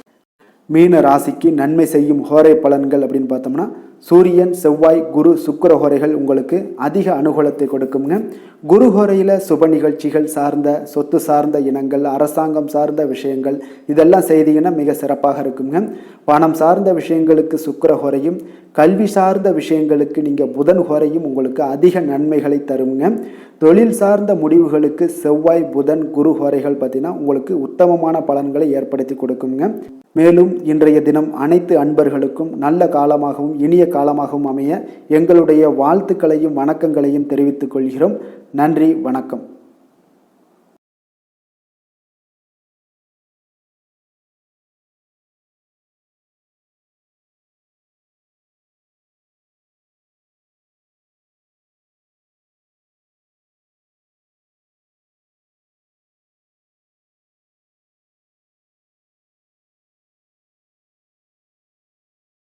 மீன ராசிக்கு நன்மை செய்யும் ஹோரை பலன்கள் அப்படின்னு பார்த்தோம்னா சூரியன், செவ்வாய், குரு, சுக்கிர ஹோரைகள் உங்களுக்கு அதிக அனுகூலத்தை கொடுக்குங்க. குரு ஹோரையில் சுப நிகழ்ச்சிகள் சார்ந்த சொத்து சார்ந்த இனங்கள், அரசாங்கம் சார்ந்த விஷயங்கள் இதெல்லாம் செய்தீங்கன்னா மிக சிறப்பாக இருக்குங்க. பணம் சார்ந்த விஷயங்களுக்கு சுக்கிர ஹோரையும், கல்வி சார்ந்த விஷயங்களுக்கு நீங்கள் புதன் ஹோரையும் உங்களுக்கு அதிக நன்மைகளை தருங்க. தொழில் சார்ந்த முடிவுகளுக்கு செவ்வாய், புதன், குரு ஹோரைகள் பார்த்தீங்கன்னா உங்களுக்கு உத்தமமான பலன்களை ஏற்படுத்தி கொடுக்குங்க. மேலும் இன்றைய தினம் அனைத்து அன்பர்களுக்கும் நல்ல காலமாகவும் இனிய காலமாகவும் அமைய எங்களுடைய வாழ்த்துக்களையும் வணக்கங்களையும் தெரிவித்துக் கொள்கிறோம். நன்றி, வணக்கம்.